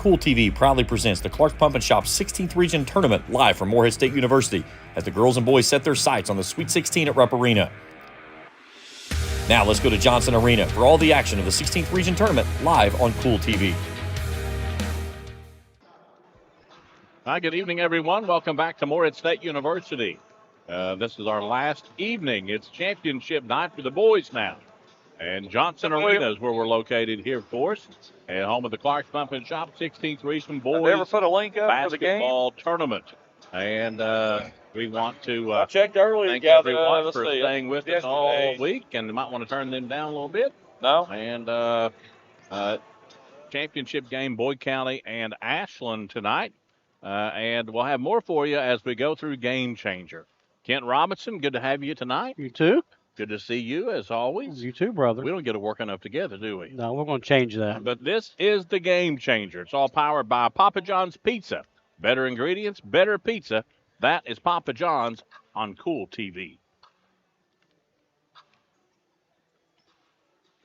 Kool TV proudly presents the Clark's Pump and Shop 16th Region Tournament live from Morehead State University as the girls and boys set their sights on the Sweet 16 at Rupp Arena. Now let's go to Johnson Arena for all the action of the 16th Region Tournament live on Kool TV. Hi, good evening, everyone. Welcome back to Morehead State University. This is our last evening. It's championship night for the boys now. And Johnson Arena is where we're located here, of course, at home of the Clark's Pump and Shop 16th Region Boys Basketball Tournament. And we want to I checked earlier, thank everyone for staying with us all week, and you might want to turn them down a little bit. No. And championship game, Boyd County and Ashland tonight. And we'll have more for you as we go through Game Changer. Kent Robinson, good to have you tonight. You too. Good to see you, as always. You too, brother. We don't get to work enough together, do we? No, we're going to change that. But this is the Game Changer. It's all powered by Papa John's Pizza. Better ingredients, better pizza. That is Papa John's on Kool TV.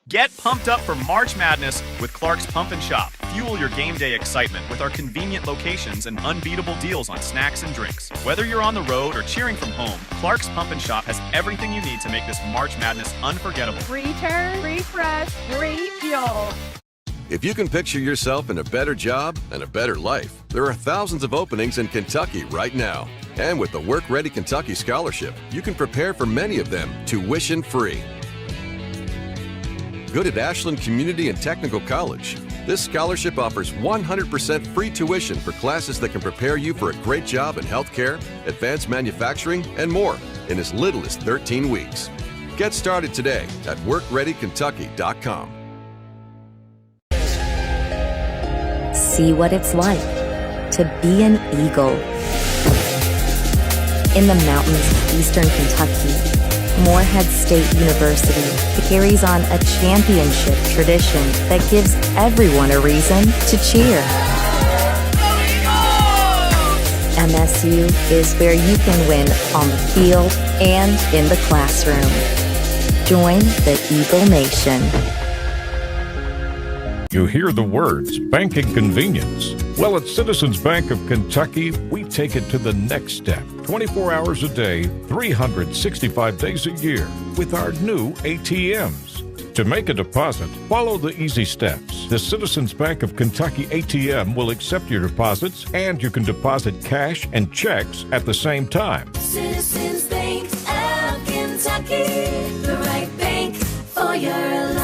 Get pumped up for March Madness with Clark's Pump and Shop. Fuel your game day excitement with our convenient locations and unbeatable deals on snacks and drinks. Whether you're on the road or cheering from home, Clark's Pump and Shop has everything you need to make this March Madness unforgettable. Return, refresh, refuel. If you can picture yourself in a better job and a better life, there are thousands of openings in Kentucky right now. And with the Work Ready Kentucky Scholarship, you can prepare for many of them tuition free. Good at Ashland Community and Technical College. This scholarship offers 100% free tuition for classes that can prepare you for a great job in healthcare, advanced manufacturing, and more in as little as 13 weeks. Get started today at workreadykentucky.com. See what it's like to be an eagle. In the mountains of eastern Kentucky, Morehead State University carries on a championship tradition that gives everyone a reason to cheer. MSU is where you can win on the field and in the classroom. Join the Eagle Nation. You hear the words banking convenience. Well, at Citizens Bank of Kentucky, we take it to the next step. 24 hours a day, 365 days a year with our new ATMs. To make a deposit, follow the easy steps. The Citizens Bank of Kentucky ATM will accept your deposits, and you can deposit cash and checks at the same time. Citizens Bank of Kentucky, the right bank for your life.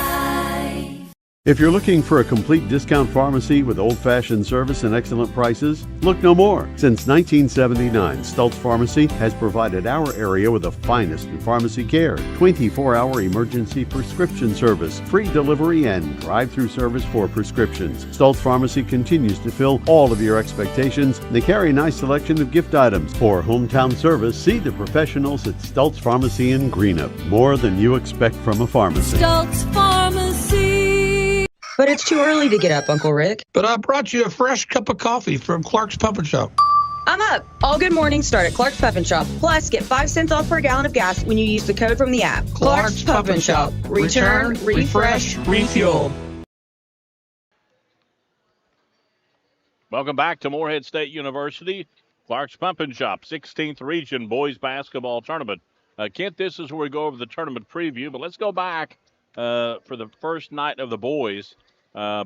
If you're looking for a complete discount pharmacy with old-fashioned service and excellent prices, look no more. Since 1979, Stultz Pharmacy has provided our area with the finest in pharmacy care, 24-hour emergency prescription service, free delivery, and drive-through service for prescriptions. Stultz Pharmacy continues to fill all of your expectations. They carry a nice selection of gift items. For hometown service, see the professionals at Stultz Pharmacy in Greenup. More than you expect from a pharmacy. Stultz Pharmacy. But it's too early to get up, Uncle Rick. But I brought you a fresh cup of coffee from Clark's Pump and Shop. I'm up. All good mornings start at Clark's Pump and Shop. Plus, get 5 cents off per gallon of gas when you use the code from the app. Clark's Pump and Shop. Return, refresh, refuel. Welcome back to Morehead State University. Clark's Pump and Shop, 16th Region Boys Basketball Tournament. Kent, this is where we go over the tournament preview, but let's go back for the first night of the boys.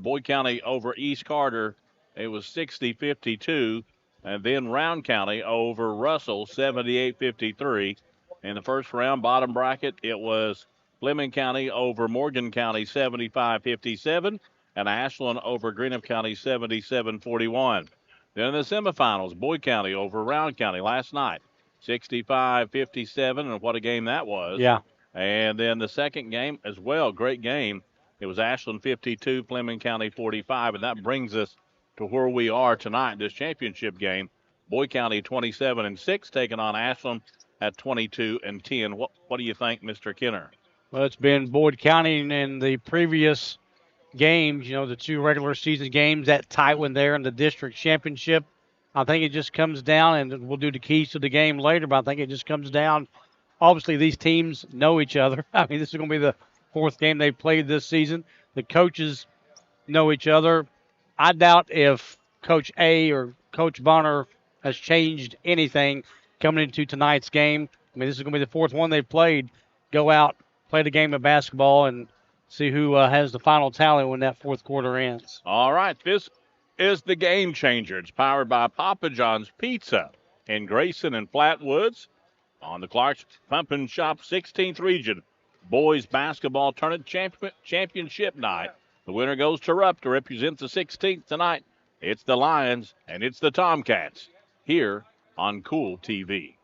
Boyd County over East Carter, it was 60-52. And then Round County over Russell, 78-53. In the first round, bottom bracket, it was Fleming County over Morgan County, 75-57. And Ashland over Greenup County, 77-41. Then in the semifinals, Boyd County over Round County last night, 65-57. And what a game that was. Yeah. And then the second game as well, great game. It was Ashland 52, Fleming County 45, and that brings us to where we are tonight in this championship game. Boyd County 27-6, taking on Ashland at 22-10. What do you think, Mr. Kenner? Well, it's been Boyd County in the previous games, the 2 regular season games, that tight one there in the district championship. I think it just comes down, and we'll do the keys to the game later, but I think it just comes down. Obviously, these teams know each other. I mean, this is going to be the 4th game they've played this season. The coaches know each other. I doubt if Coach A or Coach Bonner has changed anything coming into tonight's game. I mean, this is going to be the fourth one they've played. Go out, play the game of basketball, and see who has the final tally when that fourth quarter ends. All right, this is the game changer. It's powered by Papa John's Pizza in Grayson and Flatwoods on the Clark's Pump and Shop 16th Region Boys Basketball Tournament Championship Night. The winner goes to Rupp to represent the 16th tonight. It's the Lions and it's the Tomcats here on Kool TV.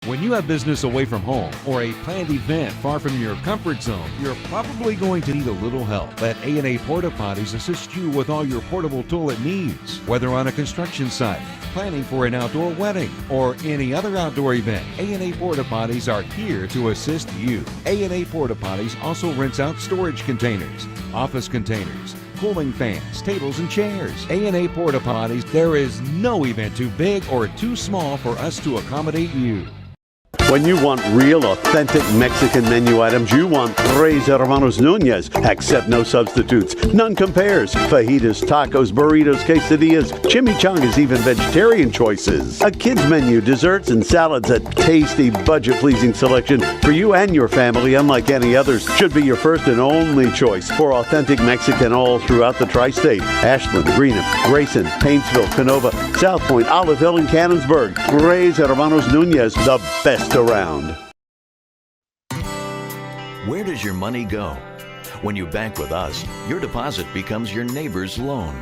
When you have business away from home or a planned event far from your comfort zone, you're probably going to need a little help. Let A&A Porta Potties assist you with all your portable toilet needs. Whether on a construction site, planning for an outdoor wedding, or any other outdoor event, A&A Porta Potties are here to assist you. A&A Porta Potties also rents out storage containers, office containers, cooling fans, tables, and chairs. A&A Porta Potties, there is no event too big or too small for us to accommodate you. When you want real, authentic Mexican menu items, you want Tres Hermanos Nunez. Accept no substitutes. None compares. Fajitas, tacos, burritos, quesadillas, chimichangas, even vegetarian choices. A kids menu, desserts, and salads. A tasty, budget-pleasing selection for you and your family, unlike any others. Should be your first and only choice for authentic Mexican all throughout the tri-state. Ashland, Greenham, Grayson, Paintsville, Canova, South Point, Olive Hill, and Cannonsburg. Tres Hermanos Nunez, the best around. Where does your money go? When you bank with us, your deposit becomes your neighbor's loan.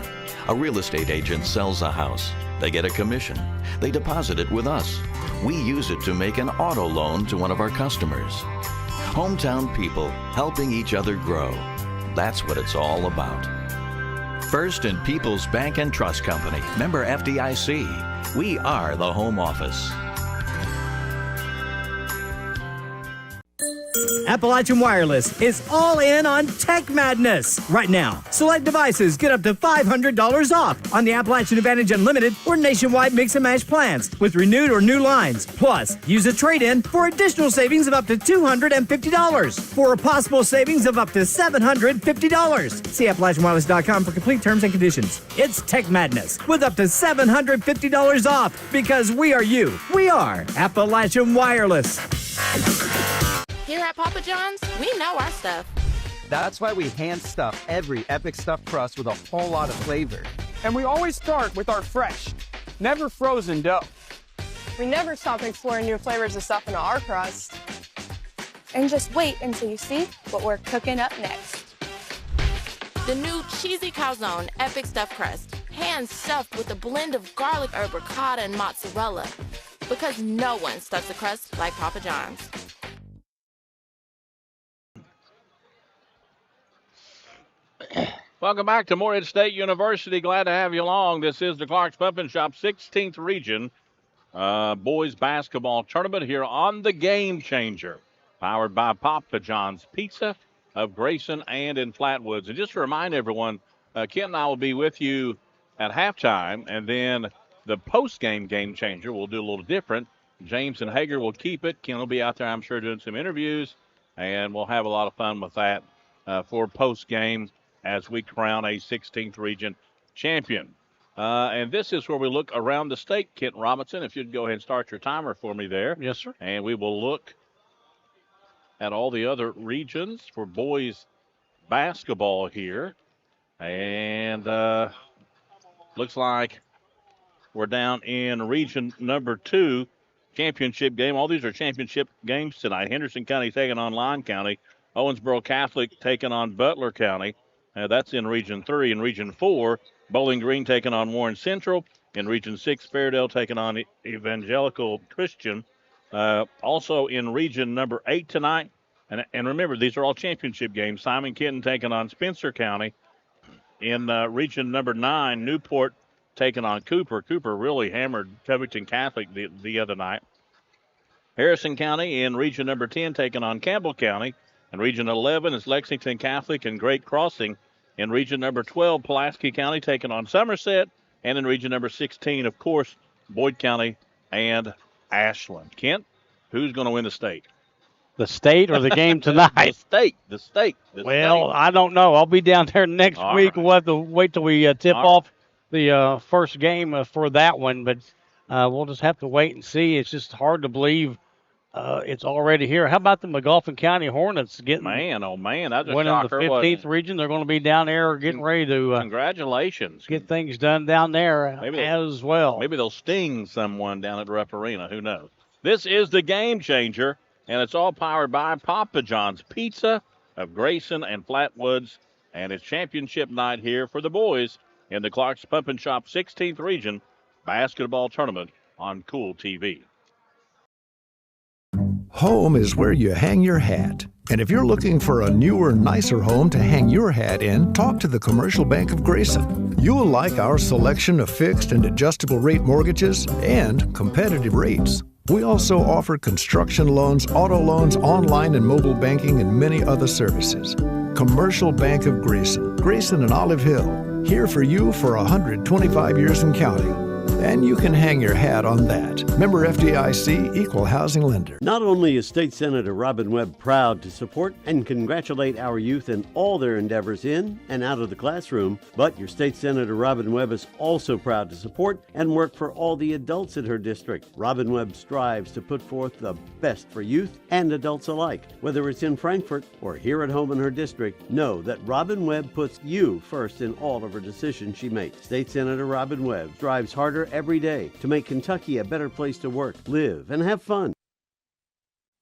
A real estate agent sells a house. They get a commission. They deposit it with us. We use it to make an auto loan to one of our customers. Hometown people helping each other grow. That's what it's all about. First and People's Bank and Trust Company. Member FDIC. We are the home office. Appalachian Wireless is all in on Tech Madness right now. Select devices get up to $500 off on the Appalachian Advantage Unlimited or nationwide mix and match plans with renewed or new lines. Plus, use a trade-in for additional savings of up to $250 for a possible savings of up to $750. See AppalachianWireless.com for complete terms and conditions. It's Tech Madness with up to $750 off because we are you. We are Appalachian Wireless. Here at Papa John's, we know our stuff. That's why we hand stuff every epic stuffed crust with a whole lot of flavor. And we always start with our fresh, never frozen dough. We never stop exploring new flavors of stuff into our crust. And just wait until you see what we're cooking up next. The new cheesy calzone epic stuffed crust, hand stuffed with a blend of garlic herb ricotta and mozzarella. Because no one stuffs a crust like Papa John's. Welcome back to Morehead State University. Glad to have you along. This is the Clark's Pump and Shop 16th Region Boys Basketball Tournament here on the Game Changer, powered by Papa John's Pizza of Grayson and in Flatwoods. And just to remind everyone, Kent and I will be with you at halftime, and then the post-game Game Changer will do a little different. James and Hager will keep it. Ken will be out there, I'm sure, doing some interviews, and we'll have a lot of fun with that for post-game as we crown a 16th region champion. And this is where we look around the state. Kent Robinson, if you'd go ahead and start your timer for me there. Yes, sir. And we will look at all the other regions for boys basketball here. And looks like we're down in region number 2, championship game. All these are championship games tonight. Henderson County taking on Lyon County. Owensboro Catholic taking on Butler County. That's in Region 3. In Region 4, Bowling Green taking on Warren Central. In Region 6, Fairdale taking on Evangelical Christian. Also in Region number 8 tonight. And remember, these are all championship games. Simon Kenton taking on Spencer County. In Region number 9, Newport taking on Cooper. Cooper really hammered Covington Catholic the other night. Harrison County in Region number 10 taking on Campbell County. In Region 11 is Lexington Catholic and Great Crossing. In Region number 12, Pulaski County taking on Somerset. And in Region number 16, of course, Boyd County and Ashland. Kent, who's going to win the state? The state or the game tonight? The state. Well, I don't know. I'll be down there next week. Right. We'll have to wait till we tip off the first game for that one, but we'll just have to wait and see. It's just hard to believe it's already here. How about the McGoffin County Hornets getting Man, oh man, that's a winning the shocker. 15th region? They're going to be down there getting ready to Congratulations. get things done down there as well. Maybe they'll sting someone down at Rupp Arena. Who knows? This is the Game Changer, and it's all powered by Papa John's Pizza of Grayson and Flatwoods, and it's championship night here for the boys in the Clark's Pump and Shop 16th Region Basketball Tournament on Kool TV. Home is where you hang your hat. And if you're looking for a newer, nicer home to hang your hat in, talk to the Commercial Bank of Grayson. You'll like our selection of fixed and adjustable rate mortgages and competitive rates. We also offer construction loans, auto loans, online and mobile banking, and many other services. Commercial Bank of Grayson, Grayson and Olive Hill, here for you for 125 years and counting. And you can hang your hat on that. Member FDIC, Equal Housing Lender. Not only is State Senator Robin Webb proud to support and congratulate our youth in all their endeavors in and out of the classroom, but your State Senator Robin Webb is also proud to support and work for all the adults in her district. Robin Webb strives to put forth the best for youth and adults alike. Whether it's in Frankfort or here at home in her district, know that Robin Webb puts you first in all of her decisions she makes. State Senator Robin Webb strives harder every day to make Kentucky a better place to work, live, and have fun.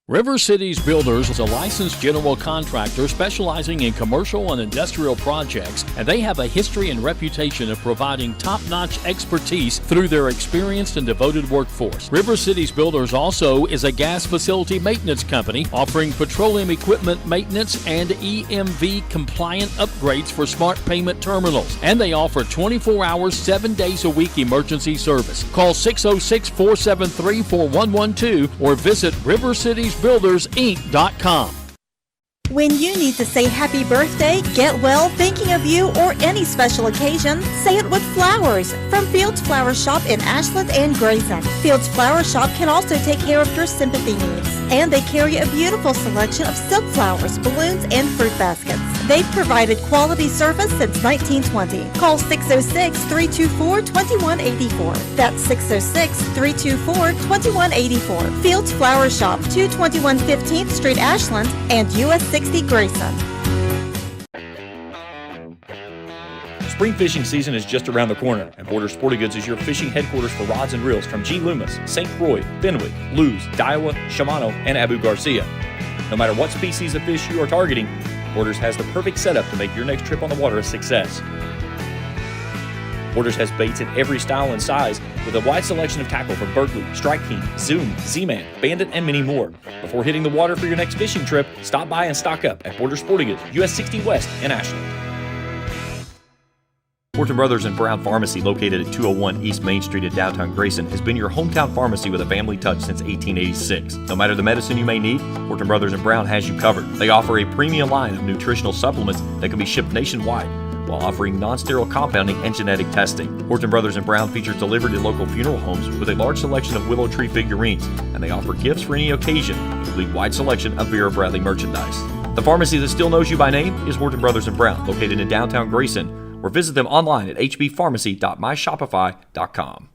River Cities Builders is a licensed general contractor specializing in commercial and industrial projects, and they have a history and reputation of providing top-notch expertise through their experienced and devoted workforce. River Cities Builders also is a gas facility maintenance company offering petroleum equipment maintenance and EMV compliant upgrades for smart payment terminals, and they offer 24 hours, 7 days a week emergency service. Call 606-473-4112 or visit rivercitiesbuildersinc.com. When you need to say happy birthday, get well, thinking of you, or any special occasion, say it with flowers from Fields Flower Shop in Ashland and Grayson. Fields Flower Shop can also take care of your sympathy needs, and they carry a beautiful selection of silk flowers, balloons, and fruit baskets. They've provided quality service since 1920. Call 606-324-2184. That's 606-324-2184. Fields Flower Shop, 221 15th Street, Ashland, and US 60 Grayson. Spring fishing season is just around the corner, and Border Sporting Goods is your fishing headquarters for rods and reels from G. Loomis, St. Croix, Fenwick, Lewes, Daiwa, Shimano, and Abu Garcia. No matter what species of fish you are targeting, Borders has the perfect setup to make your next trip on the water a success. Borders has baits in every style and size with a wide selection of tackle from Berkeley, Strike King, Zoom, Z-Man, Bandit, and many more. Before hitting the water for your next fishing trip, stop by and stock up at Border Sporting Goods, US 60 West in Ashland. Horton Brothers and Brown Pharmacy, located at 201 East Main Street in downtown Grayson, has been your hometown pharmacy with a family touch since 1886. No matter the medicine you may need, Horton Brothers and Brown has you covered. They offer a premium line of nutritional supplements that can be shipped nationwide, while offering non-sterile compounding and genetic testing. Horton Brothers and Brown features delivered in local funeral homes with a large selection of willow tree figurines, and they offer gifts for any occasion, including wide selection of Vera Bradley merchandise. The pharmacy that still knows you by name is Horton Brothers and Brown, located in downtown Grayson, or visit them online at hbpharmacy.myshopify.com.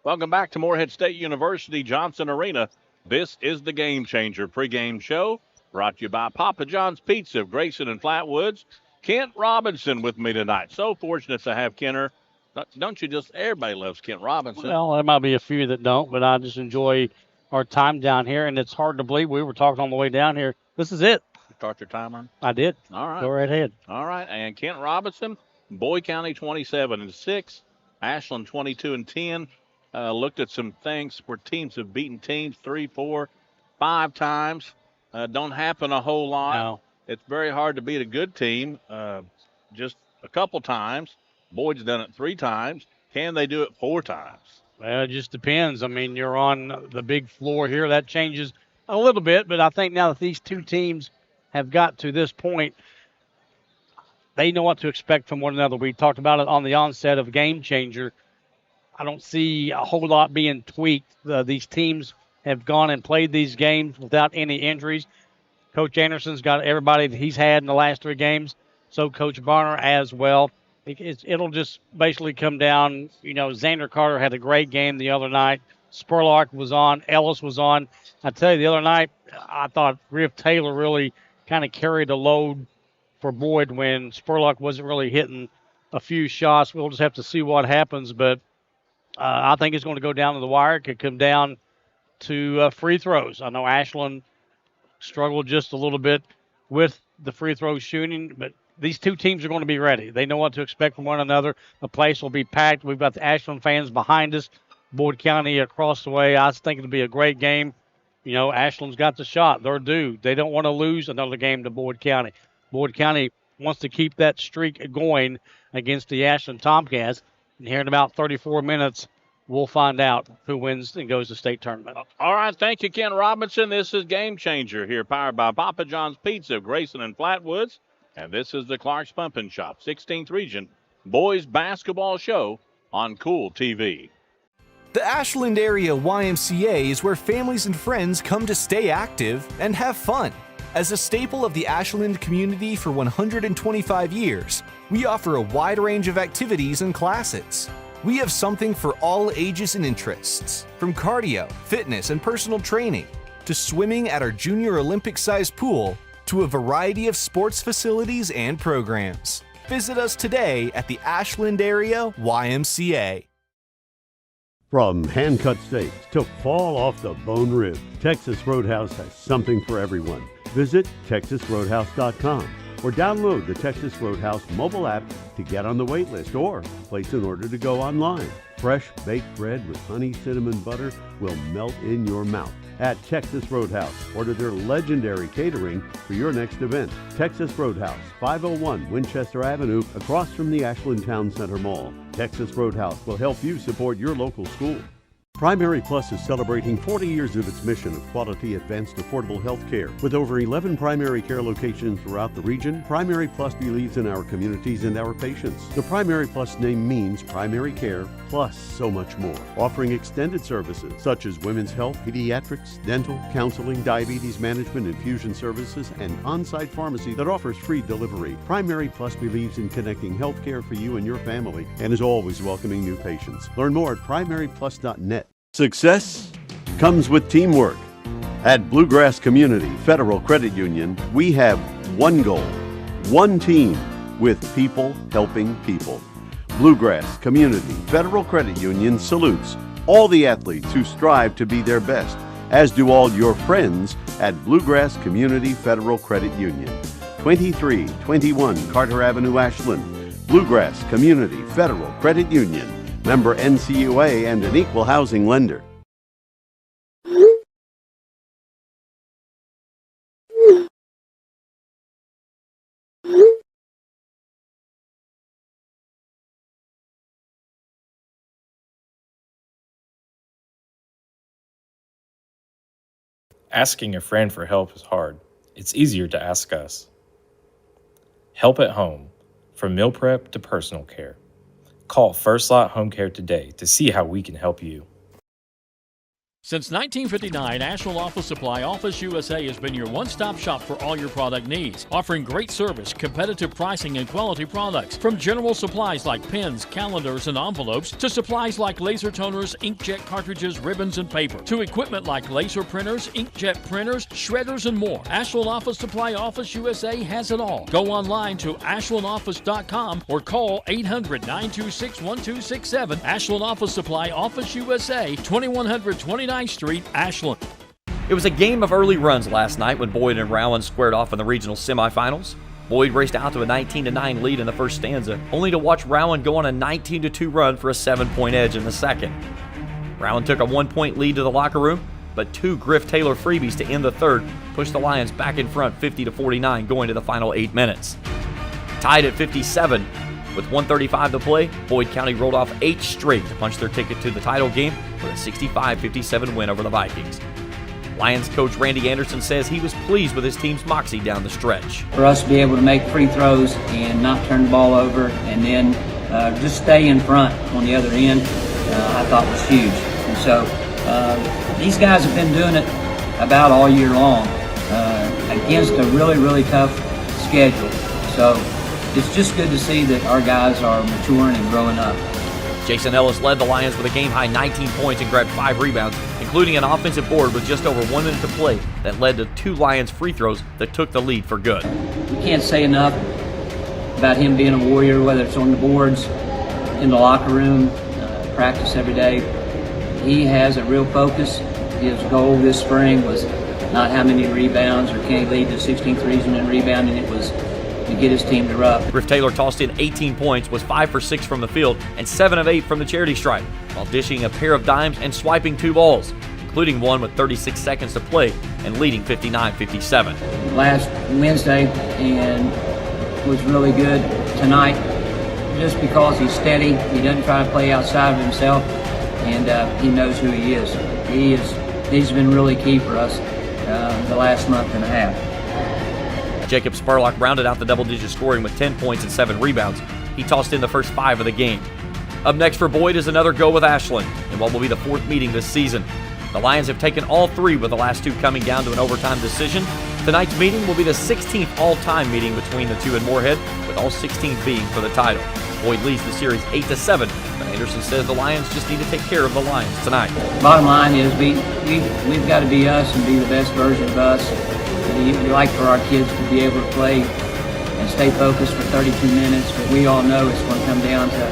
Welcome back to Morehead State University Johnson Arena. This is the Game Changer pregame show, brought to you by Papa John's Pizza of Grayson and Flatwoods. Kent Robinson with me tonight. So fortunate to have Kenner. Don't you just, everybody loves Kent Robinson. Well, there might be a few that don't, but I just enjoy our time down here, and it's hard to believe we were talking on the way down here. This is it. Start your timer? I did. All right. Go right ahead. All right. And Kent Robinson, Boyd County 27-6, Ashland 22-10. Looked at some things where teams have beaten teams 3, 4, 5 times. Don't happen a whole lot. No. It's very hard to beat a good team just a couple times. Boyd's done it 3 times. Can they do it 4 times? Well, it just depends. I mean, you're on the big floor here. That changes a little bit, but I think now that these two teams have got to this point, they know what to expect from one another. We talked about it on the onset of Game Changer. I don't see a whole lot being tweaked. These teams have gone and played these games without any injuries. Coach Anderson's got everybody that he's had in the last 3 games, so Coach Barner as well. It'll just basically come down. Xander Carter had a great game the other night. Spurlock was on. Ellis was on. I tell you, the other night, I thought Griff Taylor really kind of carried the load for Boyd when Spurlock wasn't really hitting a few shots. We'll just have to see what happens, but I think it's going to go down to the wire. It could come down to free throws. I know Ashland struggled just a little bit with the free throw shooting, but these two teams are going to be ready. They know what to expect from one another. The place will be packed. We've got the Ashland fans behind us. Boyd County across the way. I think it'll be a great game. Ashland's got the shot. They're due. They don't want to lose another game to Boyd County. Boyd County wants to keep that streak going against the Ashland Tomcats. And here in about 34 minutes, we'll find out who wins and goes to state tournament. All right, thank you, Ken Robinson. This is Game Changer here, powered by Papa John's Pizza of Grayson and Flatwoods. And this is the Clark's Pump and Shop 16th Region Boys Basketball Show on Kool TV. The Ashland area YMCA is where families and friends come to stay active and have fun. As a staple of the Ashland community for 125 years, we offer a wide range of activities and classes. We have something for all ages and interests, from cardio, fitness, and personal training, to swimming at our junior Olympic-sized pool, to a variety of sports facilities and programs. Visit us today at the Ashland area YMCA. From hand-cut steaks to fall-off-the-bone ribs, Texas Roadhouse has something for everyone. Visit TexasRoadhouse.com or download the Texas Roadhouse mobile app to get on the wait list or place an order to go online. Fresh baked bread with honey cinnamon butter will melt in your mouth. At Texas Roadhouse, order their legendary catering for your next event. Texas Roadhouse, 501 Winchester Avenue, across from the Ashland Town Center Mall. Texas Roadhouse will help you support your local school. Primary Plus is celebrating 40 years of its mission of quality, advanced, affordable health care. With over 11 primary care locations throughout the region, Primary Plus believes in our communities and our patients. The Primary Plus name means primary care plus so much more, offering extended services such as women's health, pediatrics, dental, counseling, diabetes management, infusion services, and on-site pharmacy that offers free delivery. Primary Plus believes in connecting health care for you and your family and is always welcoming new patients. Learn more at primaryplus.net. Success comes with teamwork. At Bluegrass Community Federal Credit Union, we have one goal, one team, with people helping people. Bluegrass Community Federal Credit Union salutes all the athletes who strive to be their best, as do all your friends at Bluegrass Community Federal Credit Union. 2321 Carter Avenue, Ashland. Bluegrass Community Federal Credit Union. Member NCUA and an equal housing lender. Asking a friend for help is hard. It's easier to ask us. Help at home, from meal prep to personal care. Call First Lot Home Care today to see how we can help you. Since 1959, Ashland Office Supply Office USA has been your one-stop shop for all your product needs, offering great service, competitive pricing, and quality products. From general supplies like pens, calendars, and envelopes, to supplies like laser toners, inkjet cartridges, ribbons, and paper, to equipment like laser printers, inkjet printers, shredders, and more. Ashland Office Supply Office USA has it all. Go online to ashlandoffice.com or call 800-926-1267. Ashland Office Supply Office USA, 2129 Street, Ashland. It was a game of early runs last night when Boyd and Rowan squared off in the regional semifinals. Boyd raced out to a 19-9 lead in the first stanza, only to watch Rowan go on a 19-2 run for a 7-point edge in the second. Rowan took a 1-point lead to the locker room, but 2 Griff Taylor freebies to end the third pushed the Lions back in front 50-49 going to the final 8 minutes. Tied at 57, with 1:35 to play, Boyd County rolled off 8 straight to punch their ticket to the title game with a 65-57 win over the Vikings. Lions coach Randy Anderson says he was pleased with his team's moxie down the stretch. For us to be able to make free throws and not turn the ball over and then just stay in front on the other end, I thought was huge. And so these guys have been doing it about all year long against a really, really tough schedule. So it's just good to see that our guys are maturing and growing up. Jason Ellis led the Lions with a game-high 19 points and grabbed 5 rebounds, including an offensive board with just over 1 minute to play that led to 2 Lions free throws that took the lead for good. We can't say enough about him being a warrior, whether it's on the boards, in the locker room, practice every day. He has a real focus. His goal this spring was not how many rebounds or can he lead the 16th region in rebounding. It was to get his team to rough. Griff Taylor tossed in 18 points, was 5 for 6 from the field, and 7 of 8 from the charity stripe, while dishing a pair of dimes and swiping 2 balls, including one with 36 seconds to play and leading 59-57. Last Wednesday and was really good tonight, just because he's steady. He doesn't try to play outside of himself, and he knows who he is. He's been really key for us the last month and a half. Jacob Spurlock rounded out the double-digit scoring with 10 points and 7 rebounds. He tossed in the first 5 of the game. Up next for Boyd is another go with Ashland in what will be the 4th meeting this season. The Lions have taken all 3, with the last 2 coming down to an overtime decision. Tonight's meeting will be the 16th all-time meeting between the 2 in Moorhead, with all 16 being for the title. Boyd leads the series 8-7, but Anderson says the Lions just need to take care of the Lions tonight. Bottom line is we've got to be us and be the best version of us. We like for our kids to be able to play and stay focused for 32 minutes, but we all know it's going to come down to,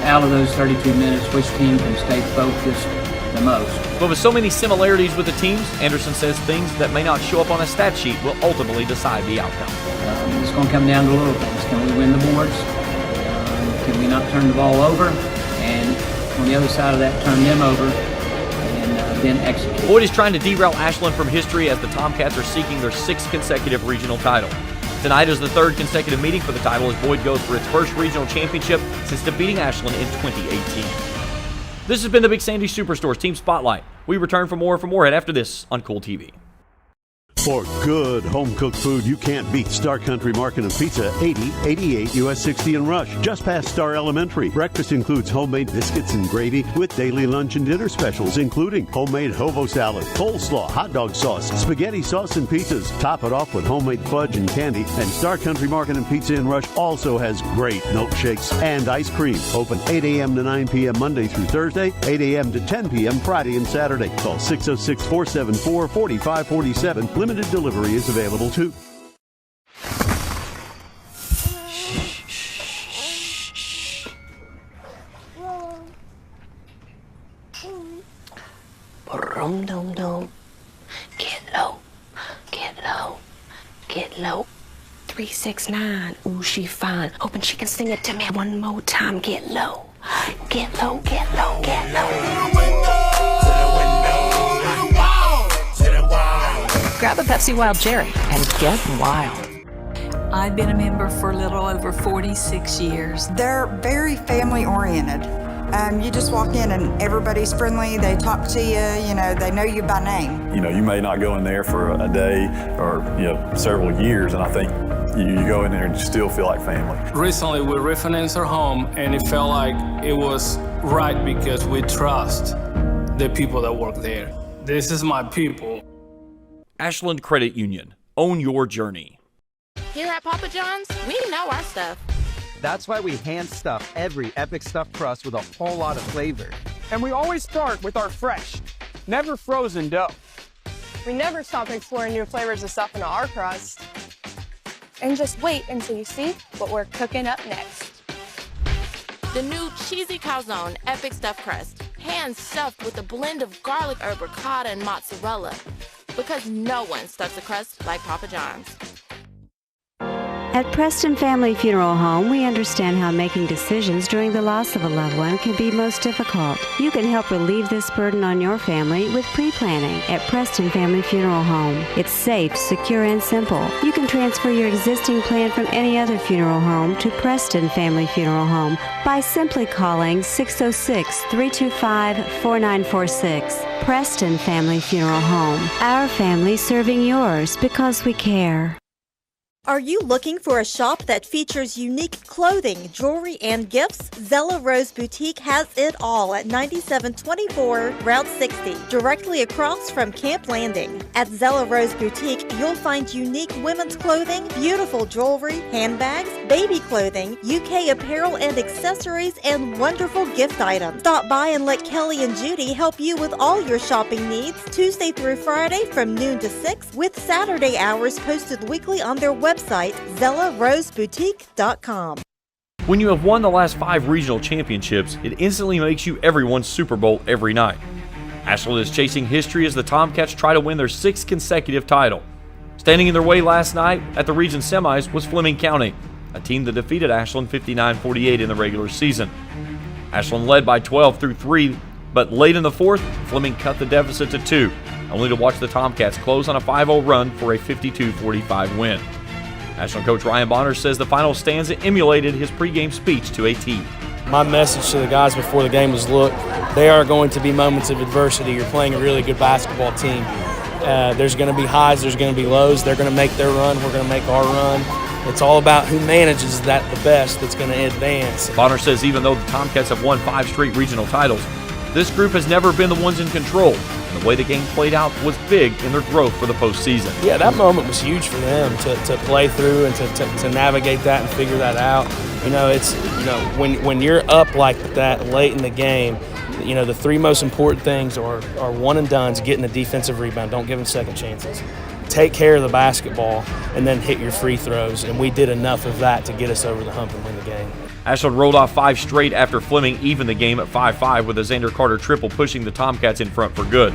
out of those 32 minutes, which team can stay focused the most. But with so many similarities with the teams, Anderson says things that may not show up on a stat sheet will ultimately decide the outcome. It's going to come down to little things. Can we win the boards? Can we not turn the ball over? And on the other side of that, turn them over and then execute. Boyd is trying to derail Ashland from history as the Tomcats are seeking their 6th consecutive regional title. Tonight is the 3rd consecutive meeting for the title as Boyd goes for its first regional championship since defeating Ashland in 2018. This has been the Big Sandy Superstores Team Spotlight. We return for more from Moorhead after this on Kool TV. For good home-cooked food you can't beat, Star Country Market and Pizza, 8088 US 60 in Rush, just past Star Elementary. Breakfast includes homemade biscuits and gravy with daily lunch and dinner specials, including homemade hobo salad, coleslaw, hot dog sauce, spaghetti sauce, and pizzas. Top it off with homemade fudge and candy. And Star Country Market and Pizza in Rush also has great milkshakes and ice cream. Open 8 a.m. to 9 p.m. Monday through Thursday, 8 a.m. to 10 p.m. Friday and Saturday. Call 606-474-4547. Limited delivery is available too. Dum-dum-dum. Get low, get low, get low. 369, ooh, she fine. Hoping she can sing it to me one more time. Get low, get low, get low, get low. Grab a Pepsi Wild Cherry and get wild. I've been a member for a little over 46 years. They're very family oriented. You just walk in and everybody's friendly. They talk to you, they know you by name. You may not go in there for a day or, several years, and I think you go in there and you still feel like family. Recently, we refinanced our home, and it felt like it was right because we trust the people that work there. This is my people. Ashland Credit Union. Own your journey. Here at Papa John's, we know our stuff. That's why we hand stuff every Epic Stuffed Crust with a whole lot of flavor. And we always start with our fresh, never frozen dough. We never stop exploring new flavors of stuff into our crust. And just wait until you see what we're cooking up next. The new cheesy calzone epic stuffed crust, hand stuffed with a blend of garlic herb ricotta and mozzarella. Because no one stuffs a crust like Papa John's. At Preston Family Funeral Home, we understand how making decisions during the loss of a loved one can be most difficult. You can help relieve this burden on your family with pre-planning at Preston Family Funeral Home. It's safe, secure, and simple. You can transfer your existing plan from any other funeral home to Preston Family Funeral Home by simply calling 606-325-4946. Preston Family Funeral Home. Our family serving yours because we care. Are you looking for a shop that features unique clothing, jewelry, and gifts? Zella Rose Boutique has it all at 9724 Route 60, directly across from Camp Landing. At Zella Rose Boutique, you'll find unique women's clothing, beautiful jewelry, handbags, baby clothing, UK apparel and accessories, and wonderful gift items. Stop by and let Kelly and Judy help you with all your shopping needs, Tuesday through Friday from noon to 6, with Saturday hours posted weekly on their website, ZellaRoseBoutique.com. When you have won the last 5 regional championships, it instantly makes you everyone's Super Bowl every night. Ashland is chasing history as the Tomcats try to win their 6th consecutive title. Standing in their way last night at the region semis was Fleming County, a team that defeated Ashland 59-48 in the regular season. Ashland led by 12 through 3, but late in the 4th, Fleming cut the deficit to 2, only to watch the Tomcats close on a 5-0 run for a 52-45 win. Ashland coach Ryan Bonner says the final stanza emulated his pregame speech to a T. My message to the guys before the game was, look, there are going to be moments of adversity. You're playing a really good basketball team. There's going to be highs, there's going to be lows. They're going to make their run, we're going to make our run. It's all about who manages that the best that's going to advance. Bonner says even though the Tomcats have won 5 straight regional titles, this group has never been the ones in control. And the way the game played out was big in their growth for the postseason. Yeah, that moment was huge for them to play through and to navigate that and figure that out. You know, it's, you know, when you're up like that late in the game, you know, the 3 most important things are one and dones, getting a defensive rebound. Don't give them second chances. Take care of the basketball and then hit your free throws. And we did enough of that to get us over the hump and win the game. Ashland rolled off 5 straight after Fleming evened the game at 5-5 with a Xander Carter triple pushing the Tomcats in front for good.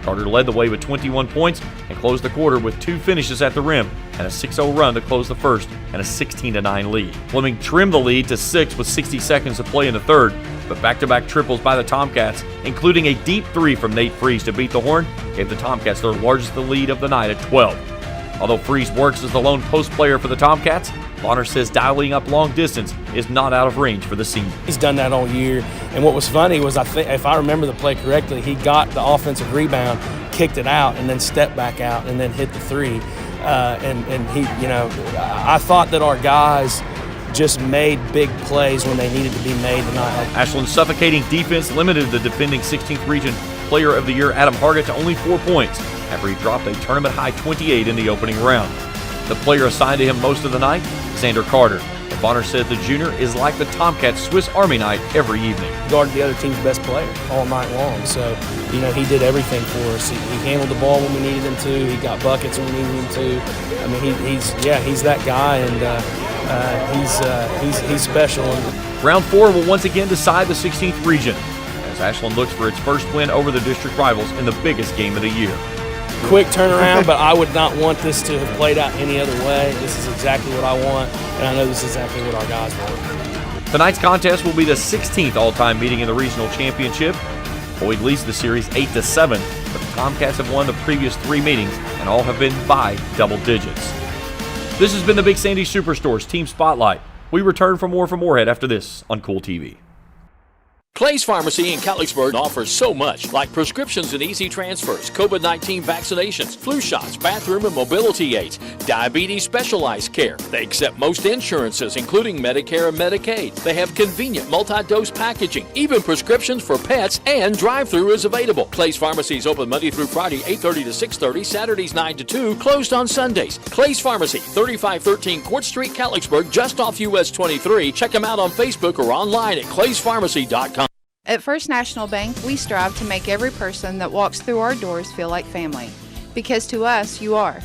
Carter led the way with 21 points and closed the quarter with 2 finishes at the rim and a 6-0 run to close the first and a 16-9 lead. Fleming trimmed the lead to 6 with 60 seconds to play in the third, but back-to-back triples by the Tomcats, including a deep 3 from Nate Freeze to beat the horn, gave the Tomcats their largest lead of the night at 12. Although Freeze works as the lone post player for the Tomcats, Bonner says dialing up long distance is not out of range for the senior. He's done that all year, and what was funny was, I think, if I remember the play correctly, he got the offensive rebound, kicked it out, and then stepped back out and then hit the 3. And he, you know, I thought that our guys just made big plays when they needed to be made tonight. Ashland's suffocating defense limited the defending 16th Region Player of the Year Adam Hargett to only 4 points after he dropped a tournament-high 28 in the opening round. The player assigned to him most of the night, Xander Carter. And Bonner said the junior is like the Tomcats' Swiss Army knife every evening. He guarded the other team's best player all night long. So, you know, he did everything for us. He handled the ball when we needed him to. He got buckets when we needed him to. I mean, he's that guy, and he's special. Round 4 will once again decide the 16th region as Ashland looks for its first win over the district rivals in the biggest game of the year. Quick turnaround, but I would not want this to have played out any other way. This is exactly what I want, and I know this is exactly what our guys want. Tonight's contest will be the 16th all-time meeting in the regional championship. Boyd leads the series 8-7, but the Tomcats have won the previous 3 meetings, and all have been by double digits. This has been the Big Sandy Superstore's Team Spotlight. We return for more from Moorhead after this on Kool TV. Clay's Pharmacy in Catlettsburg offers so much, like prescriptions and easy transfers, COVID-19 vaccinations, flu shots, bathroom and mobility aids, diabetes specialized care. They accept most insurances, including Medicare and Medicaid. They have convenient multi-dose packaging, even prescriptions for pets, and drive-thru is available. Clay's Pharmacy is open Monday through Friday, 8:30 to 6:30, Saturdays 9 to 2, closed on Sundays. Clay's Pharmacy, 3513 Court Street, Catlettsburg, just off US 23. Check them out on Facebook or online at clayspharmacy.com. At First National Bank, we strive to make every person that walks through our doors feel like family, because to us, you are.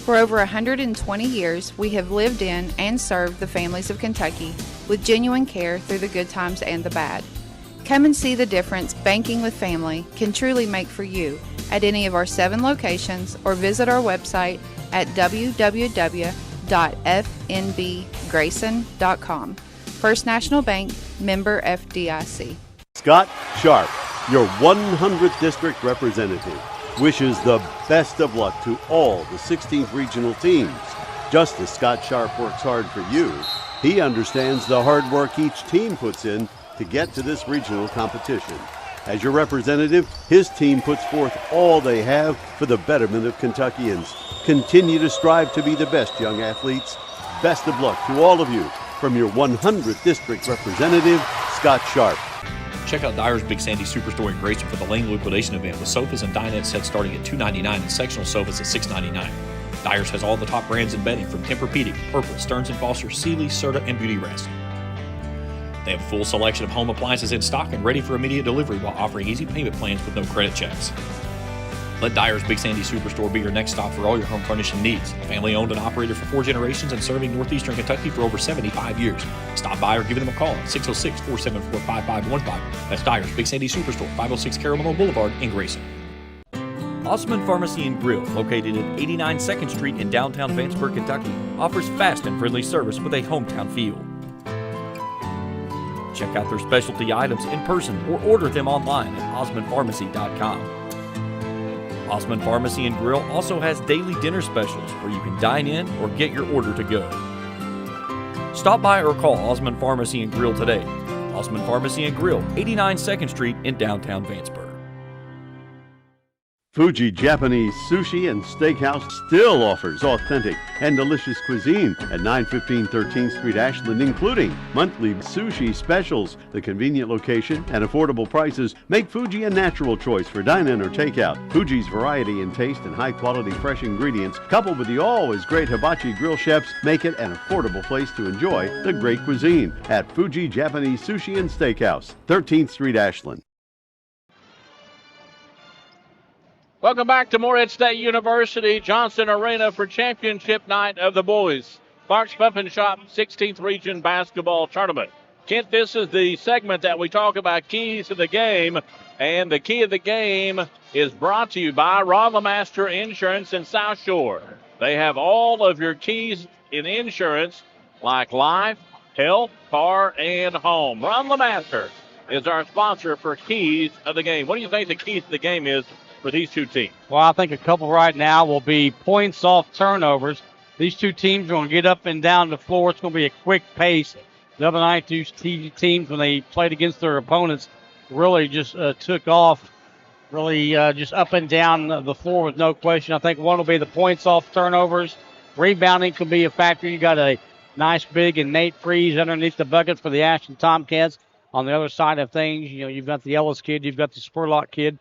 For over 120 years, we have lived in and served the families of Kentucky with genuine care through the good times and the bad. Come and see the difference banking with family can truly make for you at any of our 7 locations, or visit our website at www.fnbgrayson.com. First National Bank, member FDIC. Scott Sharp, your 100th district representative, wishes the best of luck to all the 16th regional teams. Just as Scott Sharp works hard for you, he understands the hard work each team puts in to get to this regional competition. As your representative, his team puts forth all they have for the betterment of Kentuckians. Continue to strive to be the best, young athletes. Best of luck to all of you from your 100th District Representative, Scott Sharp. Check out Dyer's Big Sandy Superstore in Grayson for the Lane liquidation event with sofas and dinette sets starting at $299 and sectional sofas at $699. Dyer's has all the top brands in bedding from Tempur-Pedic, Purple, Stearns & Foster, Sealy, Serta, and Beauty Rest. They have a full selection of home appliances in stock and ready for immediate delivery while offering easy payment plans with no credit checks. Let Dyer's Big Sandy Superstore be your next stop for all your home furnishing needs. Family owned and operated for 4 generations and serving northeastern Kentucky for over 75 years. Stop by or give them a call at 606-474-5515. That's Dyer's Big Sandy Superstore, 506 Caramel Boulevard in Grayson. Osman Pharmacy and Grill, located at 89 2nd Street in downtown Vanceburg, Kentucky, offers fast and friendly service with a hometown feel. Check out their specialty items in person or order them online at osmanpharmacy.com. Osman Pharmacy and Grill also has daily dinner specials where you can dine in or get your order to go. Stop by or call Osman Pharmacy and Grill today. Osman Pharmacy and Grill, 89 2nd Street in downtown Vanceburg. Fuji Japanese Sushi and Steakhouse still offers authentic and delicious cuisine at 915 13th Street, Ashland, including monthly sushi specials. The convenient location and affordable prices make Fuji a natural choice for dine-in or takeout. Fuji's variety in taste and high-quality fresh ingredients, coupled with the always great hibachi grill chefs, make it an affordable place to enjoy the great cuisine at Fuji Japanese Sushi and Steakhouse, 13th Street, Ashland. Welcome back to Morehead State University, Johnson Arena for championship night of the boys. Clark's Pump and Shop 16th Region Basketball Tournament. Kent, this is the segment that we talk about keys to the game, and the key of the game is brought to you by Ron LeMaster Insurance in South Shore. They have all of your keys in insurance, like life, health, car, and home. Ron LeMaster is our sponsor for keys of the game. What do you think the key to the game is for these two teams? Well, I think a couple right now will be points off turnovers. These two teams are going to get up and down the floor. It's going to be a quick pace. The other night, these teams, when they played against their opponents, really just took off, really just up and down the floor with no question. I think one will be the points off turnovers. Rebounding could be a factor. You got a nice big and Nate Freeze underneath the bucket for the Ashland Tomcats. On the other side of things, you know, you've got the Ellis kid, you've got the Spurlock kid.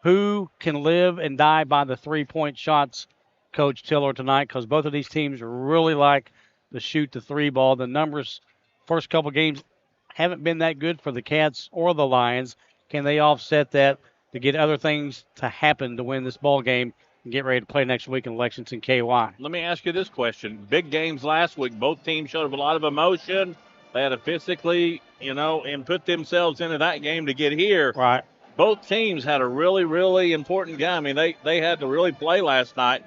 Who can live and die by the three-point shots, Coach Tiller, tonight? Because both of these teams really like to shoot the three ball. The numbers, first couple games, haven't been that good for the Cats or the Lions. Can they offset that to get other things to happen to win this ball game and get ready to play next week in Lexington, KY? Let me ask you this question. Big games last week. Both teams showed a lot of emotion. They had to physically, and put themselves into that game to get here. Right. Both teams had a really, really important game. I mean, they had to really play last night.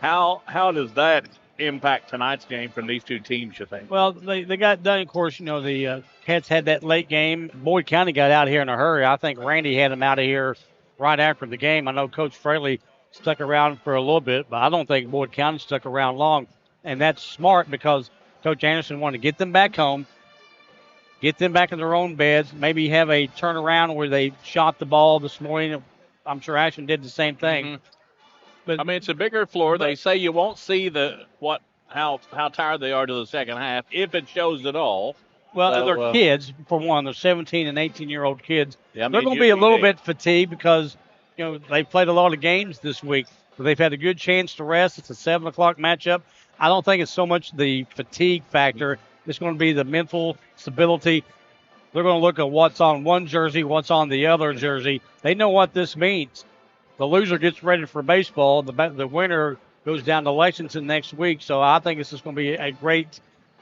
How does that impact tonight's game from these two teams, you think? Well, they got done. Of course, the Cats had that late game. Boyd County got out of here in a hurry. I think Randy had them out of here right after the game. I know Coach Fraley stuck around for a little bit, but I don't think Boyd County stuck around long. And that's smart because Coach Anderson wanted to get them back home, get them back in their own beds, maybe have a turnaround where they shot the ball this morning. I'm sure Ashland did the same thing. Mm-hmm. But I mean, it's a bigger floor. They say you won't see how tired they are to the second half, if it shows at all. Well, so, they're kids, for one. They're 17 and 18-year-old kids. Yeah, they're going to be a little bit fatigued because, they've played a lot of games this week. So they've had a good chance to rest. It's a 7 o'clock matchup. I don't think it's so much the fatigue factor. It's going to be the mental stability. They're going to look at what's on one jersey, what's on the other jersey. They know what this means. The loser gets ready for baseball. The winner goes down to Lexington next week. So I think this is going to be a great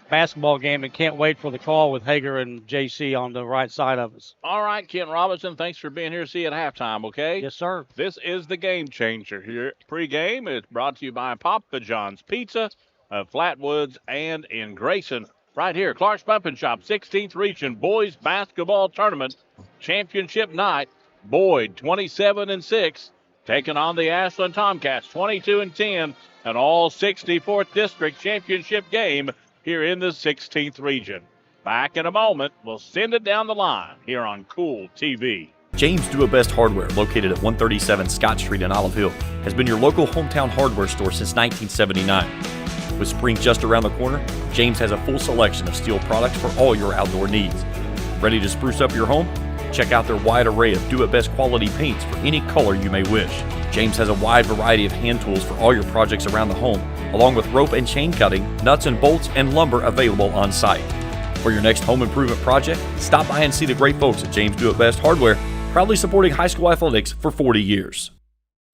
basketball game, and can't wait for the call with Hager and JC on the right side of us. All right, Ken Robinson, thanks for being here. See you at halftime, okay? Yes, sir. This is the game changer here. Pregame is brought to you by Papa John's Pizza of Flatwoods and in Grayson. Right here, Clark's Pump and Shop, 16th Region Boys Basketball Tournament Championship Night. Boyd, 27-6, taking on the Ashland Tomcats, 22-10, an all 64th District Championship game here in the 16th Region. Back in a moment, we'll send it down the line here on Kool TV. James Do It Best Hardware, located at 137 Scott Street in Olive Hill, has been your local hometown hardware store since 1979. With spring just around the corner, James has a full selection of steel products for all your outdoor needs. Ready to spruce up your home? Check out their wide array of Do It Best quality paints for any color you may wish. James has a wide variety of hand tools for all your projects around the home, along with rope and chain cutting, nuts and bolts, and lumber available on site. For your next home improvement project, stop by and see the great folks at James Do It Best Hardware, proudly supporting high school athletics for 40 years.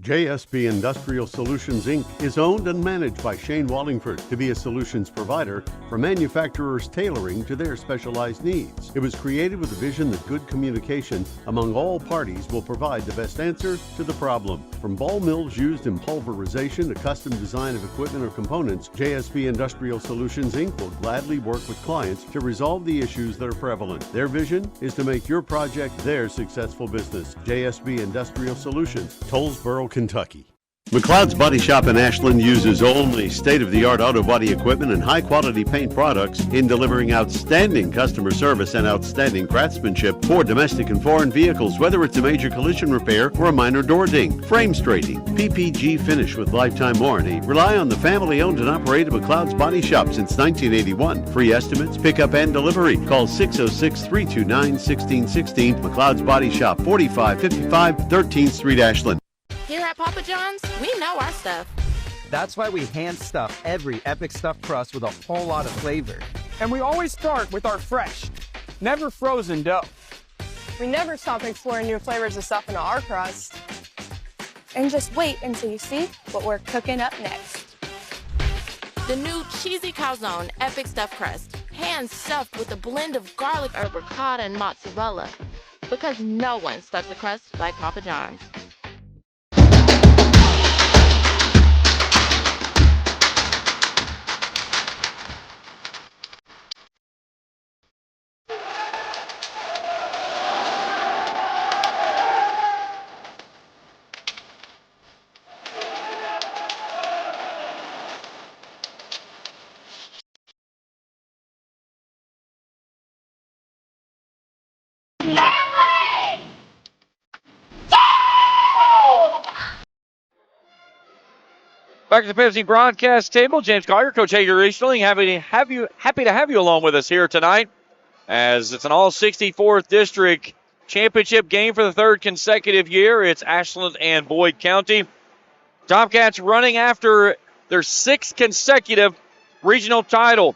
JSB Industrial Solutions, Inc. is owned and managed by Shane Wallingford to be a solutions provider for manufacturers tailoring to their specialized needs. It was created with a vision that good communication among all parties will provide the best answer to the problem. From ball mills used in pulverization to custom design of equipment or components, JSB Industrial Solutions, Inc. will gladly work with clients to resolve the issues that are prevalent. Their vision is to make your project their successful business. JSB Industrial Solutions, Tollsboro, Kentucky. McLeod's Body Shop in Ashland uses only state-of-the-art auto body equipment and high-quality paint products in delivering outstanding customer service and outstanding craftsmanship for domestic and foreign vehicles, whether it's a major collision repair or a minor door ding, frame straightening, PPG finish with lifetime warranty. Rely on the family-owned and operated McLeod's Body Shop since 1981. Free estimates, pickup, and delivery. Call 606-329-1616. McLeod's Body Shop, 4555 13th Street, Ashland. Here at Papa John's, we know our stuff. That's why we hand stuff every Epic Stuffed Crust with a whole lot of flavor. And we always start with our fresh, never frozen dough. We never stop exploring new flavors of stuff in our crust. And just wait until you see what we're cooking up next. The new cheesy calzone epic stuffed crust, hand stuffed with a blend of garlic, herb, ricotta, and mozzarella. Because no one stuffs the crust like Papa John's. Back at the Pepsi broadcast table, James Collier, Coach Hager Eastling, happy to have you along with us here tonight, as it's an all 64th district championship game for the third consecutive year. It's Ashland and Boyd County. Tomcats running after their sixth consecutive regional title.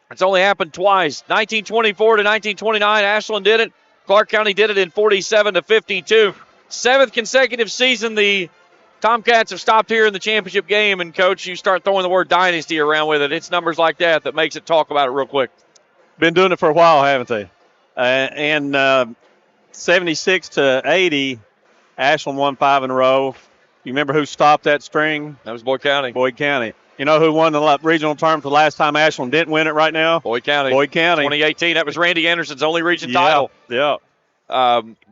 It's only happened twice. 1924 to 1929, Ashland did it. Clark County did it in 47 to 52. Seventh consecutive season the Tomcats have stopped here in the championship game, and, Coach, you start throwing the word dynasty around with it. It's numbers like that that makes it talk about it real quick. Been doing it for a while, haven't they? And 76 to 80, Ashland won 5 in a row. You remember who stopped that string? That was Boyd County. Boyd County. You know who won the regional tournament the last time Ashland didn't win it right now? Boyd County. Boyd County. 2018. That was Randy Anderson's only region title. Yeah.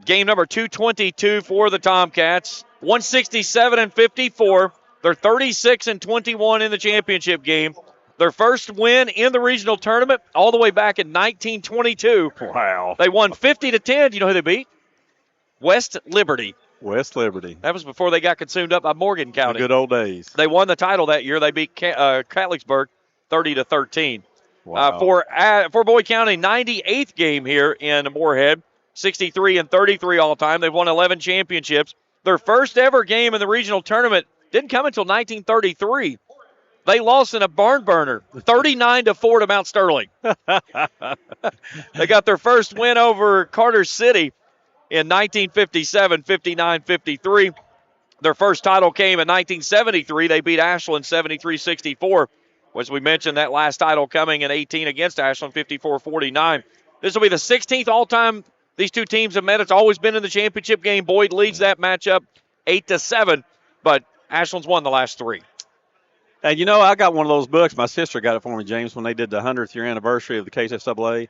Game number 222 for the Tomcats. 167 and 54. They're 36 and 21 in the championship game. Their first win in the regional tournament all the way back in 1922. Wow. They won 50 to 10. Do you know who they beat? West Liberty. West Liberty. That was before they got consumed up by Morgan County. The good old days. They won the title that year. They beat Catlettsburg 30 to 13. Wow. For Boyd County, 98th game here in Moorhead. 63 and 33 all time. They've won 11 championships. Their first ever game in the regional tournament didn't come until 1933. They lost in a barn burner, 39 to 4 to Mount Sterling. They got their first win over Carter City in 1957, 59-53. Their first title came in 1973. They beat Ashland 73-64. As we mentioned, that last title coming in 18 against Ashland, 54-49. This will be the 16th all-time these two teams have met. It's always been in the championship game. Boyd leads that matchup 8-7, but Ashland's won the last 3. And, you know, I got one of those books. My sister got it for me, James, when they did the 100th year anniversary of the KHSAA.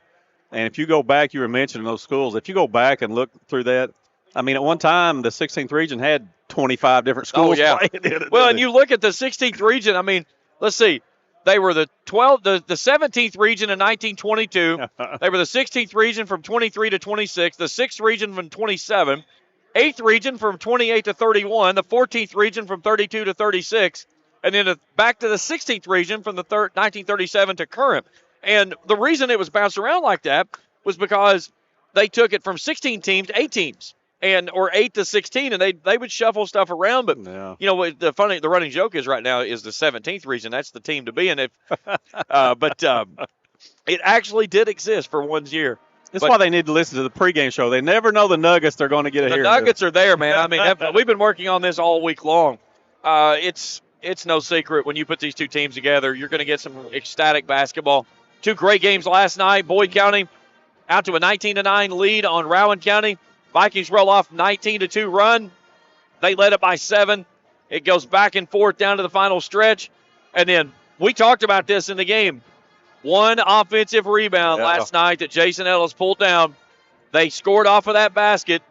And if you go back, you were mentioning those schools. If you go back and look through that, I mean, at one time, the 16th region had 25 different schools playing in it. Well, and you look at the 16th region, I mean, let's see. They were the 17th region in 1922. They were the 16th region from 23 to 26, the 6th region from 27, 8th region from 28 to 31, the 14th region from 32 to 36, and then back to the 16th region from the 1937 to current. And the reason it was bounced around like that was because they took it from 16 teams to 8 teams, or 8 to 16, and they would shuffle stuff around. But you know, the running joke is right now is the 17th region. That's the team to be in. But it actually did exist for 1 year. That's why they need to listen to the pregame show. They never know the nuggets they're going to get to hear. The nuggets are there, man. I mean, we've been working on this all week long. It's no secret when you put these two teams together, you're going to get some ecstatic basketball. 2 great games last night. Boyd County out to a 19-9 lead on Rowan County. Vikings roll off 19-2 run. They led it by 7. It goes back and forth down to the final stretch. And then we talked about this in the game. 1 offensive rebound last night that Jason Ellis pulled down. They scored off of that basket.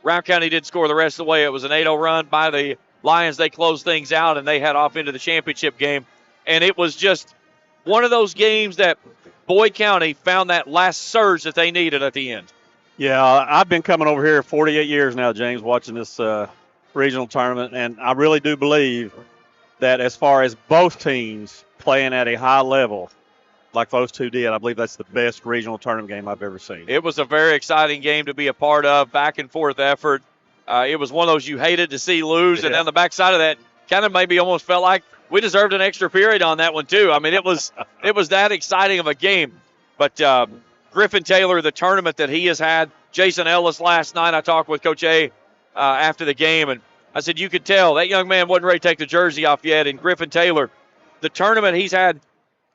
Rowan County did score the rest of the way. It was an 8-0 run by the Lions. They closed things out, and they head off into the championship game. And it was just one of those games that Boyd County found that last surge that they needed at the end. Yeah, I've been coming over here 48 years now, James, watching this regional tournament, and I really do believe that as far as both teams playing at a high level, like those two did, I believe that's the best regional tournament game I've ever seen. It was a very exciting game to be a part of, back and forth effort. It was one of those you hated to see lose, and on the backside of that, kind of maybe almost felt like we deserved an extra period on that one too. I mean, it was that exciting of a game. But Griffin Taylor, the tournament that he has had, Jason Ellis last night, I talked with Coach A after the game, and I said you could tell that young man wasn't ready to take the jersey off yet. And Griffin Taylor, the tournament he's had,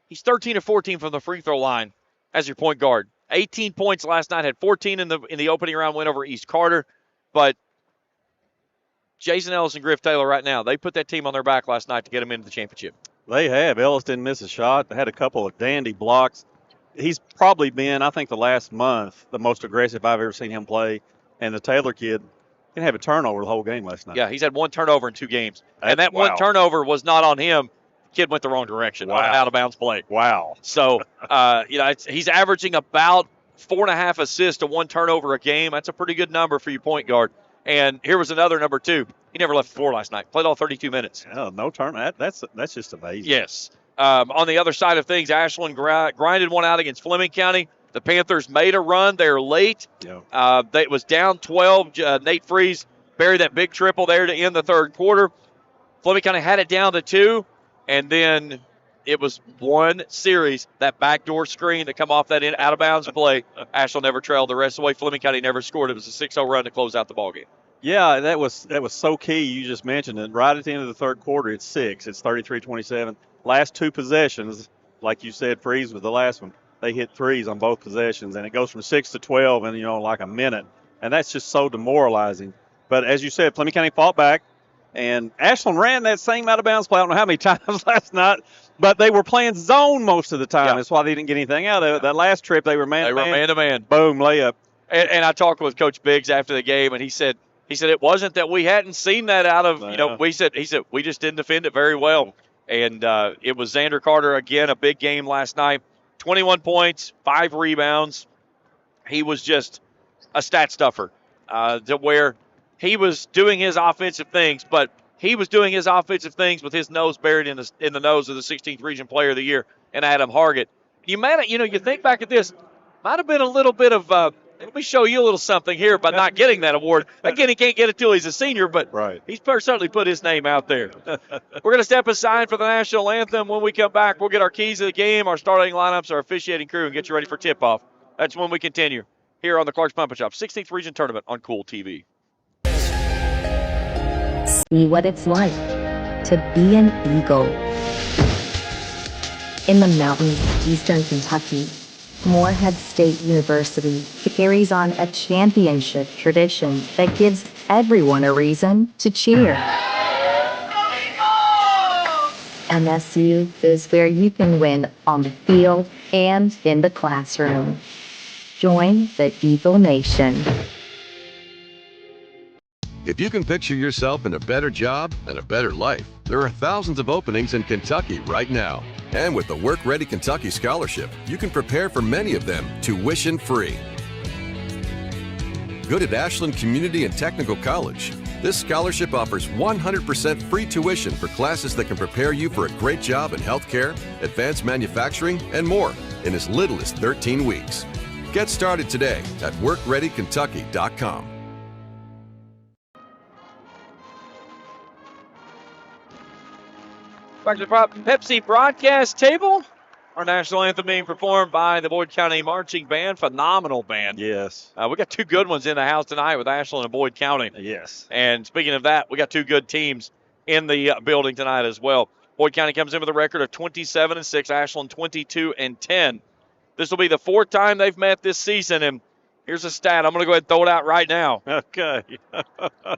he's 13 of 14 from the free throw line as your point guard. 18 points last night, had 14 in the opening round win over East Carter. But Jason Ellis and Griff Taylor right now, they put that team on their back last night to get them into the championship. They have. Ellis didn't miss a shot. They had a couple of dandy blocks. He's probably been, I think, the last month, the most aggressive I've ever seen him play. And the Taylor kid didn't have a turnover the whole game last night. Yeah, he's had 1 turnover in 2 games. And that 1 turnover was not on him. The kid went the wrong direction on an out-of-bounds play. Wow. So, he's averaging about 4.5 assists to 1 turnover a game. That's a pretty good number for your point guard. And here was another number 2. He never left the floor last night. Played all 32 minutes. Oh, no turn. That's just amazing. Yes. On the other side of things, Ashland grinded one out against Fleming County. The Panthers made a run. They're late. It was down 12. Nate Freeze buried that big triple there to end the third quarter. Fleming County had it down to 2, and then it was 1 series, that backdoor screen that come off that out-of-bounds play. Ashland never trailed the rest of the way. Fleming County never scored. It was a 6-0 run to close out the ballgame. Yeah, that was so key. You just mentioned it. Right at the end of the third quarter, it's 6. It's 33-27. Last 2 possessions, like you said, Freeze was the last one. They hit threes on both possessions, and it goes from 6 to 12 in, like a minute. And that's just so demoralizing. But as you said, Fleming County fought back, and Ashland ran that same out-of-bounds play. I don't know how many times last night, but they were playing zone most of the time. Yeah. That's why they didn't get anything out of it. That last trip, they were man-to-man. Boom, layup. And I talked with Coach Biggs after the game, and he said it wasn't that we hadn't seen that out of, he said we just didn't defend it very well. And it was Xander Carter, again, a big game last night. 21 points, 5 rebounds. He was just a stat stuffer to where he was doing his offensive things, but he was doing his offensive things with his nose buried in the nose of the 16th Region Player of the Year and Adam Hargett. You think back at this, might have been a little bit of let me show you a little something here by not getting that award. Again, he can't get it till he's a senior, but he's certainly put his name out there. We're going to step aside for the national anthem. When we come back, we'll get our keys of the game, our starting lineups, our officiating crew, and get you ready for tip-off. That's when we continue here on the Clark's Pump and Shop 16th Region Tournament on Kool TV. See what it's like to be an eagle. In the mountains of eastern Kentucky, Morehead State University carries on a championship tradition that gives everyone a reason to cheer. MSU is where you can win on the field and in the classroom. Join the Eagle Nation. If you can picture yourself in a better job and a better life, there are thousands of openings in Kentucky right now. And with the Work Ready Kentucky Scholarship, you can prepare for many of them tuition-free. good at Ashland Community and Technical College. This scholarship offers 100% free tuition for classes that can prepare you for a great job in healthcare, advanced manufacturing, and more in as little as 13 weeks. Get started today at workreadykentucky.com. Back to the Pepsi broadcast table. Our national anthem being performed by the Boyd County Marching Band. Phenomenal band. Yes. We got two good ones in the house tonight with Ashland and Boyd County. Yes. And speaking of that, we got two good teams in the building tonight as well. Boyd County comes in with a record of 27-6, Ashland 22-10. This will be the fourth time they've met this season, and here's a stat. I'm going to go ahead and throw it out right now. Okay.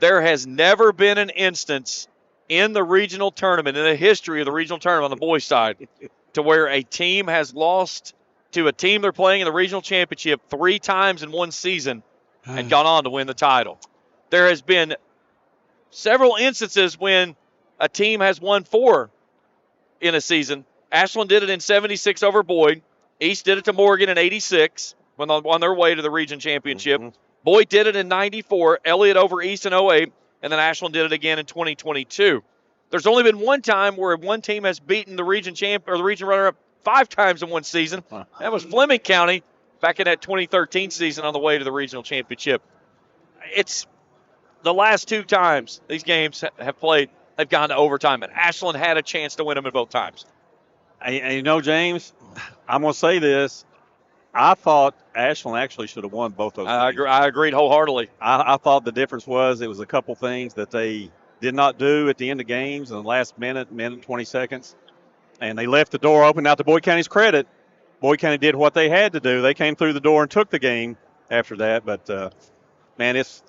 There has never been an instance in the regional tournament, in the history of the regional tournament on the boys' side, to where a team has lost to a team they're playing in the regional championship 3 times in one season and gone on to win the title. There has been several instances when a team has won 4 in a season. Ashland did it in 76 over Boyd. East did it to Morgan in 86 when on their way to the region championship. Boyd did it in 94, Elliott over East in 08, and then Ashland did it again in 2022. There's only been one time where one team has beaten the region champ or the region runner-up 5 times in one season. That was Fleming County back in that 2013 season on the way to the regional championship. It's the last 2 times these games have played, they've gone to overtime, and Ashland had a chance to win them at both times. And you know, James, I'm going to say this. I thought Ashland actually should have won both those games. I agreed wholeheartedly. I thought the difference was it was a couple things that they did not do at the end of games in the last minute, 20 seconds. And they left the door open. Now, to Boyd County's credit, Boyd County did what they had to do. They came through the door and took the game after that. But, man, it's,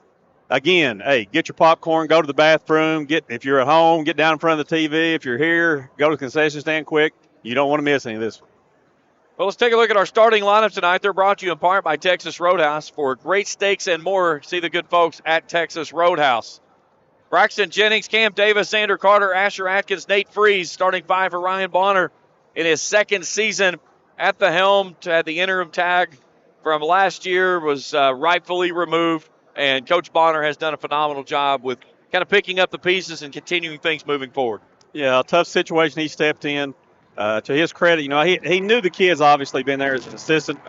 again, hey, get your popcorn, go to the bathroom. If you're at home, get down in front of the TV. If you're here, go to the concession stand quick. You don't want to miss any of this. Well, let's take a look at our starting lineup tonight. They're brought to you in part by Texas Roadhouse. For great steaks and more, see the good folks at Texas Roadhouse. Braxton Jennings, Cam Davis, Xander Carter, Asher Atkins, Nate Freeze, starting 5 for Ryan Bonner in his second season at the helm. Had the interim tag from last year, was rightfully removed, and Coach Bonner has done a phenomenal job with kind of picking up the pieces and continuing things moving forward. Yeah, a tough situation he stepped in. To his credit, you know, he knew the kids obviously been there as an assistant.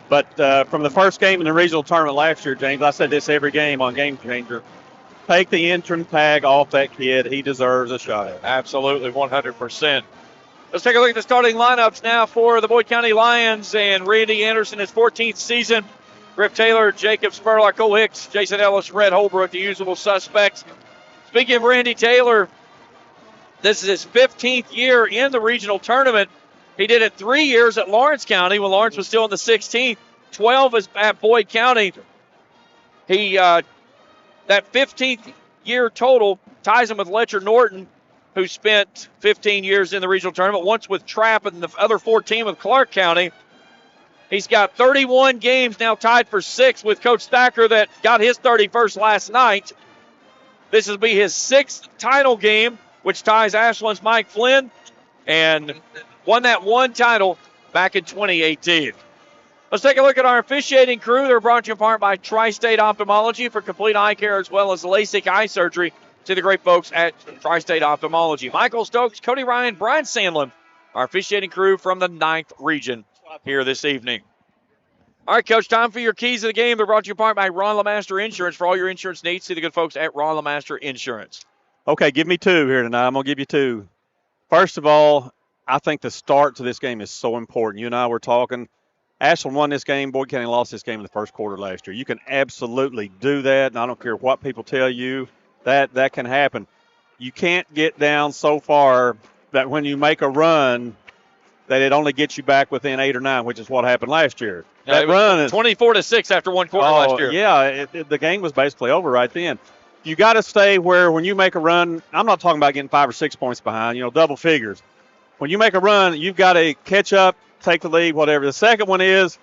But from the first game in the regional tournament last year, James, I said this every game on Game Changer, take the interim tag off that kid. He deserves a shot. Absolutely, 100%. Let's take a look at the starting lineups now for the Boyd County Lions. And Randy Anderson, his 14th season. Griff Taylor, Jacob Spurlock, Cole Hicks, Jason Ellis, Red Holbrook, the usual suspects. Speaking of Randy Taylor, this is his 15th year in the regional tournament. He did it 3 years at Lawrence County when Lawrence was still in the 16th. 12 is at Boyd County. He that 15th year total ties him with Letcher Norton, who spent 15 years in the regional tournament, once with Trapp and the other 14 with Clark County. He's got 31 games now, tied for 6th with Coach Thacker that got his 31st last night. This will be his 6th title game, which ties Ashland's Mike Flynn, and won that one title back in 2018. Let's take a look at our officiating crew. They're brought to you in part by Tri-State Ophthalmology for complete eye care as well as LASIK eye surgery. See the great folks at Tri-State Ophthalmology. Michael Stokes, Cody Ryan, Brian Sandlin, our officiating crew from the 9th region here this evening. All right, Coach, time for your keys of the game. They're brought to you in part by Ron LeMaster Insurance. For all your insurance needs, see the good folks at Ron LeMaster Insurance. Okay, give me 2 here tonight. I'm going to give you 2. First of all, I think the start to this game is so important. You and I were talking. Ashland won this game. Boyd County lost this game in the first quarter last year. You can absolutely do that, and I don't care what people tell you. That can happen. You can't get down so far that when you make a run that it only gets you back within 8 or 9, which is what happened last year. That run is 24-6 after one quarter last year. Yeah, the game was basically over right then. You got to stay where when you make a run, I'm not talking about getting 5 or 6 points behind, double figures. When you make a run, you've got to catch up, take the lead, whatever. The second one is,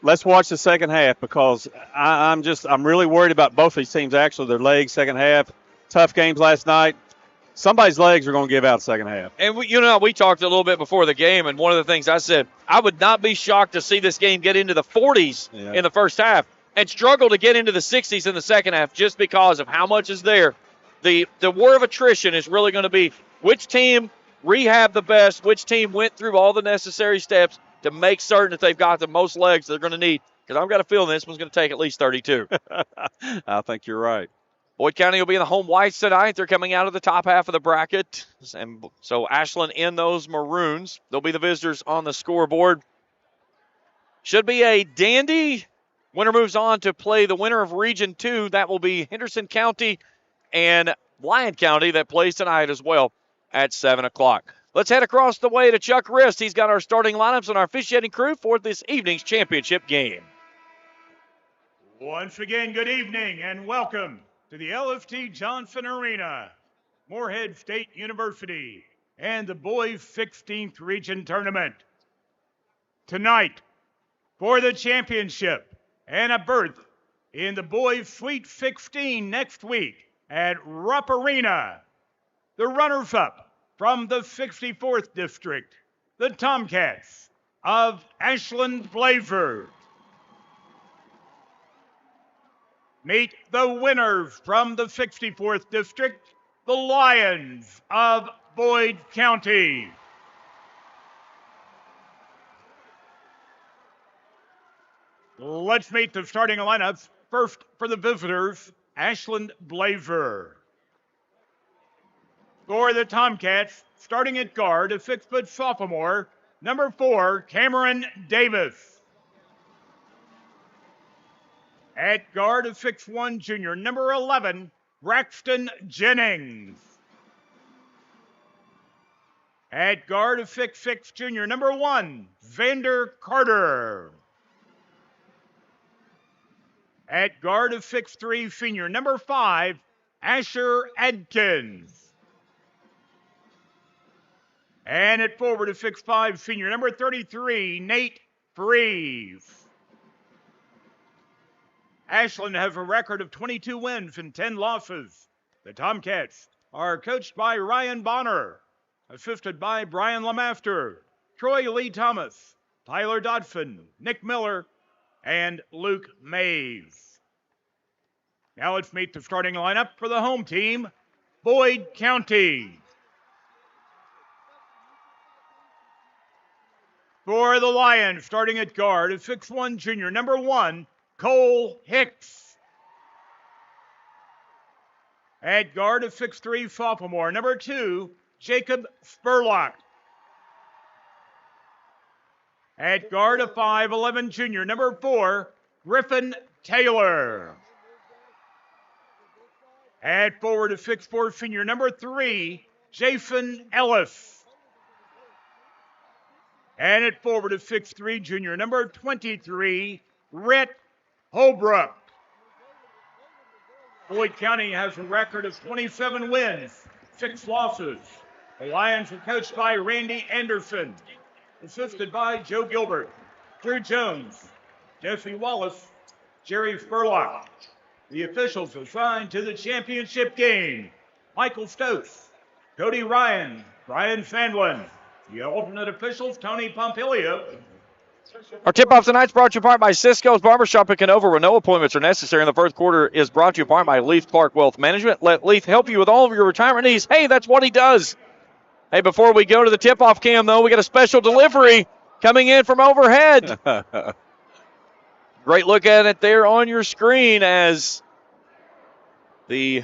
let's watch the second half because I'm really worried about both these teams, actually, their legs, second half. Tough games last night. Somebody's legs are going to give out second half. And, we talked a little bit before the game, and one of the things I said, I would not be shocked to see this game get into the 40s in the first half. and struggle to get into the 60s in the second half just because of how much is there. The war of attrition is really going to be which team rehabbed the best, which team went through all the necessary steps to make certain that they've got the most legs they're going to need. Because I've got a feeling this one's going to take at least 32. I think you're right. Boyd County will be in the home whites tonight. They're coming out of the top half of the bracket. And so Ashland in those maroons. They'll be the visitors on the scoreboard. Should be a dandy. Winner moves on to play the winner of Region 2. That will be Henderson County and Lyon County that plays tonight as well at 7 o'clock. Let's head across the way to Chuck Rist. He's got our starting lineups and our officiating crew for this evening's championship game. Once again, good evening and welcome to the LFT Johnson Arena, Morehead State University, and the Boys 16th Region Tournament. Tonight, for the championship and a berth in the Boys Sweet 16 next week at Rupp Arena, the runners-up from the 64th District, the Tomcats of Ashland Blazers. Meet the winners from the 64th District, the Lions of Boyd County. Let's meet the starting lineups. First for the visitors, Ashland Blazer. For the Tomcats, starting at guard, a 6-foot sophomore, number 4, Cameron Davis. At guard, a 6'1" junior, number 11, Braxton Jennings. At guard, a 6'6" junior, number 1, Xander Carter. At guard, a 6'3" senior, number 5, Asher Adkins. And at forward, a 6'5" senior, number 33, Nate Freeze. Ashland has a record of 22 wins and 10 losses. The Tomcats are coached by Ryan Bonner, assisted by Brian Lemaster, Troy Lee Thomas, Tyler Dodson, Nick Miller, and Luke Mays. Now let's meet the starting lineup for the home team, Boyd County. For the Lions, starting at guard, a 6'1" junior, number 1, Cole Hicks. At guard, a 6'3" sophomore, number 2, Jacob Spurlock. At guard, a 5'11" junior, number 4, Griffin Taylor. At forward, a 6'4" senior, number 3, Jason Ellis. And at forward, a 6'3" junior, number 23, Rhett Holbrook. Boyd County has a record of 27 wins, 6 losses. The Lions are coached by Randy Anderson, assisted by Joe Gilbert, Drew Jones, Jesse Wallace, Jerry Spurlock. The officials assigned to the championship game, Michael Stokes, Cody Ryan, Brian Sandlin. The alternate officials, Tony Pompilio. Our tip-off tonight is brought to you in part by Cisco's Barbershop in Canova, where no appointments are necessary. And the first quarter is brought to you in part by Leith Clark Wealth Management. Let Leith help you with all of your retirement needs. Hey, that's what he does. Hey, before we go to the tip-off cam, though, we got a special delivery coming in from overhead. Great look at it there on your screen as the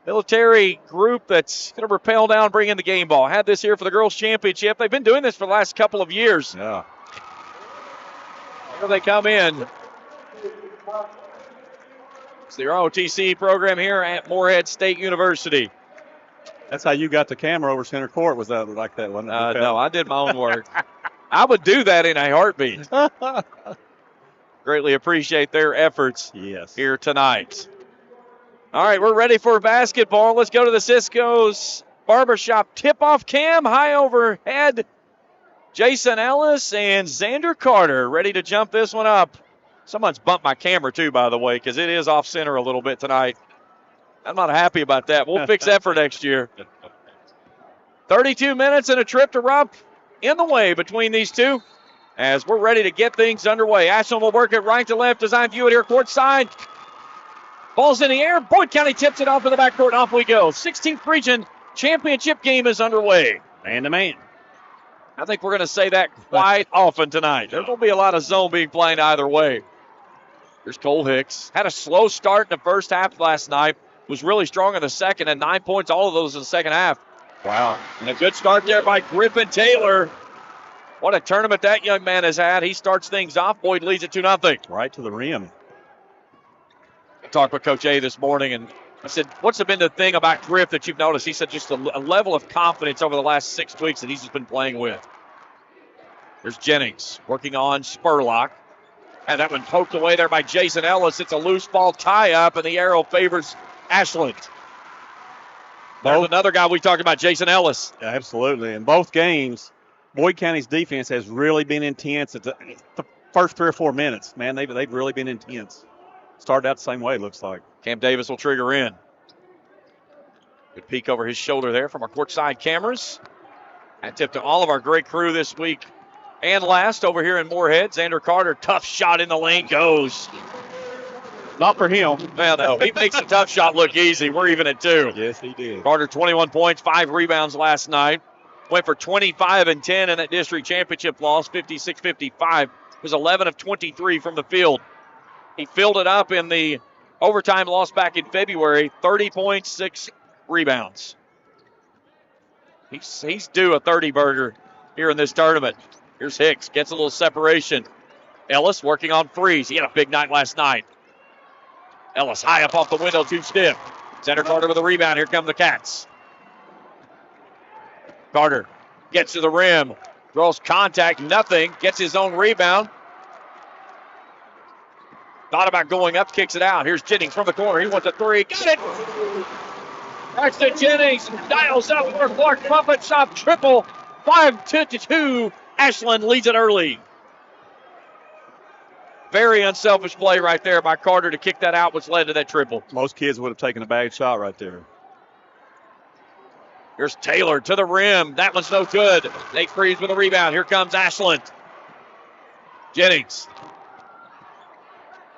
military group that's going to rappel down, bring in the game ball. Had this here for the girls' championship. They've been doing this for the last couple of years. Yeah. Here they come in. It's the ROTC program here at Morehead State University. That's how you got the camera over center court. Was that like that one? No, I did my own work. I would do that in a heartbeat. Greatly appreciate their efforts here tonight. All right, we're ready for basketball. Let's go to the Cisco's Barbershop tip-off cam. High overhead. Jason Ellis and Xander Carter ready to jump this one up. Someone's bumped my camera too, by the way, because it is off center a little bit tonight. I'm not happy about that. We'll fix that for next year. 32 minutes and a trip to Rupp in the way between these two. as we're ready to get things underway. Ashland will work it right to left as I view it here courtside. Ball's in the air. Boyd County tips it off to the backcourt, and off we go. 16th Region Championship game is underway. Man-to-man. I think we're going to say that quite often tonight. There will be a lot of zone being played either way. Here's Cole Hicks. Had a slow start in the first half last night. Was really strong in the second, and 9 points, all of those in the second half. Wow. And a good start there by Griffin Taylor. What a tournament that young man has had. He starts things off. Boyd leads it 2-0. Right to the rim. I talked with Coach A this morning, and I said, what's been the thing about Griff that you've noticed? He said just a level of confidence over the last 6 weeks that he's just been playing with. There's Jennings working on Spurlock. And that one poked away there by Jason Ellis. It's a loose ball tie-up, and the arrow favors Ashland. There's another guy we talked about, Jason Ellis. Yeah, absolutely. In both games, Boyd County's defense has really been intense at the first 3 or 4 minutes. Man, they've really been intense. Started out the same way, it looks like. Cam Davis will trigger in. Good peek over his shoulder there from our courtside cameras. And tip to all of our great crew this week. And last, over here in Moorhead, Xander Carter, tough shot in the lane, goes. Not for him. Well, no, he makes a tough shot look easy. We're even at 2. Yes, he did. Carter, 21 points, 5 rebounds last night. Went for 25 and 10 in that district championship loss, 56-55. Was 11 of 23 from the field. He filled it up in the overtime loss back in February, 30 points, 6 rebounds. He's due a 30-burger here in this tournament. Here's Hicks, gets a little separation. Ellis working on Freeze. He had a big night last night. Ellis high up off the window, too stiff. Center Carter with a rebound. Here come the Cats. Carter gets to the rim. Throws contact, nothing. Gets his own rebound. Thought about going up, kicks it out. Here's Jennings from the corner. He wants a 3. Got it! Braxton Jennings dials up for Clark Puppet Shop triple. 5-2. Ashland leads it early. Very unselfish play right there by Carter to kick that out, which led to that triple. Most kids would have taken a bad shot right there. Here's Taylor to the rim. That one's no good. Nate Freeze with a rebound. Here comes Ashland. Jennings.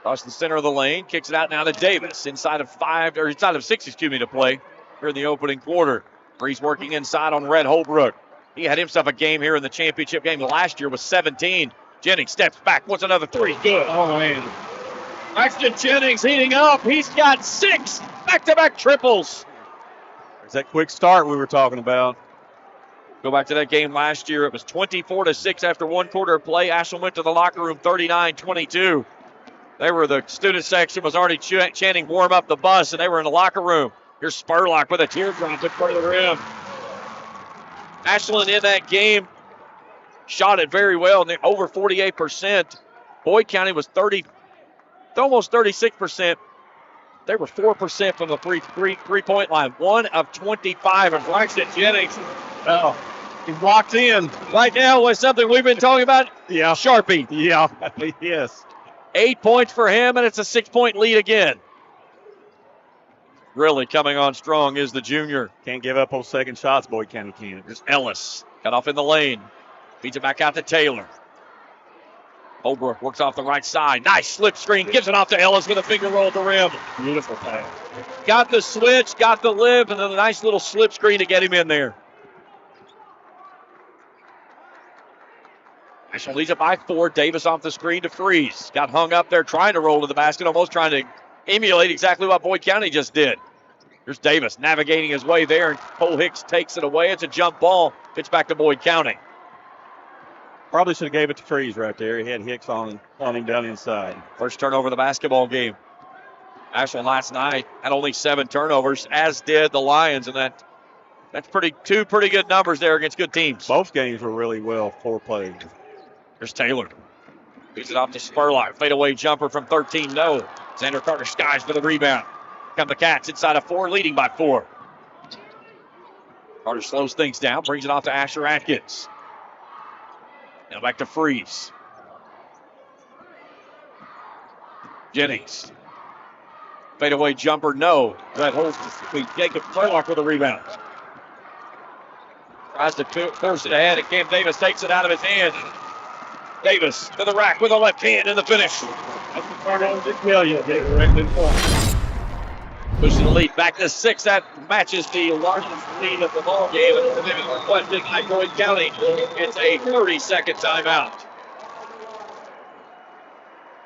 Across the center of the lane. Kicks it out now to Davis. Inside of 6, to play here in the opening quarter. Freeze working inside on Red Holbrook. He had himself a game here in the championship game last year with 17. Jennings steps back, wants another 3. Good. Oh, man. Braxton Jennings heating up. He's got 6 back-to-back triples. There's that quick start we were talking about. Go back to that game last year. It was 24-6 after 1 quarter of play. Ashland went to the locker room 39-22. The student section was already chanting warm up the bus, and they were in the locker room. Here's Spurlock with a teardrop in front of the rim. Ashland in that game shot it very well, over 48%. Boyd County was almost 36%. They were 4% from the three-point line. 1 of 25. And Braxton Jennings, he's locked in. Right now was something we've been talking about. Yeah. Sharpie. Yeah, yes. 8 points for him, and it's a 6-point lead again. Really coming on strong is the junior. Can't give up those second shots, Boyd County can't. There's Ellis. Cut off in the lane. Feeds it back out to Taylor. Holbrook works off the right side. Nice slip screen. Gives it off to Ellis with a finger roll at the rim. Beautiful pass. Got the switch, got the live, and then a nice little slip screen to get him in there. Ashland leads it by 4. Davis off the screen to Freeze. Got hung up there trying to roll to the basket, almost trying to emulate exactly what Boyd County just did. Here's Davis navigating his way there, and Cole Hicks takes it away. It's a jump ball. It's back to Boyd County. Probably should have gave it to Freeze right there. He had Hicks on him down inside. First turnover of the basketball game. Ashland last night had only 7 turnovers, as did the Lions, and that's two pretty good numbers there against good teams. Both games were really well foreplayed. There's Taylor. Feeds it off to Spurlock. Fadeaway jumper from 13, no. Xander Carter skies for the rebound. Come the Cats inside of 4, leading by 4. Carter slows things down, brings it off to Asher Atkins. Now back to Freeze. Jennings. Fadeaway jumper, no. That holds Jacob Spurlock with a rebound. Tries to force it ahead, and Cam Davis takes it out of his hand. Davis to the rack with a left hand in the finish. Pushing the lead back to 6. That matches the largest lead of the ball game. And it's requested by Boyd County. It's a 30-second timeout.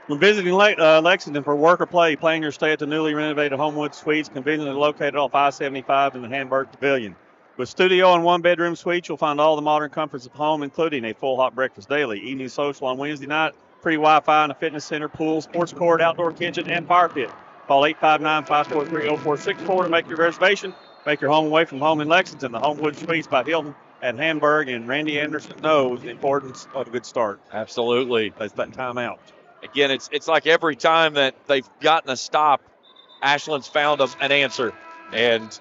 When visiting Lexington for work or play, plan your stay at the newly renovated Homewood Suites, conveniently located off I-75 in the Hamburg Pavilion. With studio and one-bedroom suites, you'll find all the modern comforts of home, including a full hot breakfast daily, evening social on Wednesday night, free Wi-Fi and a fitness center, pool, sports court, outdoor kitchen, and fire pit. Call 859-543-0464 to make your reservation. Make your home away from home in Lexington. The Homewood Suites by Hilton at Hamburg, and Randy Anderson knows the importance of a good start. Absolutely. That's that timeout. Again, it's like every time that they've gotten a stop, Ashland's found an answer. And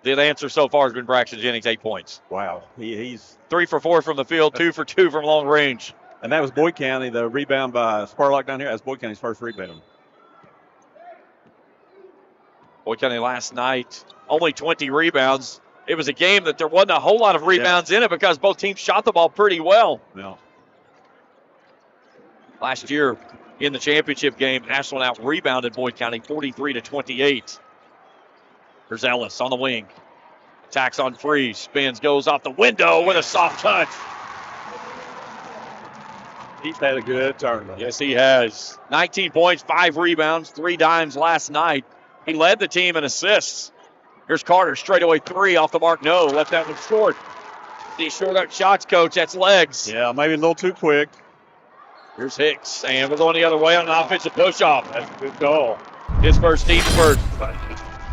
the answer so far has been Braxton Jennings, 8 points. Wow. He's 3 for 4 from the field, 2 for 2 from long range. And that was Boyd County, the rebound by Sparlock down here. That's Boyd County's first rebound. Boyd County last night, only 20 rebounds. It was a game that there wasn't a whole lot of rebounds in it because both teams shot the ball pretty well. Yeah. Last year in the championship game, Ashland out-rebounded Boyd County 43-28. Here's Ellis on the wing. Attacks on free, spins, goes off the window with a soft touch. He's had a good tournament. Yes, he has. 19 points, 5 rebounds, 3 dimes last night. He led the team in assists. Here's Carter, straightaway 3 off the mark. No, left that one short. These short up shots, coach. That's legs. Yeah, maybe a little too quick. Here's Hicks, and we're going the other way on an offensive push-off. That's a good goal. His first, team's first.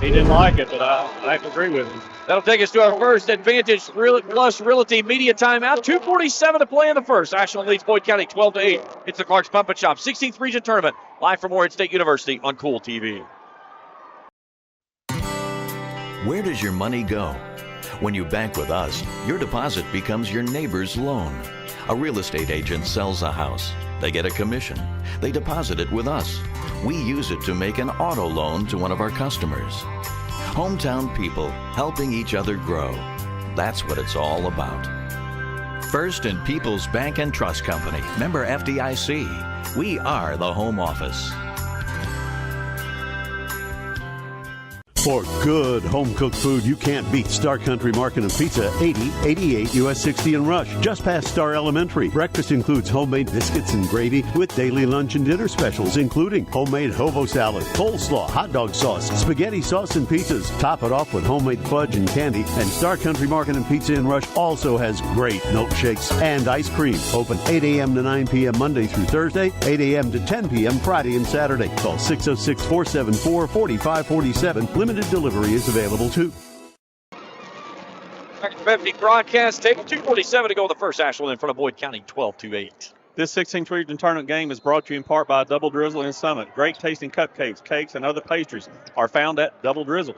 He didn't like it, but I have to agree with him. That'll take us to our first Advantage Plus Realty Media timeout. 2:47 to play in the first. Ashland leads Boyd County 12-8. It's the Clark's Pump and Shop 16th Region Tournament. Live from Morehead State University on Kool TV. Where does your money go? When you bank with us, your deposit becomes your neighbor's loan. A real estate agent sells a house. They get a commission. They deposit it with us. We use it to make an auto loan to one of our customers. Hometown people helping each other grow. That's what it's all about. First and People's Bank and Trust Company, member FDIC. We are the home office. For good home-cooked food you can't beat, Star Country Market and Pizza, 8088 US 60 in Rush, just past Star Elementary. Breakfast includes homemade biscuits and gravy with daily lunch and dinner specials, including homemade hobo salad, coleslaw, hot dog sauce, spaghetti sauce, and pizzas. Top it off with homemade fudge and candy. And Star Country Market and Pizza in Rush also has great milkshakes and ice cream. Open 8 a.m. to 9 p.m. Monday through Thursday, 8 a.m. to 10 p.m. Friday and Saturday. Call 606-474-4547. Limited delivery is available too. Broadcast table, 2:47 to go in the first. Ashland in front of Boyd County 12-8. This 16th Region Tournament game is brought to you in part by Double Drizzle in Summit. Great tasting cupcakes, cakes, and other pastries are found at Double Drizzle.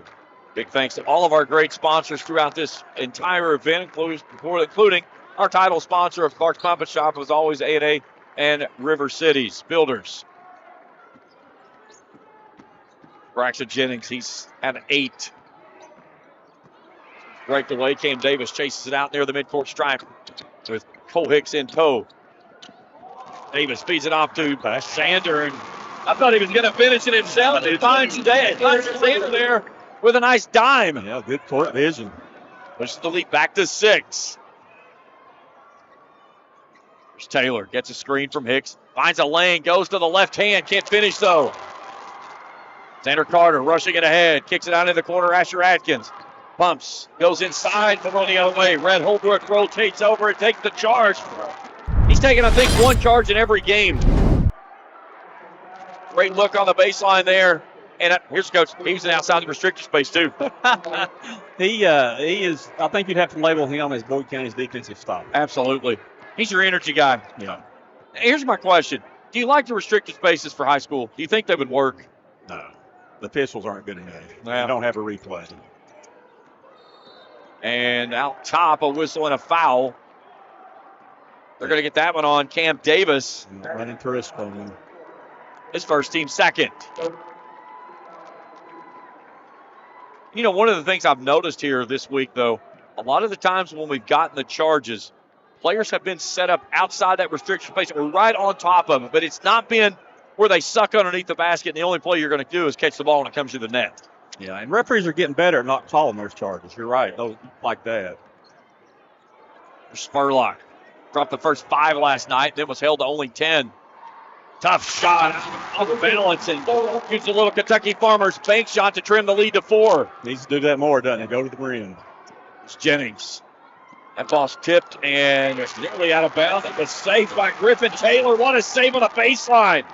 Big thanks to all of our great sponsors throughout this entire event, including our title sponsor of Clark's Pump and Shop, as always, A&A and River Cities Builders. Braxton Jennings, he's had 8. Right away, Cam Davis chases it out near the midcourt stripe with Cole Hicks in tow. Davis feeds it off to Sander, and I thought he was going to finish it himself. He finds Sander there with a nice dime. Yeah, good court vision. Pushes the lead back to 6. There's Taylor, gets a screen from Hicks, finds a lane, goes to the left hand, can't finish though. Xander Carter rushing it ahead, kicks it out in the corner. Asher Atkins pumps, goes inside, but on the other way. Red Holbrook rotates over and takes the charge. He's taken, I think, 1 charge in every game. Great look on the baseline there. And here's Coach. He's outside the restricted space, too. He is, I think you'd have to label him as Boyd County's defensive stop. Absolutely. He's your energy guy. Yeah. Here's my question. Do you like the restricted spaces for high school? Do you think they would work? No. The officials aren't good enough. Yeah. They don't have a replay. And out top, a whistle and a foul. They're going to get that one on Cam Davis. Running tourist on him. His first team second. You know, one of the things I've noticed here this week, though, a lot of the times when we've gotten the charges, Players have been set up outside that restriction space or right on top of them, but it's not been where they suck underneath the basket, and the only play you're going to do is catch the ball when it comes to the net. Yeah, and referees are getting better at not calling those charges. You're right. Those like that. Spurlock dropped the first 5 last night, then was held to only 10. Tough shot on the balance and gives a little Kentucky Farmers bank shot to trim the lead to 4. Needs to do that more, doesn't it? Go to the rim. It's Jennings. That ball's tipped and it's nearly out of bounds. It was saved by Griffin Taylor. What a save on the baseline.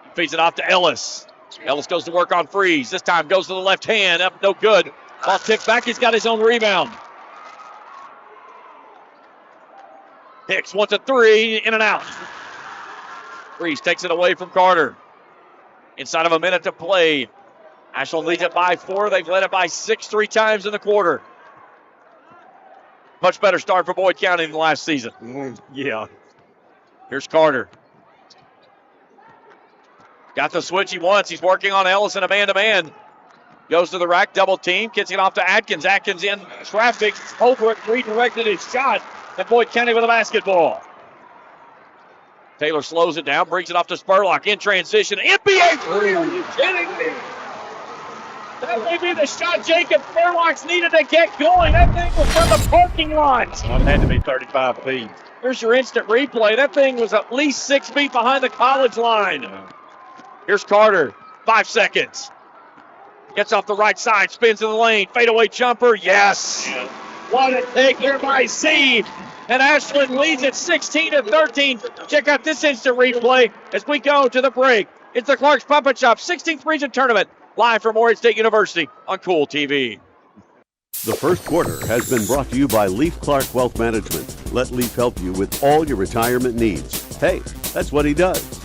He feeds it off to Ellis. Ellis goes to work on Freeze. This time goes to the left hand. Up, no good. Ball tipped back. He's got his own rebound. Hicks wants a 3, in and out. Freeze takes it away from Carter. Inside of a minute to play. Ashland leads it by 4. They've led it by 6 3 times in the quarter. Much better start for Boyd County than last season. Yeah. Here's Carter. Got the switch he wants. He's working on Ellis in a man-to-man. Goes to the rack, double team, gets it off to Atkins. Atkins in traffic. Holbrook redirected his shot. And Boyd County with a basketball. Taylor slows it down, brings it off to Spurlock in transition. NBA 3, are you kidding me? That may be the shot Jacob Spurlock's needed to get going. That thing was from the parking lot. It had to be 35 feet. Here's your instant replay. That thing was at least 6 feet behind the college line. Here's Carter, 5 seconds. Gets off the right side, spins in the lane, fadeaway jumper, yes. What a take here by Seed. And Ashland leads at 16-13. Check out this instant replay as we go to the break. It's the Clark's Pump and Shop 16th Region Tournament, live from Morehead State University on Kool TV. The first quarter has been brought to you by Leaf Clark Wealth Management. Let Leaf help you with all your retirement needs. Hey, that's what he does.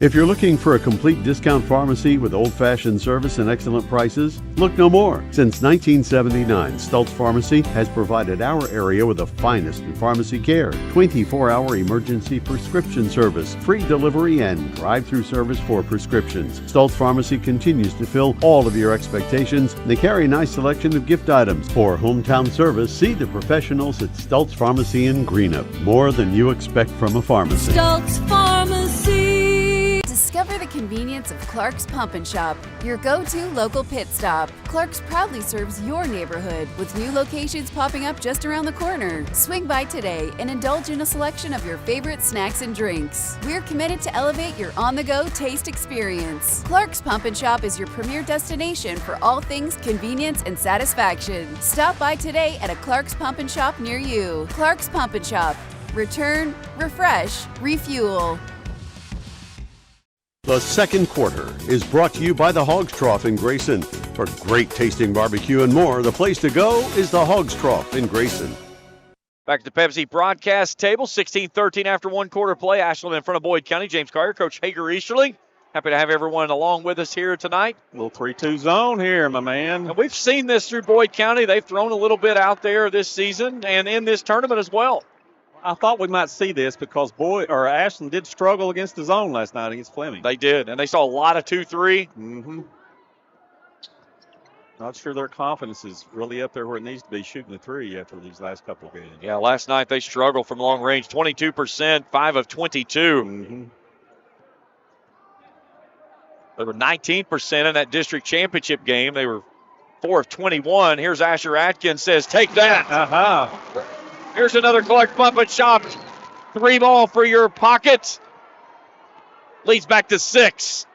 If you're looking for a complete discount pharmacy with old-fashioned service and excellent prices, look no more. Since 1979, Stultz Pharmacy has provided our area with the finest in pharmacy care, 24-hour emergency prescription service, free delivery, and drive-through service for prescriptions. Stultz Pharmacy continues to fill all of your expectations. They carry a nice selection of gift items. For hometown service, see the professionals at Stultz Pharmacy in Greenup. More than you expect from a pharmacy. Stultz Pharmacy. Discover the convenience of Clark's Pump and Shop, your go-to local pit stop. Clark's proudly serves your neighborhood with new locations popping up just around the corner. Swing by today and indulge in a selection of your favorite snacks and drinks. We're committed to elevate your on-the-go taste experience. Clark's Pump and Shop is your premier destination for all things convenience and satisfaction. Stop by today at a Clark's Pump and Shop near you. Clark's Pump and Shop. Return, refresh, refuel. The second quarter is brought to you by the Hogs Trough in Grayson. For great tasting barbecue and more, the place to go is the Hogs Trough in Grayson. Back to the Pepsi broadcast table, 16-13 after one quarter play. Ashland in front of Boyd County. James Carter, Coach Hager Easterling. Happy to have everyone along with us here tonight. A little 3-2 zone here, my man. And we've seen this through Boyd County. They've thrown a little bit out there this season and in this tournament as well. I thought we might see this because Ashland did struggle against the zone last night against Fleming. They did, and they saw a lot of 2-3. Mm-hmm. Not sure their confidence is really up there where it needs to be shooting the 3 after these last couple of games. Yeah, last night they struggled from long range, 22%, 5 of 22. Mm-hmm. They were 19% in that district championship game. They were 4 of 21. Here's Asher Atkins says, take that. Uh-huh. Here's another Clark Pump and Shop. 3 ball for your pocket. Leads back to 6.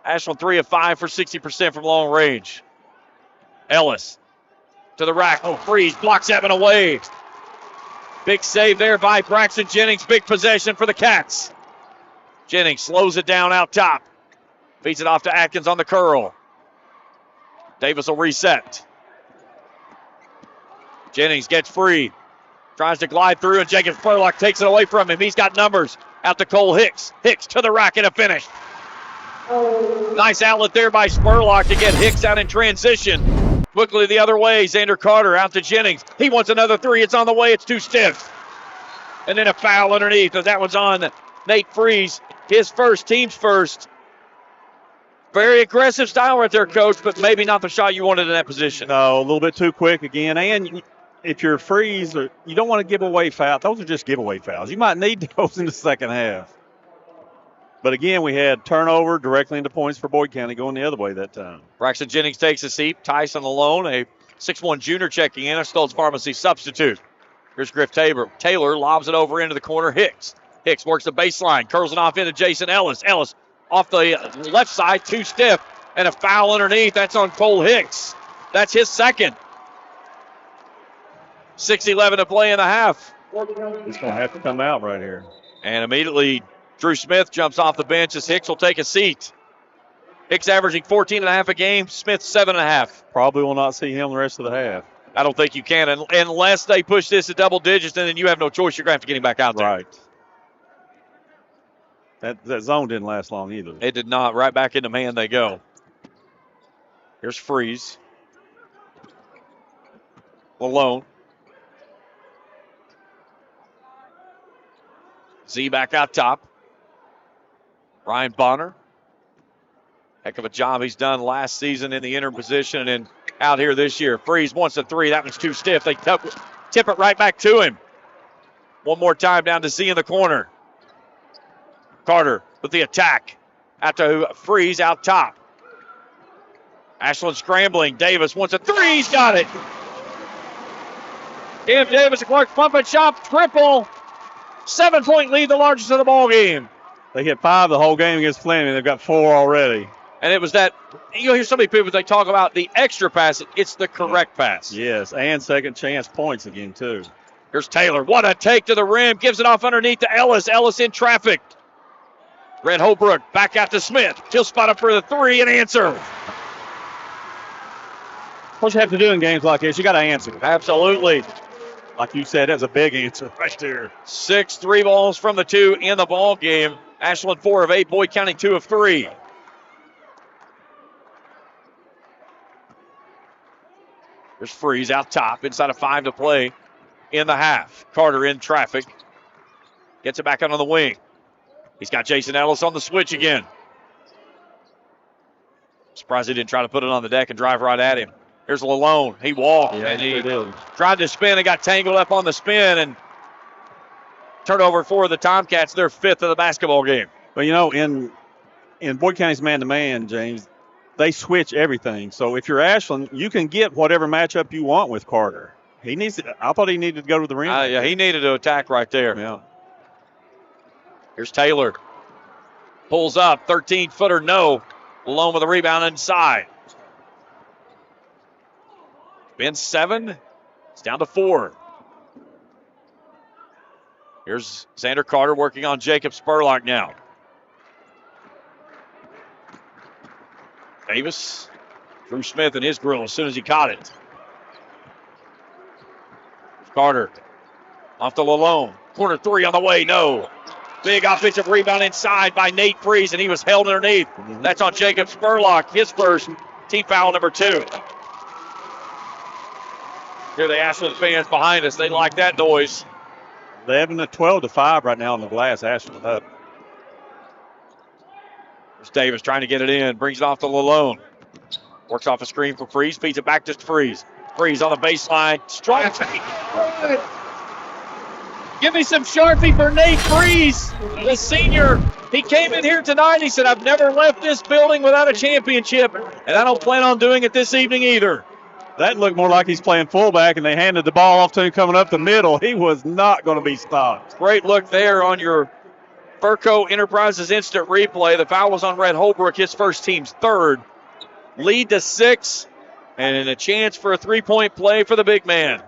Ashland 3 of 5 for 60% from long range. Ellis to the rack. Oh, Freeze blocks Evan away. Big save there by Braxton Jennings. Big possession for the Cats. Jennings slows it down out top. Feeds it off to Atkins on the curl. Davis will reset. Jennings gets free. Tries to glide through, and Jacob Spurlock takes it away from him. He's got numbers. Out to Cole Hicks. Hicks to the rack and a finish. Nice outlet there by Spurlock to get Hicks out in transition. Quickly the other way, Xander Carter out to Jennings. He wants another 3. It's on the way. It's too stiff. And then a foul underneath. That one's on Nate Freeze. His first, team's first. Very aggressive style right there, Coach, but maybe not the shot you wanted in that position. No, a little bit too quick again. And if you're freeze, or you don't want to give away fouls. Those are just giveaway fouls. You might need those in the second half. But again, we had turnover directly into points for Boyd County going the other way that time. Braxton Jennings takes a seat. Tyson alone, a 6'1 junior checking in, a Stoltz Pharmacy substitute. Here's Griff Taylor lobs it over into the corner. Hicks works the baseline, curls it off into Jason Ellis. Ellis off the left side, too stiff, and a foul underneath. That's on Cole Hicks. That's his second. 6:11 to play in the half. He's going to have to come out right here. And immediately Drew Smith jumps off the bench as Hicks will take a seat. Hicks averaging 14.5 a game, Smith 7.5. Probably will not see him the rest of the half. I don't think you can unless they push this to double digits, and then you have no choice. You're going to have to get him back out there. Right. That zone didn't last long either. It did not. Right back into man they go. Here's Freeze. Alone. Z back out top. Ryan Bonner. Heck of a job he's done last season in the interim position and out here this year. Freeze wants a three. That one's too stiff. They tip it right back to him. One more time down to Z in the corner. Carter with the attack. Out to Freeze out top. Ashland scrambling. Davis wants a three. He's got it. Cam Davis, Clark's Pump and Shop triple. 7-point lead, the largest of the ball game. They hit 5 the whole game against Fleming. They've got 4 already. And it was that, you'll hear so many people, they talk about the extra pass. It's the correct pass. Yes, and second chance points again, too. Here's Taylor. What a take to the rim. Gives it off underneath to Ellis. Ellis in traffic. Red Holbrook back out to Smith. He'll spot up for the three and answer. What you have to do in games like this, you got to answer. Absolutely. Like you said, that's a big answer right there. 6 3 balls from the 2 in the ball game. Ashland 4 of 8. Boyd County 2 of 3. There's Freeze out top. Inside of 5 to play in the half. Carter in traffic. Gets it back out on the wing. He's got Jason Ellis on the switch again. Surprised he didn't try to put it on the deck and drive right at him. Here's Lalone. He walked and he tried to spin and got tangled up on the spin, and turnover for the Tomcats, their 5th of the basketball game. But you know, in Boyd County's man-to-man, James, they switch everything. So if you're Ashland, you can get whatever matchup you want with Carter. I thought he needed to go to the rim. Yeah, he needed to attack right there. Yeah. Here's Taylor. Pulls up, 13-footer, no. Alone with a rebound inside. Been 7. It's down to 4. Here's Xander Carter working on Jacob Spurlock now. Davis. Drew Smith in his grill as soon as he caught it. Carter off to Lalone. Corner 3 on the way, no. Big offensive rebound inside by Nate Freeze, and he was held underneath. That's on Jacob Spurlock, his first, team foul number 2. Hear the Ashland fans behind us. They like that noise. 12-5 right now on the glass. Ashland up. There's Davis trying to get it in. Brings it off to Lalone. Works off a screen for Freeze. Feeds it back to Freeze. Freeze on the baseline. Strike. Give me some Sharpie for Nate Freeze, the senior. He came in here tonight. He said, I've never left this building without a championship, and I don't plan on doing it this evening either. That looked more like he's playing fullback, and they handed the ball off to him coming up the middle. He was not going to be stopped. Great look there on your Furco Enterprises instant replay. The foul was on Red Holbrook, his first team's 3rd. Lead to 6, and a chance for a 3-point play for the big man.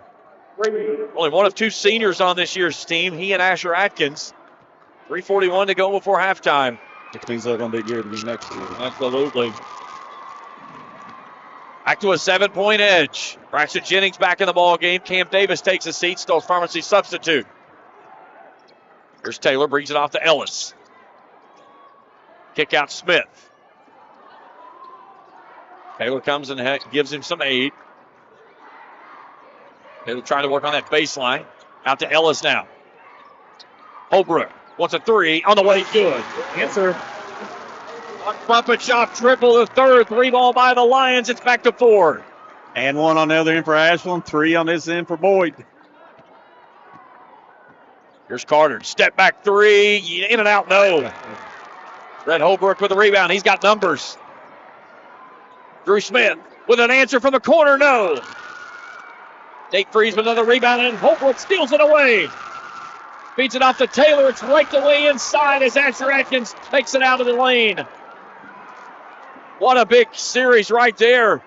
Only one of 2 seniors on this year's team, he and Asher Atkins. 3:41 to go before halftime. Which means they're going to be good next year. Absolutely. Back to a 7-point edge. Braxton Jennings back in the ball game. Cam Davis takes a seat. Stoltz Pharmacy substitute. Here's Taylor, brings it off to Ellis. Kick out Smith. Taylor comes and gives him some aid. Taylor trying to work on that baseline. Out to Ellis now. Holbrook wants a 3 on the way. Good. Answer. Bump and shot triple, the 3rd. 3 ball by the Lions. It's back to 4. And one on the other end for Ashland, 3 on this end for Boyd. Here's Carter. Step back 3. In and out, no. Red Holbrook with the rebound. He's got numbers. Drew Smith with an answer from the corner, no. Nate Freeze with another rebound, and Holbrook steals it away. Feeds it off to Taylor. It's raked away inside as Asher Atkins takes it out of the lane. What a big series right there.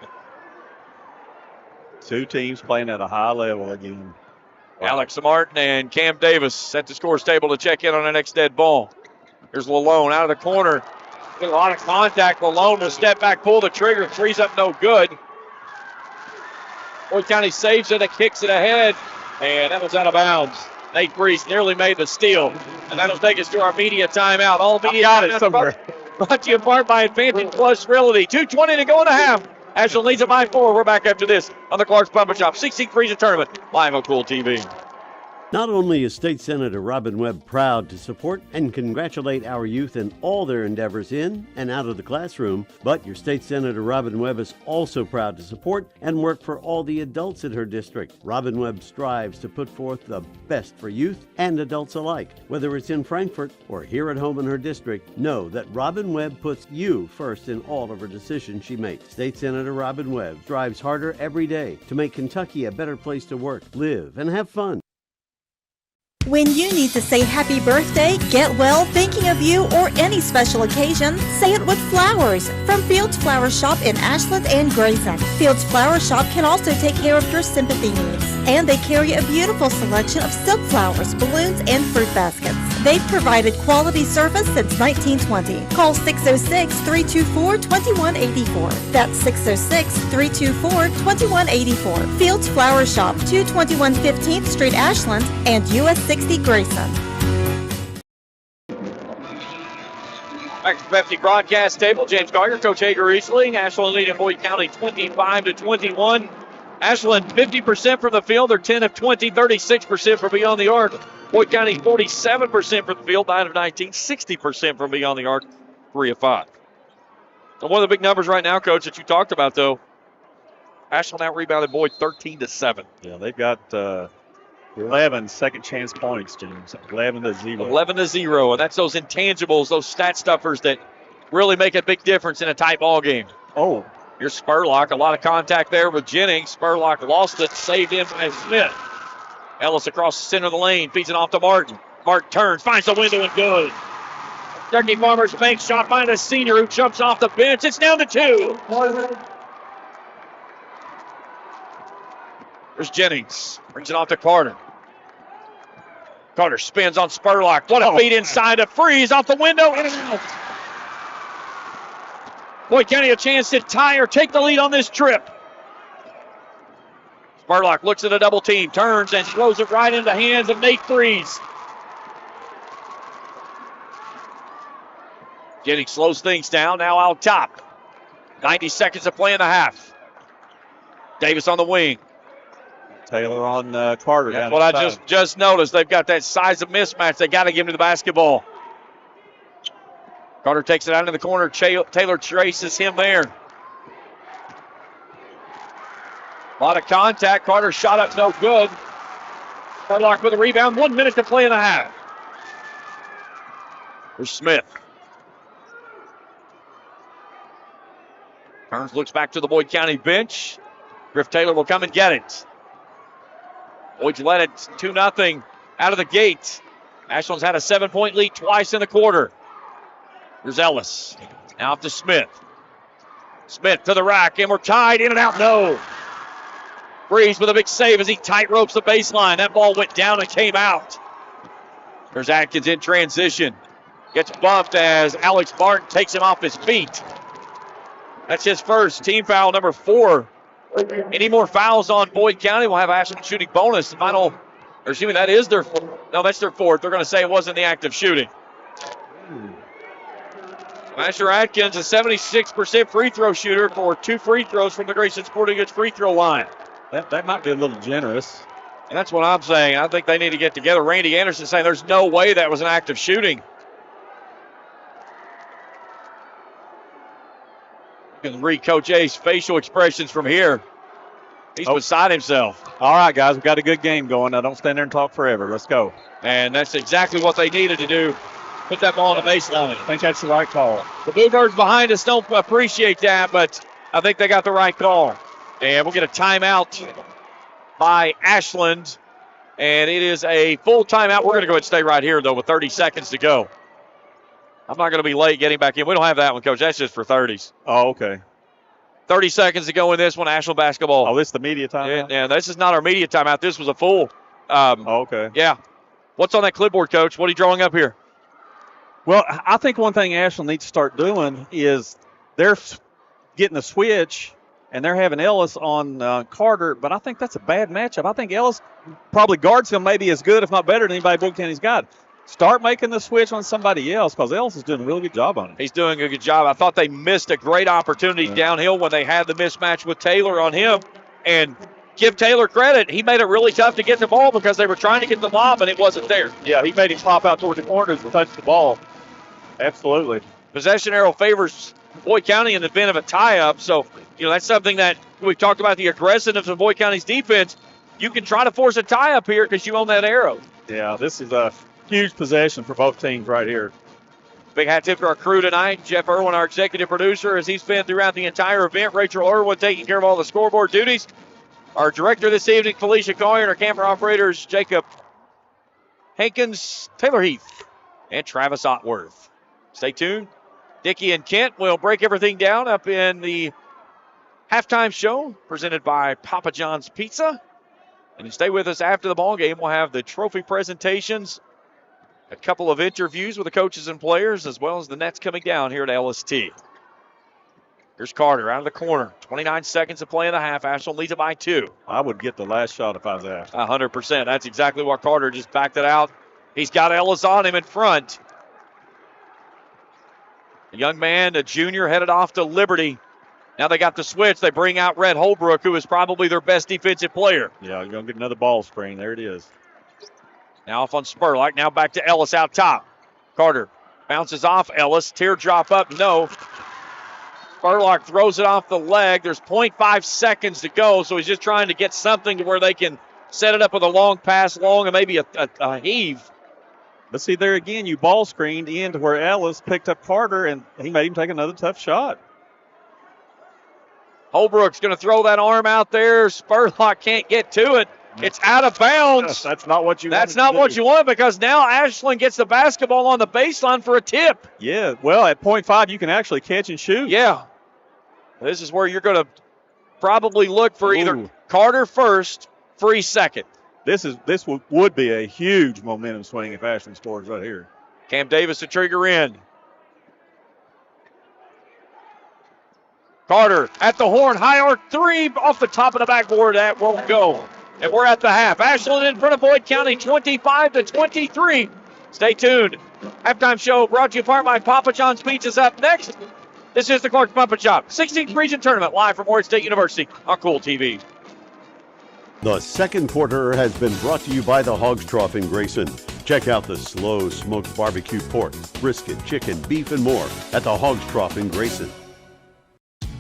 2 teams playing at a high level again. Alex Martin and Cam Davis at the scores table to check in on the next dead ball. Here's Lalone out of the corner. Get a lot of contact. Lalone will step back, pull the trigger, three's up, no good. Boyd County saves it, kicks it ahead, and that was out of bounds. Nate Freeze nearly made the steal, and that'll take us to our media timeout. All media timeouts somewhere. Brought to you in part by Advantage Plus Realty. 2:20 to go in the half. Ashland leads it by 4. We're back after this on the Clark's Pump and Shop 16th Region Tournament live on Kool TV. Not only is State Senator Robin Webb proud to support and congratulate our youth in all their endeavors in and out of the classroom, but your State Senator Robin Webb is also proud to support and work for all the adults in her district. Robin Webb strives to put forth the best for youth and adults alike. Whether it's in Frankfort or here at home in her district, know that Robin Webb puts you first in all of her decisions she makes. State Senator Robin Webb strives harder every day to make Kentucky a better place to work, live, and have fun. When you need to say happy birthday, get well, thinking of you, or any special occasion, say it with flowers from Fields Flower Shop in Ashland and Grayson. Fields Flower Shop can also take care of your sympathy needs, and they carry a beautiful selection of silk flowers, balloons, and fruit baskets. They've provided quality service since 1920. Call 606-324-2184. That's 606-324-2184. Fields Flower Shop, 221 15th Street, Ashland, and US 60 Grayson. Back to the Pepsi broadcast table. James Geiger, Coach Hager Riesling. Ashland leading Boyd County 25-21. Ashland 50% from the field. They're 10 of 20, 36% from beyond the arc. Boyd County 47% from the field, 9 of 19, 60% from beyond the arc, 3 of 5. So one of the big numbers right now, Coach, that you talked about, though, Ashland out-rebounded Boyd 13-7. Yeah, they've got 11 second chance points, James. 11-0. 11-0, and that's those intangibles, those stat stuffers that really make a big difference in a tight ball game. Oh. Here's Spurlock, a lot of contact there with Jennings. Spurlock lost it, saved in by Smith. Ellis across the center of the lane, feeds it off to Martin. Martin turns, finds the window and good. Kentucky Farmers bank shot by the senior who jumps off the bench. It's down to 2. There's Jennings, brings it off to Carter. Carter spins on Spurlock. What a feed inside to Freeze off the window, in and out. Boyd County a chance to tie or take the lead on this trip. Spurlock looks at a double team, turns and throws it right into the hands of Nate Freeze. Jennings slows things down, now out top. 90 seconds to play in the half. Davis on the wing. Taylor on Carter. That's what I just noticed. They've got that size of mismatch. They got to give him the basketball. Carter takes it out in the corner. Taylor traces him there. A lot of contact. Carter shot up, no good. Spurlock with a rebound. 1 minute to play in the half. Here's Smith. Turns, looks back to the Boyd County bench. Griff Taylor will come and get it. Boyd's led it 2-0 out of the gate. Ashland's had a 7-point lead twice in the quarter. Here's Ellis. Now off to Smith. Smith to the rack, and we're tied. In and out, no. Freeze with a big save as he tight ropes the baseline. That ball went down and came out. There's Atkins in transition. Gets bumped as Alex Martin takes him off his feet. That's his first. Team foul number 4. Any more fouls on Boyd County, we'll have Ashland shooting bonus. The final, or excuse me, that is their, no, that's their 4th. They're going to say it wasn't the act of shooting. Asher Atkins, a 76% free throw shooter for 2 free throws from the Grayson Sporting Goods free throw line. That might be a little generous. And that's what I'm saying. I think they need to get together. Randy Anderson saying there's no way that was an act of shooting. You can read Coach A's facial expressions from here. He's beside himself. All right, guys, we've got a good game going. Now, don't stand there and talk forever. Let's go. And that's exactly what they needed to do. Put that ball on the baseline. I think that's the right call. The Bluebirds behind us don't appreciate that, but I think they got the right call. And we'll get a timeout by Ashland. And it is a full timeout. We're going to go ahead and stay right here, though, with 30 seconds to go. I'm not going to be late getting back in. We don't have that one, Coach. That's just for 30s. Oh, okay. 30 seconds to go in this one, Ashland basketball. Oh, this is the media timeout? Yeah, this is not our media timeout. This was a full. Okay. Yeah. What's on that clipboard, Coach? What are you drawing up here? Well, I think one thing Ashland needs to start doing is they're getting a switch, and they're having Ellis on Carter, but I think that's a bad matchup. I think Ellis probably guards him maybe as good, if not better, than anybody Boyd County's got. Start making the switch on somebody else, because Ellis is doing a really good job on it. He's doing a good job. I thought they missed a great opportunity downhill when they had the mismatch with Taylor on him. And give Taylor credit, he made it really tough to get the ball because they were trying to get the lob and it wasn't there. Yeah, he made him pop out toward the corners and touch the ball. Absolutely. Possession arrow favors Boyd County in the event of a tie-up. So, that's something that we've talked about, the aggressiveness of Boyd County's defense. You can try to force a tie-up here because you own that arrow. Yeah, this is a huge possession for both teams right here. Big hat tip to our crew tonight. Jeff Irwin, our executive producer, as he's been throughout the entire event. Rachel Irwin taking care of all the scoreboard duties. Our director this evening, Felicia Collier, and our camera operators, Jacob Hankins, Taylor Heath, and Travis Otworth. Stay tuned. Dickie and Kent will break everything down up in the halftime show presented by Papa John's Pizza. And stay with us after the ball game. We'll have the trophy presentations, a couple of interviews with the coaches and players, as well as the Nets coming down here at LST. Here's Carter out of the corner. 29 seconds to play in the half. Ashland leads it by 2. I would get the last shot if I was asked. 100%. That's exactly what Carter just backed it out. He's got Ellis on him in front. A young man, a junior, headed off to Liberty. Now they got the switch. They bring out Red Holbrook, who is probably their best defensive player. Yeah, you're going to get another ball screen. There it is. Now off on Spurlock. Now back to Ellis out top. Carter bounces off Ellis. Teardrop up, no. Spurlock throws it off the leg. There's 0.5 seconds to go, so he's just trying to get something to where they can set it up with a long pass, long, and maybe a heave. But see, there again, you ball screened in to where Ellis picked up Carter, and he made him take another tough shot. Holbrook's going to throw that arm out there. Spurlock can't get to it. It's out of bounds. That's not what you want. That's not what you want, because now Ashland gets the basketball on the baseline for a tip. Yeah, well, at 0.5, you can actually catch and shoot. Yeah. This is where you're going to probably look for either Carter first, Free second. This would be a huge momentum swing if Ashland scores right here. Cam Davis to trigger in. Carter at the horn, high arc three off the top of the backboard. That won't go. And we're at the half. Ashland in front of Boyd County, 25-23. Stay tuned. Halftime show brought to you in part by Papa John's Pizza's up next. This is the Clark's Pump and Shop 16th Region Tournament live from Oregon State University on Kool TV. The second quarter has been brought to you by the Hogs Trough in Grayson. Check out the slow smoked barbecue pork, brisket, chicken, beef, and more at the Hogs Trough in Grayson.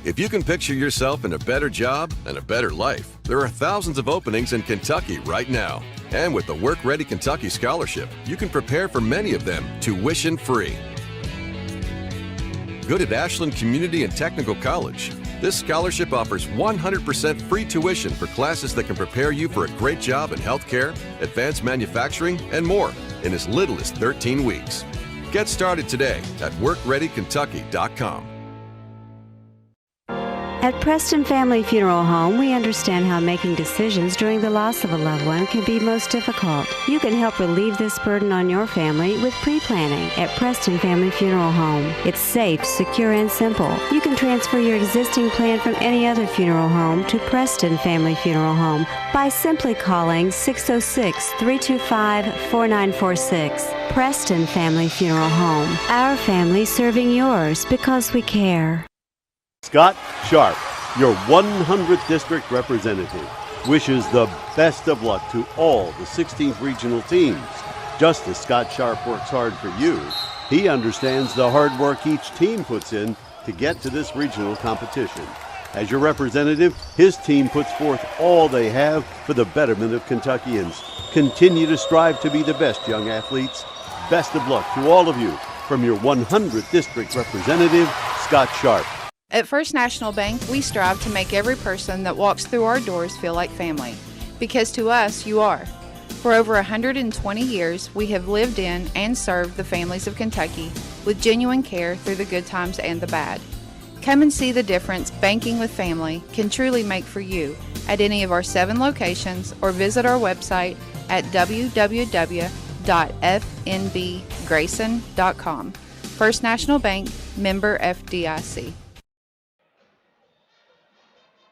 If you can picture yourself in a better job and a better life, there are thousands of openings in Kentucky right now. And with the Work Ready Kentucky Scholarship, you can prepare for many of them tuition-free. Good at Ashland Community and Technical College. This scholarship offers 100% free tuition for classes that can prepare you for a great job in healthcare, advanced manufacturing, and more in as little as 13 weeks. Get started today at workreadykentucky.com. At Preston Family Funeral Home, we understand how making decisions during the loss of a loved one can be most difficult. You can help relieve this burden on your family with pre-planning at Preston Family Funeral Home. It's safe, secure, and simple. You can transfer your existing plan from any other funeral home to Preston Family Funeral Home by simply calling 606-325-4946. Preston Family Funeral Home. Our family serving yours because we care. Scott Sharp, your 100th district representative, wishes the best of luck to all the 16th regional teams. Just as Scott Sharp works hard for you, he understands the hard work each team puts in to get to this regional competition. As your representative, his team puts forth all they have for the betterment of Kentuckians. Continue to strive to be the best, young athletes. Best of luck to all of you. From your 100th District Representative, Scott Sharp. At First National Bank, we strive to make every person that walks through our doors feel like family. Because to us, you are. For over 120 years, we have lived in and served the families of Kentucky with genuine care through the good times and the bad. Come and see the difference banking with family can truly make for you at any of our 7 locations or visit our website at www.fnbgrayson.com. First National Bank, member FDIC.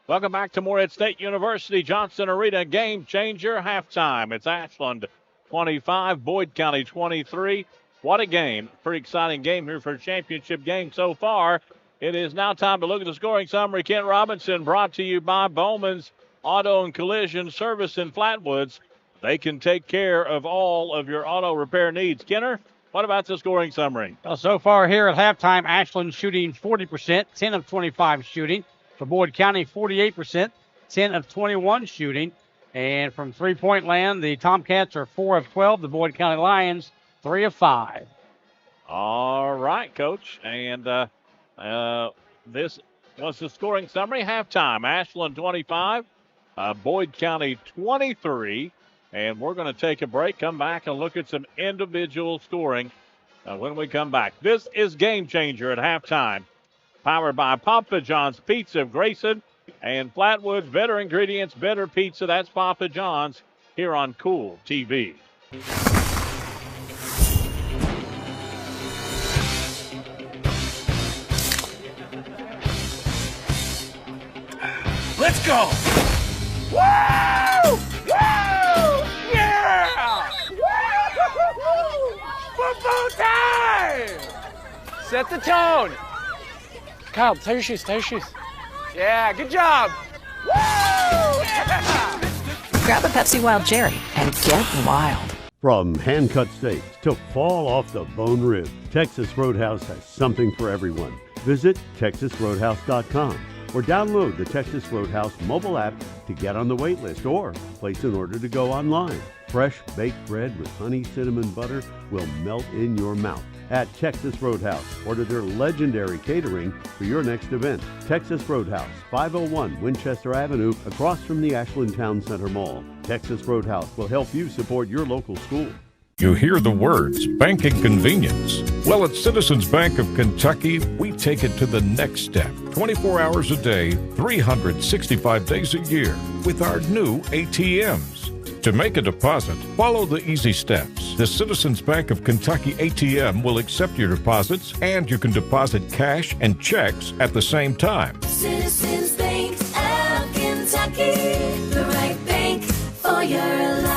Welcome back to Morehead State University Johnson Arena Game Changer halftime. It's Ashland 25, Boyd County 23. What a game. Pretty exciting game here for a championship game so far. It is now time to look at the scoring summary. Kent Robinson brought to you by Bowman's Auto and Collision Service in Flatwoods. They can take care of all of your auto repair needs. Kenner, what about the scoring summary? Well, so far here at halftime, Ashland shooting 40%, 10 of 25 shooting. For Boyd County, 48%, 10 of 21 shooting. And from three-point land, the Tomcats are 4 of 12. The Boyd County Lions, 3 of 5. All right, Coach. And this was the scoring summary. Halftime, Ashland 25, Boyd County 23. And we're going to take a break, come back, and look at some individual scoring when we come back. This is Game Changer at halftime. Powered by Papa John's Pizza of Grayson and Flatwoods. Better ingredients, better pizza. That's Papa John's here on Kool TV. Let's go! Woo! Woo! Yeah! Woo! Football time! Set the tone. Kyle, tie your shoes, tie your shoes. Yeah, good job. Woo! Yeah! Grab a Pepsi Wild Cherry and get wild. From hand-cut steaks to fall off the bone rib, Texas Roadhouse has something for everyone. Visit TexasRoadhouse.com or download the Texas Roadhouse mobile app to get on the wait list or place an order to go online. Fresh baked bread with honey cinnamon butter will melt in your mouth. At Texas Roadhouse, order their legendary catering for your next event. Texas Roadhouse, 501 Winchester Avenue, across from the Ashland Town Center Mall. Texas Roadhouse will help you support your local school. You hear the words, bank and convenience. Well, at Citizens Bank of Kentucky, we take it to the next step. 24 hours a day, 365 days a year with our new ATMs. To make a deposit, follow the easy steps. The Citizens Bank of Kentucky ATM will accept your deposits, and you can deposit cash and checks at the same time. Citizens Bank of Kentucky, the right bank for your life.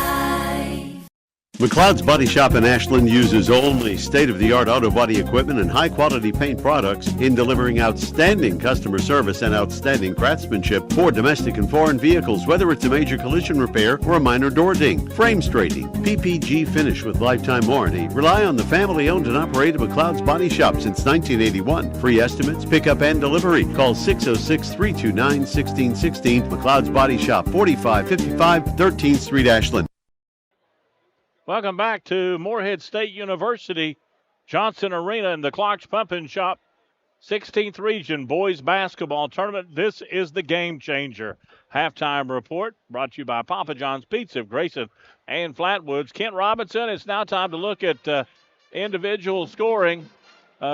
McLeod's Body Shop in Ashland uses only state-of-the-art auto body equipment and high-quality paint products in delivering outstanding customer service and outstanding craftsmanship for domestic and foreign vehicles, whether it's a major collision repair or a minor door ding, frame straightening, PPG finish with lifetime warranty. Rely on the family-owned and operated McLeod's Body Shop since 1981. Free estimates, pickup, and delivery. Call 606-329-1616. McLeod's Body Shop, 4555 13th Street, Ashland. Welcome back to Morehead State University, Johnson Arena in the Clark's Pumping Shop 16th Region Boys Basketball Tournament. This is the Game Changer halftime report brought to you by Papa John's Pizza of Grayson and Flatwoods. Kent Robinson, it's now time to look at individual scoring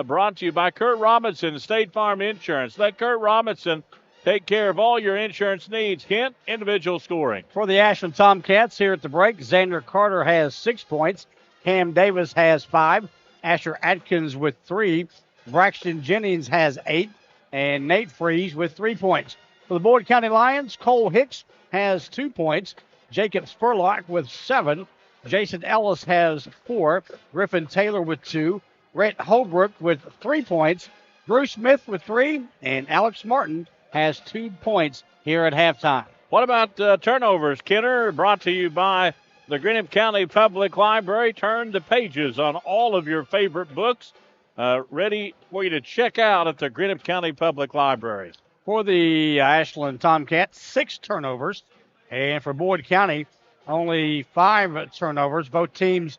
brought to you by Kurt Robinson, State Farm Insurance. Let Kurt Robinson take care of all your insurance needs. Kent, individual scoring. For the Ashland Tomcats here at the break, Xander Carter has 6 points. Cam Davis has 5. Asher Atkins with 3. Braxton Jennings has 8. And Nate Freeze with 3 points. For the Boyd County Lions, Cole Hicks has 2 points. Jacob Spurlock with 7. Jason Ellis has 4. Griffin Taylor with 2. Rhett Holbrook with 3 points. Drew Smith with 3. And Alex Martin has 2 points here at halftime. What about turnovers, Kenner? Brought to you by the Greenup County Public Library. Turn the pages on all of your favorite books. Ready for you to check out at the Greenup County Public Library. For the Ashland Tomcats, 6 turnovers. And for Boyd County, only 5 turnovers. Both teams,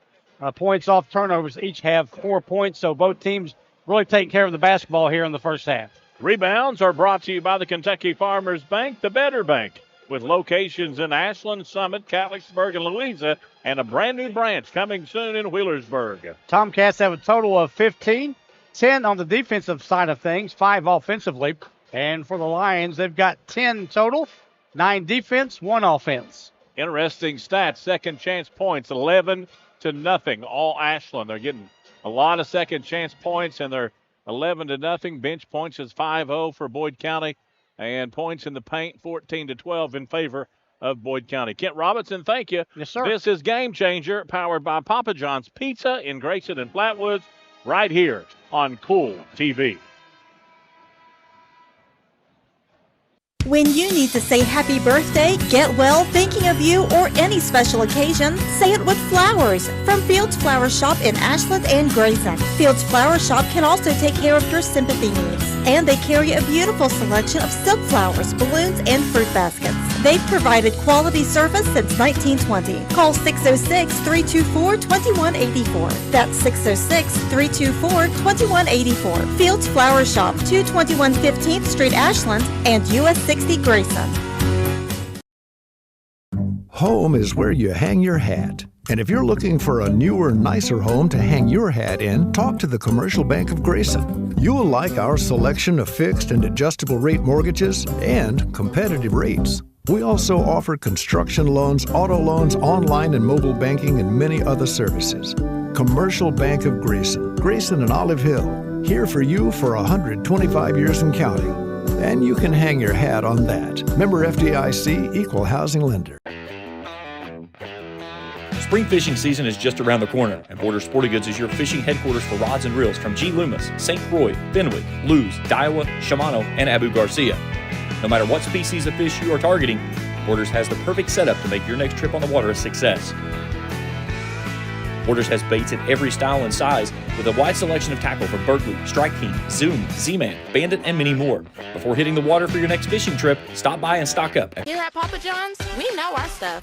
points off turnovers, each have 4 points. So both teams really taking care of the basketball here in the first half. Rebounds are brought to you by the Kentucky Farmers Bank, the Better Bank, with locations in Ashland, Summit, Catlettsburg, and Louisa, and a brand new branch coming soon in Wheelersburg. Tomcats have a total of 15, 10 on the defensive side of things, 5 offensively. And for the Lions, they've got 10 total, 9 defense, 1 offense. Interesting stats, second chance points, 11-0, all Ashland. They're getting a lot of second chance points, and they're 11-0. Bench points is 5-0 for Boyd County, and points in the paint 14-12 in favor of Boyd County. Kent Robinson, thank you. Yes, sir. This is Game Changer, powered by Papa John's Pizza in Grayson and Flatwoods, right here on Kool TV. When you need to say happy birthday, get well, thinking of you, or any special occasion, say it with flowers from Fields Flower Shop in Ashland and Grayson. Fields Flower Shop can also take care of your sympathy needs, and they carry a beautiful selection of silk flowers, balloons, and fruit baskets. They've provided quality service since 1920. Call 606-324-2184. That's 606-324-2184. Fields Flower Shop, 221 15th Street, Ashland, and US 60 Grayson. Home is where you hang your hat. And if you're looking for a newer, nicer home to hang your hat in, talk to the Commercial Bank of Grayson. You'll like our selection of fixed and adjustable rate mortgages and competitive rates. We also offer construction loans, auto loans, online and mobile banking, and many other services. Commercial Bank of Grayson, Grayson and Olive Hill, here for you for 125 years and counting. And you can hang your hat on that. Member FDIC, Equal Housing Lender. Spring fishing season is just around the corner, and Borders Sporting Goods is your fishing headquarters for rods and reels from G. Loomis, St. Croix, Fenwick, Lewes, Daiwa, Shimano, and Abu Garcia. No matter what species of fish you are targeting, Borders has the perfect setup to make your next trip on the water a success. Borders has baits in every style and size with a wide selection of tackle from Berkeley, Strike King, Zoom, Z-Man, Bandit, and many more. Before hitting the water for your next fishing trip, stop by and stock up. Here at Papa John's, we know our stuff.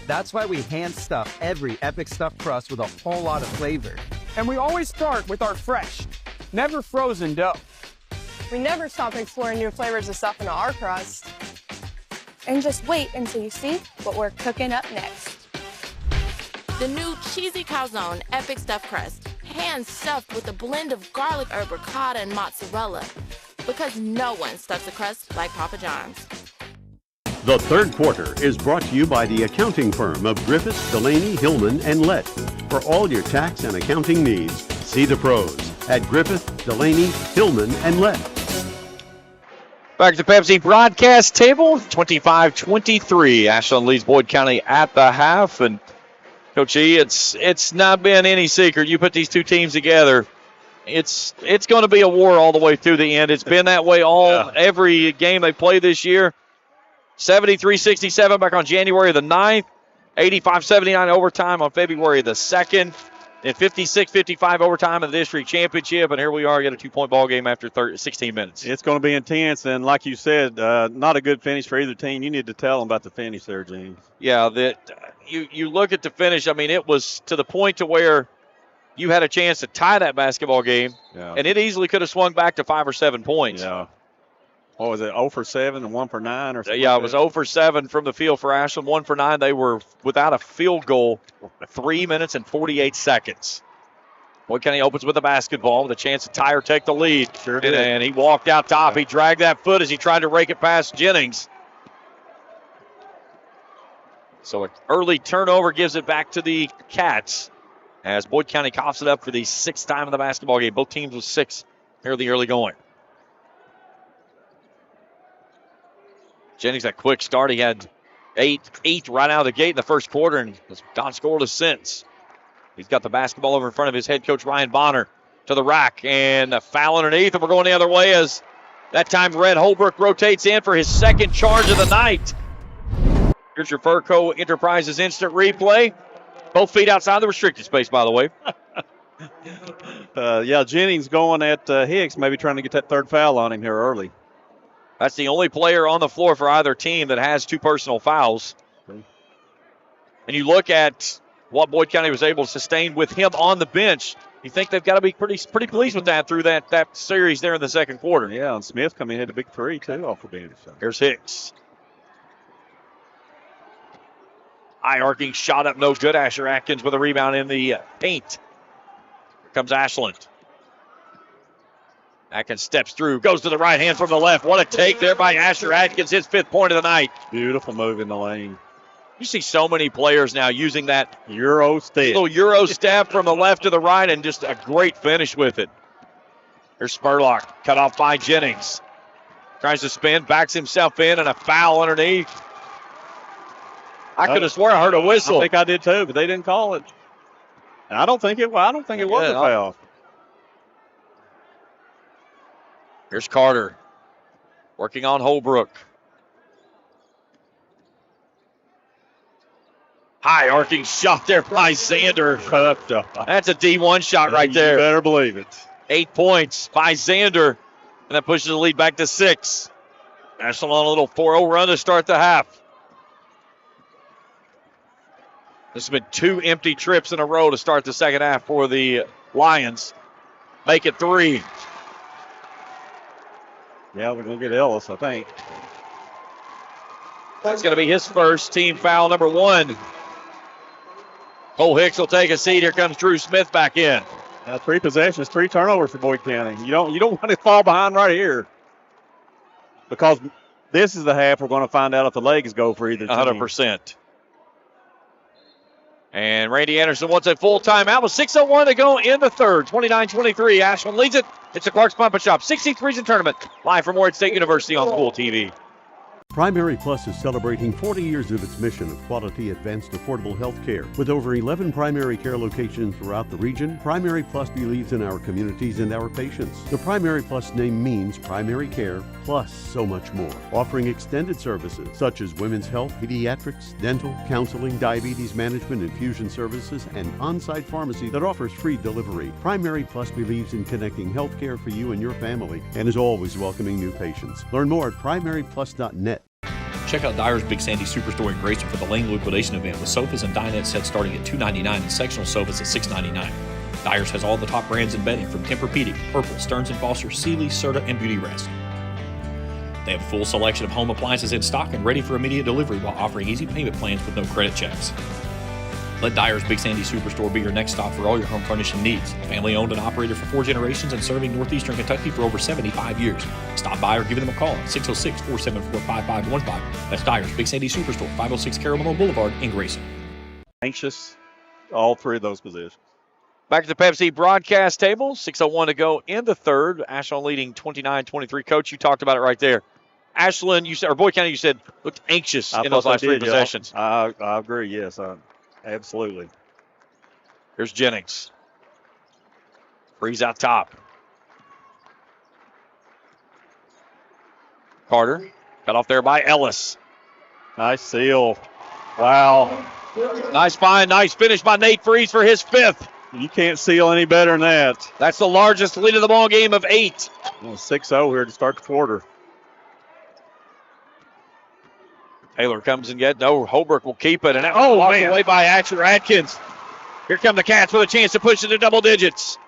That's why we hand stuff every Epic Stuffed Crust with a whole lot of flavor. And we always start with our fresh, never frozen dough. We never stop exploring new flavors of stuff in our crust. And just wait until you see what we're cooking up next. The new cheesy calzone epic stuffed crust, hand stuffed with a blend of garlic herb ricotta and mozzarella, because no one stuffs a crust like Papa John's. The third quarter is brought to you by the accounting firm of Griffiths, Delaney, Hillman, and Lett. For all your tax and accounting needs, see the pros at Griffith, Delaney, Hillman, and Lett. Back to the Pepsi broadcast table, 25-23. Ashland leads Boyd County at the half. And, Coach E, it's not been any secret. You put these two teams together, it's going to be a war all the way through the end. It's been that way every game they play this year. 73-67 back on January the 9th. 85-79 overtime on February the 2nd. And 56-55 overtime in the district championship. And here we are, get a 2-point ball game after 16 minutes. It's going to be intense. And like you said, not a good finish for either team. You need to tell them about the finish there, James. Yeah, that you look at the finish. I mean, it was to the point to where you had a chance to tie that basketball game. Yeah. And it easily could have swung back to 5 or 7 points. Yeah. What was it, 0 for 7 and 1 for 9 or something? Yeah, it was 0 for 7 from the field for Ashland, 1 for 9. They were without a field goal 3 minutes and 48 seconds. Boyd County opens with a basketball with a chance to tie or take the lead. Sure did. And he walked out top. He dragged that foot as he tried to rake it past Jennings. So an early turnover gives it back to the Cats as Boyd County coughs it up for the 6th time in the basketball game. Both teams with 6 here in the early going. Jennings, that quick start. He had eight right out of the gate in the first quarter, and has gone scoreless since. He's got the basketball over in front of his head coach, Ryan Bonner, to the rack, and a foul underneath, and we're going the other way as that time Red Holbrook rotates in for his 2nd charge of the night. Here's your Furco Enterprises instant replay. Both feet outside the restricted space, by the way. Yeah, Jennings going at Hicks, maybe trying to get that 3rd foul on him here early. That's the only player on the floor for either team that has 2 personal fouls. And you look at what Boyd County was able to sustain with him on the bench. You think they've got to be pretty pleased with that through that series there in the second quarter. Yeah, and Smith come in hit a big 3, too, off the bench. So. Here's Hicks. High arcing shot up, no good. Asher Atkins with a rebound in the paint. Here comes Ashland. Atkins steps through, goes to the right hand from the left. What a take there by Asher Atkins, his 5th point of the night. Beautiful move in the lane. You see so many players now using that Euro step. Little Euro step from the left to the right, and just a great finish with it. Here's Spurlock, cut off by Jennings. Tries to spin, backs himself in, and a foul underneath. I could have sworn I heard a whistle. I think I did too, but they didn't call it. And I don't think it was a foul. Here's Carter, working on Holbrook. High arcing shot there by Xander. That's a D1 shot right there. You better believe it. 8 points by Xander. And that pushes the lead back to 6. Ashland on a little 4-0 run to start the half. This has been 2 empty trips in a row to start the second half for the Lions. Make it 3. Yeah, we're going to get Ellis, I think. That's going to be his first, team foul number 1. Cole Hicks will take a seat. Here comes Drew Smith back in. 3 possessions, 3 turnovers for Boyd County. You don't want to fall behind right here, because this is the half we're going to find out if the legs go for either team. 100%. And Randy Anderson wants a full timeout with 6:01 to go in the third. 29-23. Ashland leads it. It's the Clark's Pump and Shop 16th Region Tournament. Live from Ward State University on Kool TV. Primary Plus is celebrating 40 years of its mission of quality, advanced, affordable health care. With over 11 primary care locations throughout the region, Primary Plus believes in our communities and our patients. The Primary Plus name means primary care plus so much more. Offering extended services such as women's health, pediatrics, dental, counseling, diabetes management, infusion services, and on-site pharmacy that offers free delivery. Primary Plus believes in connecting health care for you and your family and is always welcoming new patients. Learn more at primaryplus.net. Check out Dyer's Big Sandy Superstore in Grayson for the Lane liquidation event with sofas and dinette sets starting at $299 and sectional sofas at $699. Dyer's has all the top brands in bedding from Tempur-Pedic, Purple, Stearns & Foster, Sealy, Serta, and Beauty Rest. They have a full selection of home appliances in stock and ready for immediate delivery while offering easy payment plans with no credit checks. Let Dyer's Big Sandy Superstore be your next stop for all your home furnishing needs. Family owned and operated for 4 generations and serving northeastern Kentucky for over 75 years. Stop by or give them a call at 606-474-5515. That's Dyer's Big Sandy Superstore, 506 Carroll Boulevard in Grayson. Anxious, all 3 of those positions. Back to the Pepsi broadcast table. 6:01 to go in the third. Ashland leading 29-23. Coach, you talked about it right there. Ashland, you said, or Boyd County, you said, looked anxious in those last 3 possessions. I agree, yes. Absolutely. Here's Jennings. Freeze out top. Carter. Cut off there by Ellis. Nice seal. Wow. Nice find. Nice finish by Nate Freeze for his 5th. You can't seal any better than that. That's the largest lead of the ball game of 8. 6-0 here to start the quarter. Taylor comes and gets. No, Holbrook will keep it. And that was walked away by Asher Atkins. Here come the Cats with a chance to push it to double digits.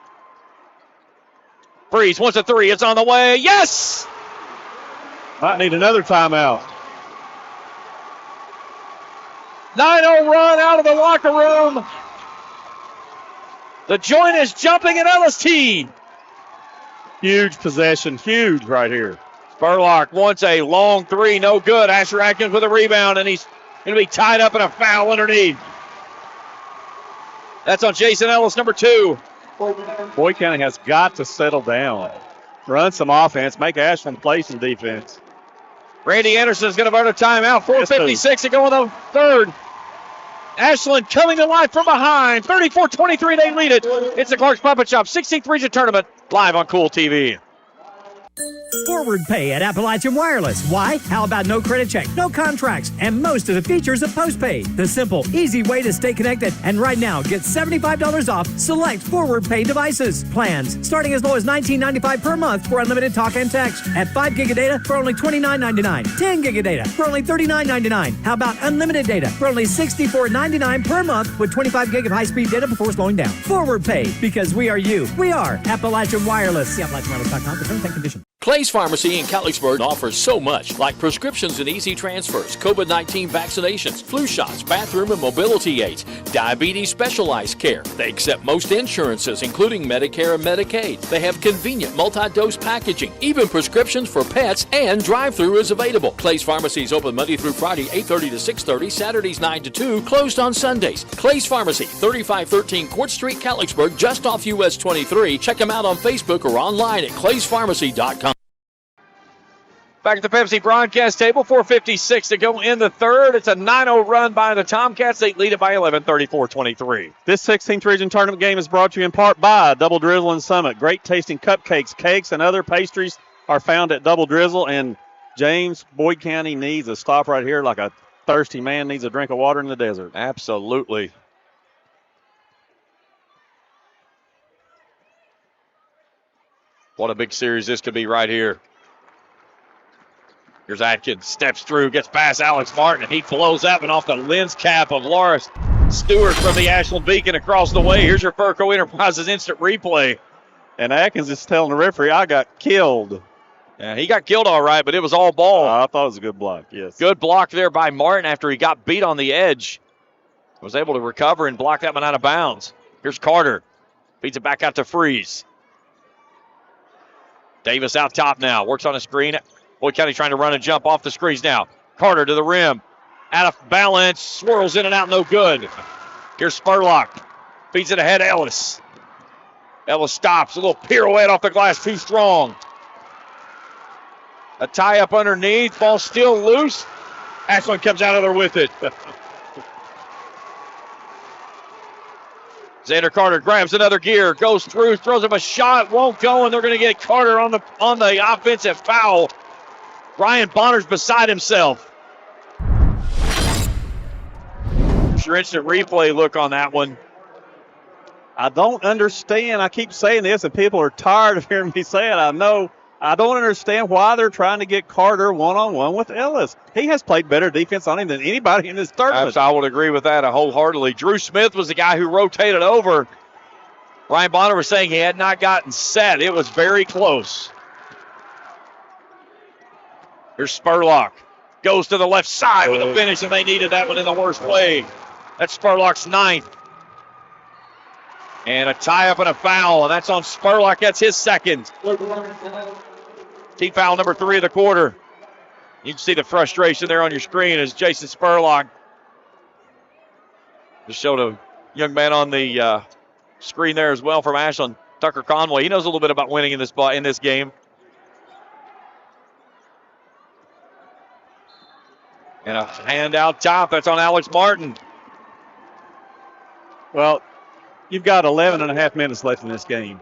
Freeze wants a 3. It's on the way. Yes! Might need another timeout. 9-0 run out of the locker room. The joint is jumping at LST. Huge possession. Huge right here. Spurlock wants a long 3, no good. Asher Atkins with a rebound, and he's going to be tied up in a foul underneath. That's on Jason Ellis, number 2. Boyd County has got to settle down. Run some offense, make Ashland play some defense. Randy Anderson is going to burn a timeout. 4:56 to go in the third. Ashland coming to life from behind. 34-23, they lead it. It's the Clark's Pump and Shop 16th Region Tournament, live on Kool TV. Forward pay at Appalachian Wireless. Why? How about no credit check, no contracts, and most of the features of postpaid? The simple, easy way to stay connected. And right now, get $75 off select Forward pay devices. Plans starting as low as $19.95 per month for unlimited talk and text. At 5 gig of data for only $29.99. 10 gig of data for only $39.99. How about unlimited data for only $64.99 per month with 25 gig of high-speed data before slowing down? Forward pay, because we are you. We are Appalachian Wireless. See AppalachianWireless.com for terms and conditions. Clay's Pharmacy in Catlettsburg offers so much, like prescriptions and easy transfers, COVID-19 vaccinations, flu shots, bathroom and mobility aids, diabetes specialized care. They accept most insurances, including Medicare and Medicaid. They have convenient multi-dose packaging, even prescriptions for pets, and drive-thru is available. Clay's Pharmacy is open Monday through Friday, 8:30 to 6:30, Saturdays 9 to 2, closed on Sundays. Clay's Pharmacy, 3513 Court Street, Catlettsburg, just off US 23. Check them out on Facebook or online at clayspharmacy.com. Back at the Pepsi broadcast table, 4:56 to go in the third. It's a 9-0 run by the Tomcats. They lead it by 11, 34-23. This 16th region tournament game is brought to you in part by Double Drizzle and Summit. Great tasting cupcakes, cakes, and other pastries are found at Double Drizzle. And James, Boyd County needs a stop right here like a thirsty man needs a drink of water in the desert. Absolutely. What a big series this could be right here. Here's Atkins, steps through, gets past Alex Martin, and he flows that one off the lens cap of Laura Stewart from the Ashland Beacon across the way. Here's your Furco Enterprises instant replay. And Atkins is telling the referee, I got killed. Yeah, he got killed all right, but it was all ball. I thought it was a good block, yes. Good block there by Martin after he got beat on the edge. Was able to recover and block that one out of bounds. Here's Carter. Feeds it back out to Freeze. Davis out top now. Works on a screen. Boyd County trying to run and jump off the screens now. Carter to the rim. Out of balance. Swirls in and out. No good. Here's Spurlock. Feeds it ahead. Ellis. Ellis stops. A little pirouette off the glass. Too strong. A tie up underneath. Ball still loose. Ashland comes out of there with it. Xander Carter grabs another gear. Goes through. Throws him a shot. Won't go. And they're going to get Carter on the offensive foul. Ryan Bonner's beside himself. Your instant replay look on that one. I don't understand. I keep saying this, and people are tired of hearing me say it. I know. I don't understand why they're trying to get Carter one-on-one with Ellis. He has played better defense on him than anybody in this tournament. I would agree with that wholeheartedly. Drew Smith was the guy who rotated over. Ryan Bonner was saying he had not gotten set. It was very close. Here's Spurlock. Goes to the left side with a finish, and they needed that one in the worst way. That's Spurlock's ninth. And a tie-up and a foul, and that's on Spurlock. That's his second. Team foul number 3 of the quarter. You can see the frustration there on your screen as Jason Spurlock just showed a young man on the screen there as well from Ashland, Tucker Conway. He knows a little bit about winning in this game. And a hand out top. That's on Alex Martin. Well, you've got 11 and a half minutes left in this game.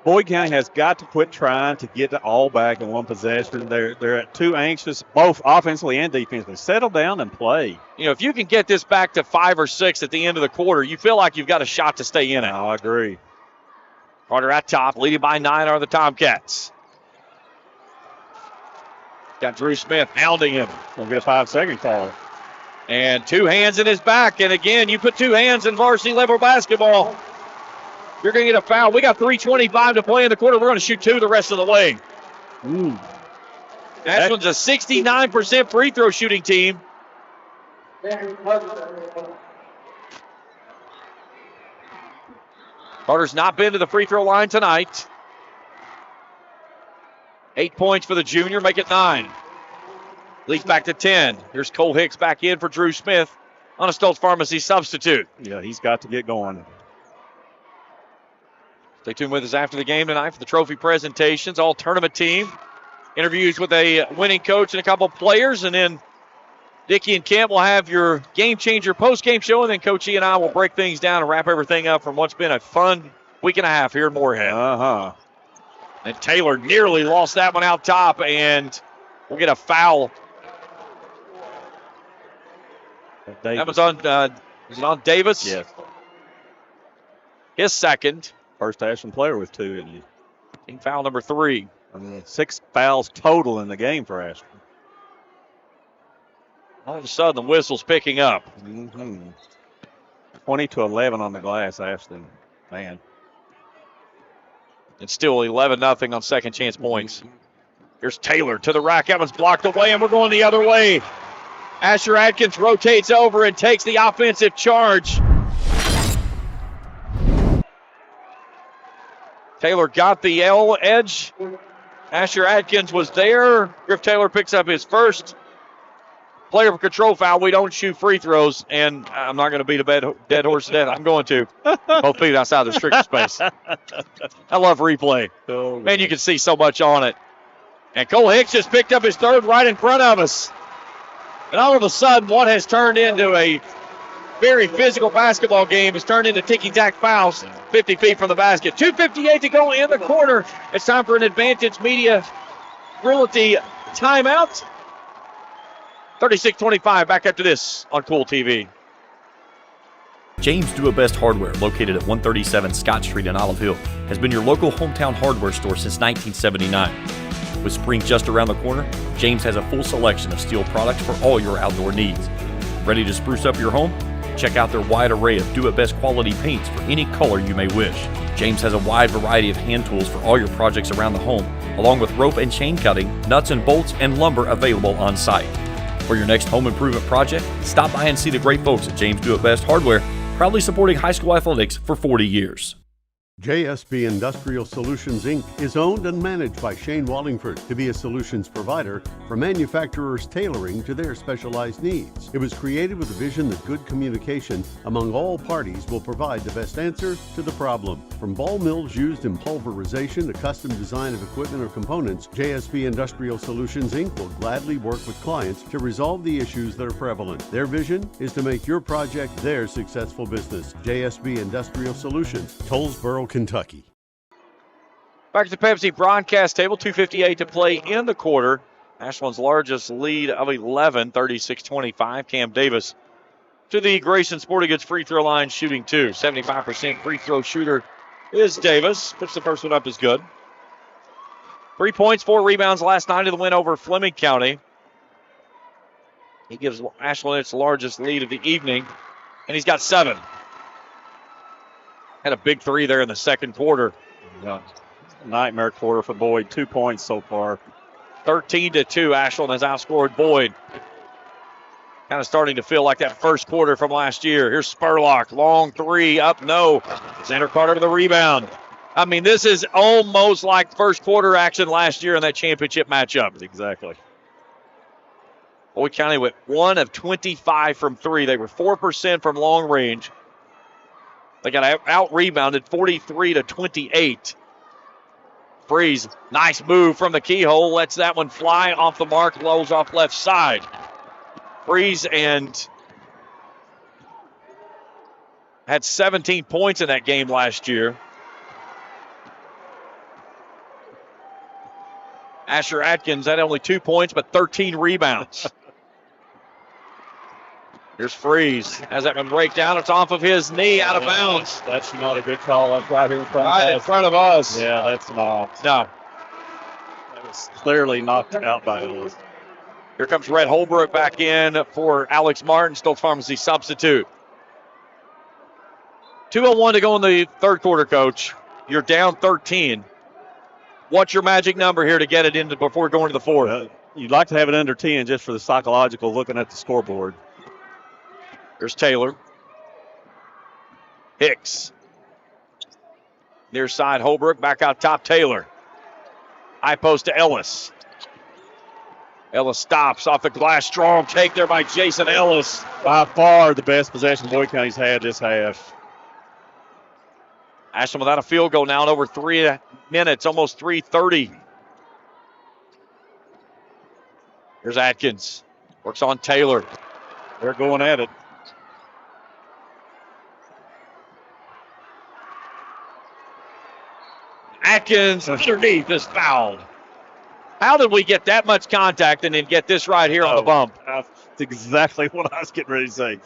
Boyd County has got to quit trying to get it all back in one possession. They're too anxious, both offensively and defensively. Settle down and play. You know, if you can get this back to 5 or 6 at the end of the quarter, you feel like you've got a shot to stay in it. I agree. Carter at top, leading by 9 are the Tomcats. Got Drew Smith hounding him. We'll get a 5-second call. And 2 hands in his back. And again, you put 2 hands in varsity level basketball, you're going to get a foul. We got 3:25 to play in the quarter. We're going to shoot 2 the rest of the way. Ashland's a 69% free throw shooting team. Carter's not been to the free throw line tonight. 8 points for the junior, make it 9. Leads back to 10. Here's Cole Hicks back in for Drew Smith on a Stoltz Pharmacy substitute. Yeah, he's got to get going. Stay tuned with us after the game tonight for the trophy presentations, all tournament team. Interviews with a winning coach and a couple players, and then Dickie and Kent will have your Game Changer post-game show, and then Coach E and I will break things down and wrap everything up from what's been a fun week and a half here in Moorhead. And Taylor nearly lost that one out top, and we'll get a foul. That was on, was it on Davis? Yes. His second. First Ashland player with 2, isn't he? Team foul number 3. I mean, 6 fouls total in the game for Ashland. All of a sudden, the whistle's picking up. 20-11 on the glass, Ashland. Man. It's still 11-0 on second chance points. Here's Taylor to the rack. That one's blocked away, and we're going the other way. Asher Atkins rotates over and takes the offensive charge. Taylor got the edge. Asher Atkins was there. Griff Taylor picks up his first player for control foul. We don't shoot free throws, and I'm not going to beat a dead horse to death. I'm going to. Both feet outside the restricted space. I love replay. Man, you can see so much on it. And Cole Hicks just picked up his third right in front of us. And all of a sudden, what has turned into a very physical basketball game has turned into ticky-tack fouls 50 feet from the basket. 2:58 to go in the quarter. It's time for an Advantage Media Realty timeout. 36-25, back after this on Kool TV. James Do It Best Hardware, located at 137 Scott Street in Olive Hill, has been your local hometown hardware store since 1979. With spring just around the corner, James has a full selection of steel products for all your outdoor needs. Ready to spruce up your home? Check out their wide array of Do It Best quality paints for any color you may wish. James has a wide variety of hand tools for all your projects around the home, along with rope and chain cutting, nuts and bolts, and lumber available on site. For your next home improvement project, stop by and see the great folks at James Do It Best Hardware, proudly supporting high school athletics for 40 years. JSB Industrial Solutions, Inc. is owned and managed by Shane Wallingford to be a solutions provider for manufacturers tailoring to their specialized needs. It was created with a vision that good communication among all parties will provide the best answer to the problem. From ball mills used in pulverization to custom design of equipment or components, JSB Industrial Solutions, Inc. will gladly work with clients to resolve the issues that are prevalent. Their vision is to make your project their successful business. JSB Industrial Solutions, Tollsboro, Kentucky. Back to the Pepsi broadcast table, 2:58 to play in the quarter. Ashland's largest lead of 11, 36-25. Cam Davis to the Grayson Sporting Goods free throw line, shooting 2. 75% free throw shooter is Davis. Puts the first one up is good. 3 points, 4 rebounds last night in the win over Fleming County. He gives Ashland its largest lead of the evening, and he's got 7. Had a big 3 there in the second quarter. Yeah. Nightmare quarter for Boyd. 2 points so far. 13-2. Ashland has outscored Boyd. Kind of starting to feel like that first quarter from last year. Here's Spurlock. Long 3. Up, no. Xander Carter to the rebound. I mean, this is almost like first quarter action last year in that championship matchup. Exactly. Boyd County went 1 of 25 from 3. They were 4% from long range. They got out-rebounded 43-28. Freeze, nice move from the keyhole. Lets that one fly off the mark, lows off left side. Freeze and had 17 points in that game last year. Asher Atkins had only 2 points, but 13 rebounds. Here's Freeze. Has that one break down? It's off of his knee, out of bounds. That's not a good call. That's right here in front Right in front of us. Yeah, that's not. No. That was clearly knocked out by us. Here comes Red Holbrook back in for Alex Martin, Stoltz Pharmacy substitute. 2:01 to go in the third quarter, Coach. You're down 13. What's your magic number here to get it into before going to the fourth? You'd like to have it under 10 just for the psychological looking at the scoreboard. There's Taylor. Hicks. Near side, Holbrook. Back out top, Taylor. High post to Ellis. Ellis stops off the glass. Strong take there by Jason Ellis. By far the best possession Boyd County's had this half. Ashland without a field goal now in over 3 minutes, almost 3:30. Here's Atkins. Works on Taylor. They're going at it. Atkins underneath is fouled. How did we get that much contact and then get this right here on the bump? That's exactly what I was getting ready to say.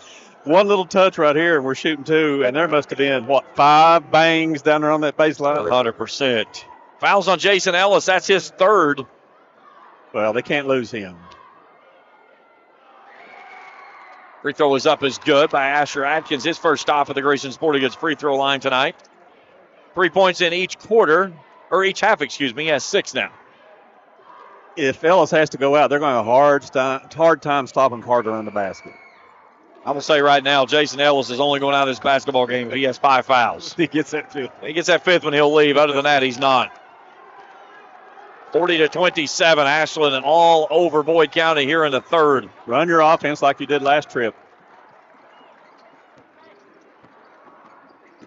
One little touch right here, and we're shooting 2, and there must have been, 5 bangs down there on that baseline? 100%. Fouls on Jason Ellis. That's his third. Well, they can't lose him. Free throw is up is good by Asher Atkins. His first stop at the Grayson Sporting Goods free throw line tonight. 3 points in each quarter, or each half, He has 6 now. If Ellis has to go out, they're going to have a hard time stopping Carter in the basket. I'm going to say right now, Jason Ellis is only going out of this basketball game if he has 5 fouls. He gets that 5th. He gets that 5th when he'll leave. Other than that, he's not. 40-27, Ashland and all over Boyd County here in the third. Run your offense like you did last trip.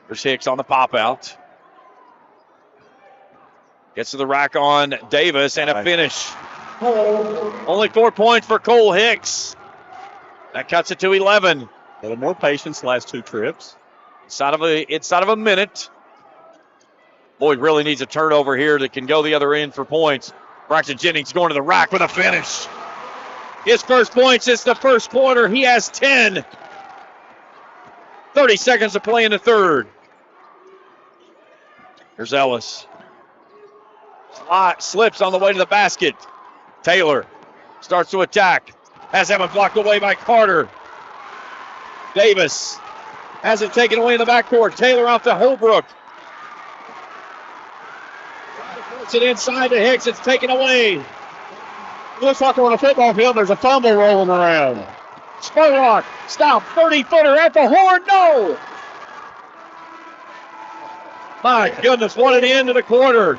There's Hicks on the pop out. Gets to the rack on Davis and a finish. Only 4 points for Cole Hicks. That cuts it to 11. A little more patience last 2 trips. Inside of a minute. Boyd really needs a turnover here that can go the other end for points. Braxton Jennings going to the rack with a finish. His first points since the first quarter. He has 10. 30 seconds to play in the third. Here's Ellis. Slips on the way to the basket. Taylor starts to attack. Has that one blocked away by Carter. Davis has it taken away in the backcourt. Taylor off to Holbrook. Puts it inside to Hicks. It's taken away. Looks like on a football field there's a fumble rolling around. Spurlock. Stop. 30-footer at the horn. No. My goodness, what an end to the quarter.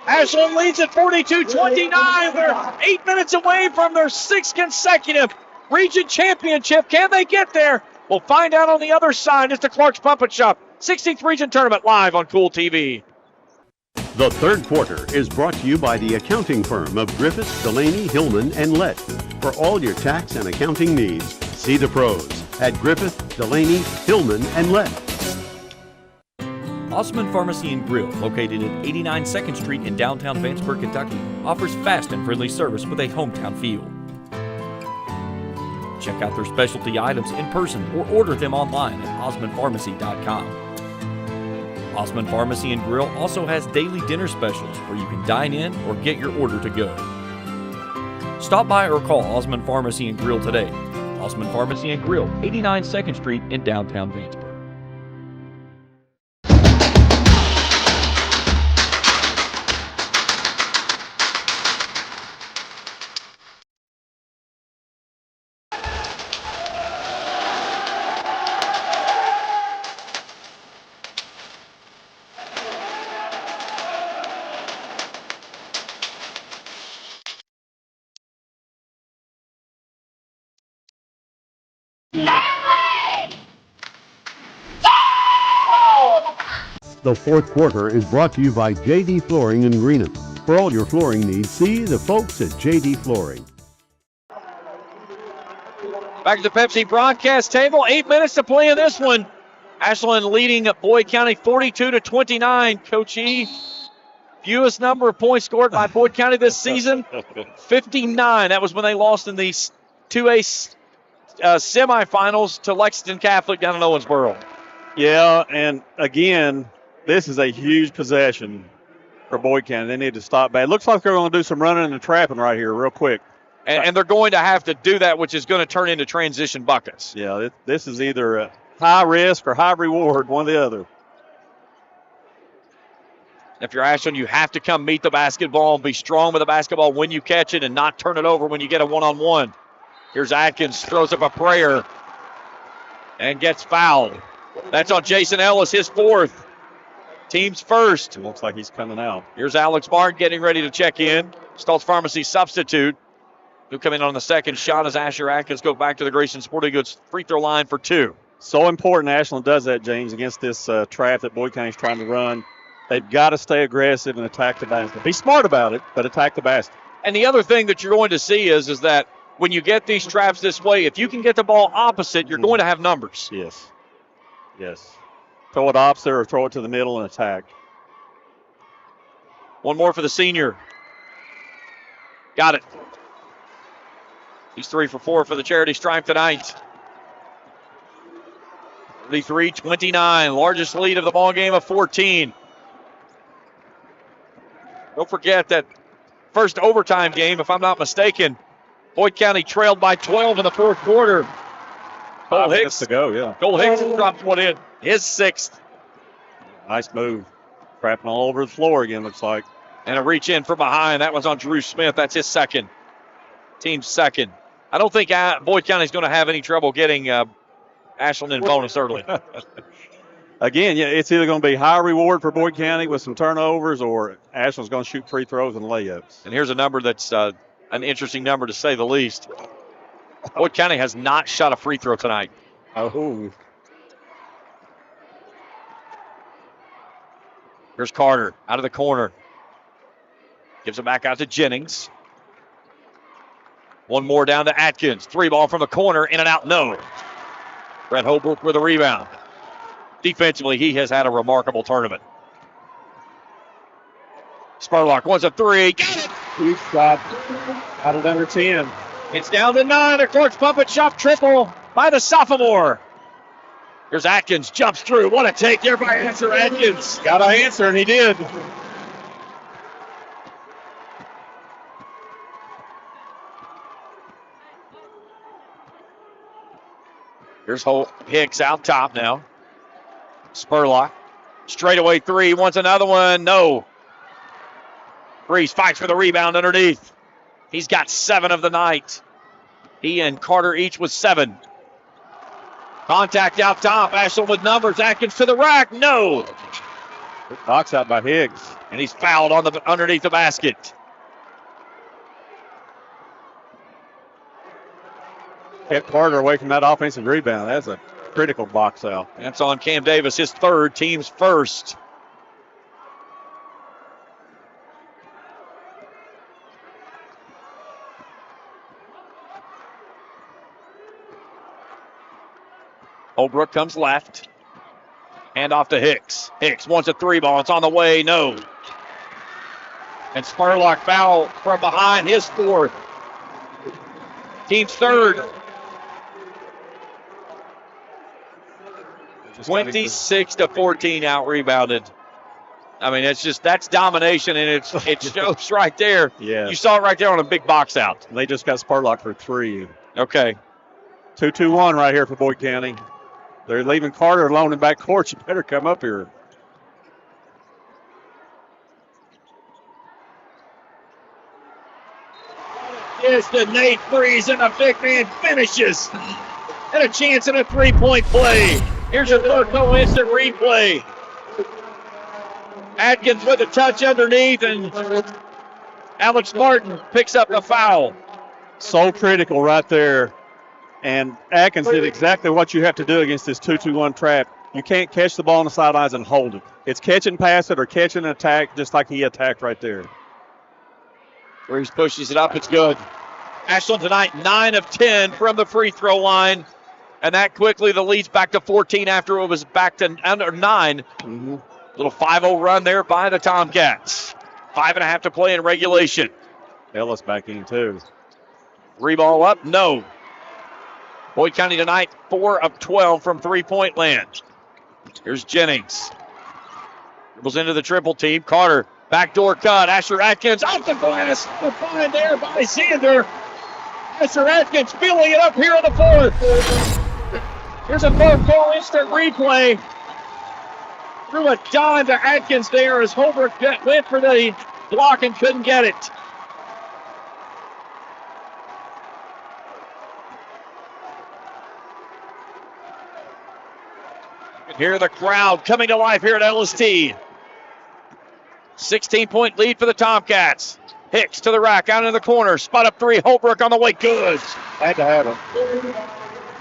Ashland leads at 42-29. They're 8 minutes away from their 6th consecutive region championship. Can they get there? We'll find out on the other side. It's the Clark's Pump and Shop 16th Region Tournament live on Kool TV. The third quarter is brought to you by the accounting firm of Griffiths, Delaney, Hillman, and Lett. For all your tax and accounting needs, see the pros at Griffith, Delaney, Hillman, and Lett. Osmond Pharmacy and Grill, located at 89 2nd Street in downtown Vanceburg, Kentucky, offers fast and friendly service with a hometown feel. Check out their specialty items in person or order them online at osmondpharmacy.com. Osmond Pharmacy and Grill also has daily dinner specials where you can dine in or get your order to go. Stop by or call Osmond Pharmacy and Grill today. Osmond Pharmacy and Grill, 89 2nd Street in downtown Vanceburg. The fourth quarter is brought to you by J.D. Flooring in Greenham. For all your flooring needs, see the folks at J.D. Flooring. Back to the Pepsi broadcast table. 8 minutes to play in this one. Ashland leading Boyd County 42-29. Coach E, fewest number of points scored by Boyd County this season, 59. That was when they lost in the 2A semifinals to Lexington Catholic down in Owensboro. Yeah, and again, this is a huge possession for Boyd County. They need to stop back. It looks like they're going to do some running and trapping right here real quick. And they're going to have to do that, which is going to turn into transition buckets. Yeah, this is either a high risk or high reward, one or the other. If you're Ashland, you have to come meet the basketball and be strong with the basketball when you catch it and not turn it over when you get a one-on-one. Here's Atkins, throws up a prayer and gets fouled. That's on Jason Ellis, his fourth. Team's first. It looks like he's coming out. Here's Alex Martin getting ready to check in. Stoltz Pharmacy substitute. He'll come in on the second shot as Asher Atkins go back to the Grayson Sporting Goods free throw line for 2. So important Ashland does that, James, against this trap that Boyd County's trying to run. They've got to stay aggressive and attack the basket. Be smart about it, but attack the basket. And the other thing that you're going to see is that when you get these traps this way, if you can get the ball opposite, you're going to have numbers. Yes. Yes. Throw it opposite or throw it to the middle and attack. One more for the senior. Got it. He's 3 for 4 for the charity stripe tonight. 33-29, largest lead of the ball game of 14. Don't forget that first overtime game, if I'm not mistaken, Boyd County trailed by 12 in the fourth quarter. Cole Hicks to go, yeah. Cole Hicks dropped one in. His 6th. Nice move. Crapping all over the floor again, looks like. And a reach in from behind. That was on Drew Smith. That's his 2nd. Team's 2nd. I don't think Boyd County's going to have any trouble getting Ashland in bonus early. Again, yeah, it's either going to be high reward for Boyd County with some turnovers, or Ashland's going to shoot free throws and layups. And here's a number that's an interesting number to say the least. Boyd County has not shot a free throw tonight. Oh. Here's Carter out of the corner. Gives it back out to Jennings. One more down to Atkins. 3 ball from the corner. In and out. No. Brett Holbrook with a rebound. Defensively, he has had a remarkable tournament. Spurlock wants a 3. Got it. Huge shot. Got it under 10. It's down to 9. A Clark's pump and shot triple by the sophomore. Here's Atkins. Jumps through. What a take there by Answer Atkins. Got to answer, and he did. Here's Hicks out top now. Spurlock. Straightaway 3. Wants another one. No. Breeze fights for the rebound underneath. He's got 7 of the night. He and Carter each with 7. Contact out top. Ashland with numbers. Atkins to the rack. No. Knocks out by Higgs. And he's fouled on the underneath the basket. Kept Carter away from that offensive rebound. That's a critical box out. That's on Cam Davis, his 3rd, team's 1st. Holbrook comes left. Hand off to Hicks. Hicks wants a 3 ball. It's on the way. No. And Spurlock foul from behind, his 4th. Team's 3rd. 26-14 out rebounded. I mean, that's domination, and it shows right there. Yeah. You saw it right there on a big box out. They just got Spurlock for 3. Okay. 2-2-1 right here for Boyd County. They're leaving Carter alone in backcourt. You better come up here. It's the Nate Freeze, and the big man finishes. And a chance at a 3-point play. Here's a Loco instant replay. Atkins with a touch underneath, and Alex Martin picks up the foul. So critical right there. And Atkins did exactly what you have to do against this 2-2-1 trap. You can't catch the ball on the sidelines and hold it. It's catch and pass it or catch and attack, just like he attacked right there. Freeze pushes it up. It's good. Ashland tonight, 9 of 10 from the free throw line. And that quickly the lead's back to 14 after it was back to under 9. Mm-hmm. Little 5-0 run there by the Tomcats. 5.5 to play in regulation. Ellis back in too. 3 ball up, no. Boyd County tonight, 4 of 12 from 3-point land. Here's Jennings. Dribbles into the triple team. Carter, backdoor cut. Asher Atkins off the glass. The find there by Zander. Asher Atkins filling it up here in the 4th. Here's a 4-goal instant replay. Threw a dime to Atkins there as Holbrook went for the block and couldn't get it. You can hear the crowd coming to life here at LST. 16-point lead for the Tomcats. Hicks to the rack, out in the corner. Spot up 3. Holbrook on the way. Good. Had to have him.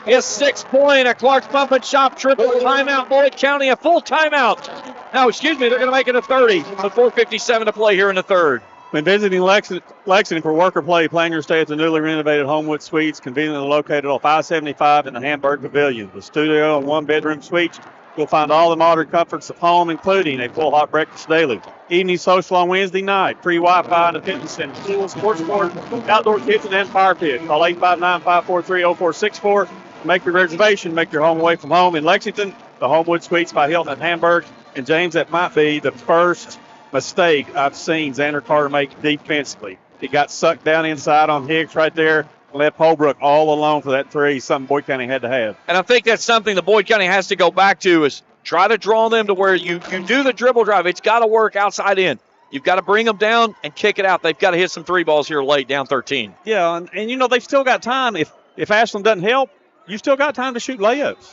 His 6-point, a Clark's Pump and Shop triple timeout. Boyd County, a full timeout. No, excuse me, they're going to make it a 30. So 4:57 to play here in the 3rd. When visiting Lexington for work or play, plan your stay at the newly renovated Homewood Suites, conveniently located on 575 in the Hamburg Pavilion. The studio and 1-bedroom suites You'll find all the modern comforts of home, including a full hot breakfast daily, evening social on Wednesday night, free Wi-Fi in the fitness center, pool, sports court, outdoor kitchen, and fire pit. Call 859-543-0464. Make your reservation. Make your home away from home. In Lexington, the Homewood Suites by Hilton and Hamburg. And, James, that might be the first mistake I've seen Xander Carter make defensively. He got sucked down inside on Hicks right there. Left Holbrook all alone for that three, something Boyd County had to have. And I think that's something that Boyd County has to go back to is try to draw them to where you do the dribble drive. It's got to work outside in. You've got to bring them down and kick it out. They've got to hit some three balls here late, down 13. Yeah, and you know, they've still got time. If Ashland doesn't help, you still got time to shoot layups.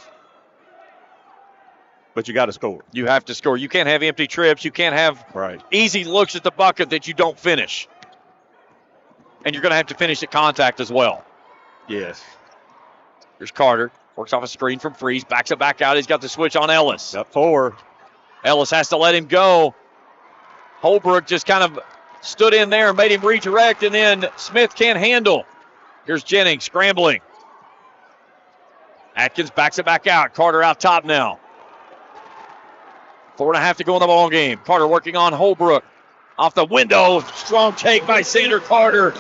But you got to score. You have to score. You can't have empty trips. You can't have easy looks at the bucket that you don't finish. And you're going to have to finish at contact as well. Yes. Here's Carter. Works off a screen from Freeze. Backs it back out. He's got the switch on Ellis. Got 4. Ellis has to let him go. Holbrook just kind of stood in there and made him redirect, and then Smith can't handle. Here's Jennings scrambling. Atkins backs it back out. Carter out top now. 4.5 to go in the ball game. Carter working on Holbrook. Off the window. Strong take by Xander Carter.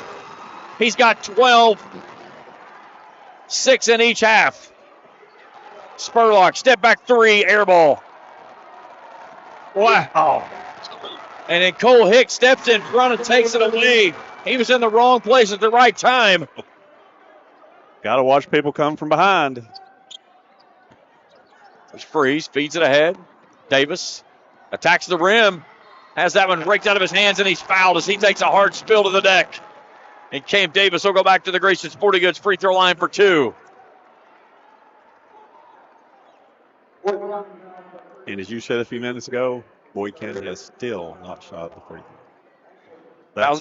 He's got 12. 6 in each half. Spurlock, step back 3, air ball. Wow. And then Cole Hicks steps in front and takes it away. He was in the wrong place at the right time. Got to watch people come from behind. There's Freeze, feeds it ahead. Davis attacks the rim. Has that one raked out of his hands, and he's fouled as he takes a hard spill to the deck. And Cam Davis will go back to the Grayson Sporting Goods free throw line for 2. And as you said a few minutes ago, Boyd County has still not shot the free throw.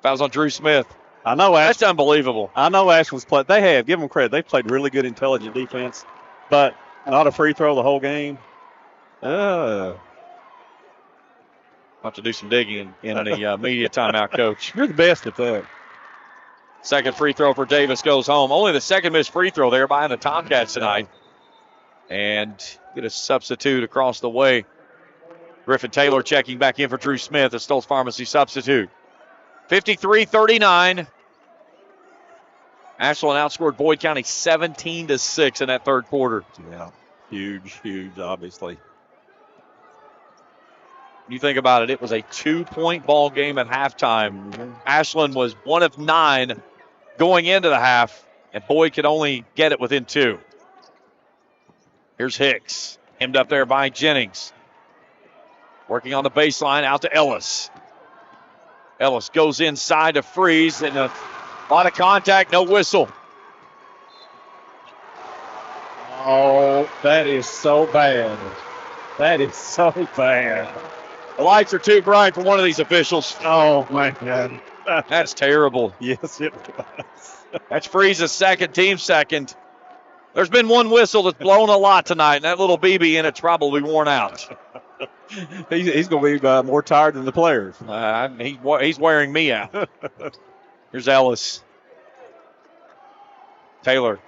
Fouls on Drew Smith. I know that's unbelievable. I know Ashland's played. They have. Give them credit. They've played really good, intelligent defense, but not a free throw the whole game. Have to do some digging in the media timeout, Coach. You're the best at that. Second free throw for Davis goes home. Only the second missed free throw there by the Tomcats tonight. And get a substitute across the way. Griffin Taylor checking back in for Drew Smith, a Stoltz Pharmacy substitute. 53-39. Ashland outscored Boyd County 17-6 in that third quarter. Yeah, huge, obviously. You think about it, it was a 2-point ball game at halftime. Mm-hmm. Ashland was 1 of 9 going into the half, and Boyd could only get it within 2. Here's Hicks, hemmed up there by Jennings. Working on the baseline, out to Ellis. Ellis goes inside to Freeze, and a lot of contact, no whistle. Oh, that is so bad. That is so bad. The lights are too bright for one of these officials. Oh, my God. That's terrible. Yes, it was. That's Freeze's second, team second. There's been one whistle that's blown a lot tonight, and that little BB in it's probably worn out. He's going to be more tired than the players. He's wearing me out. Here's Ellis. Taylor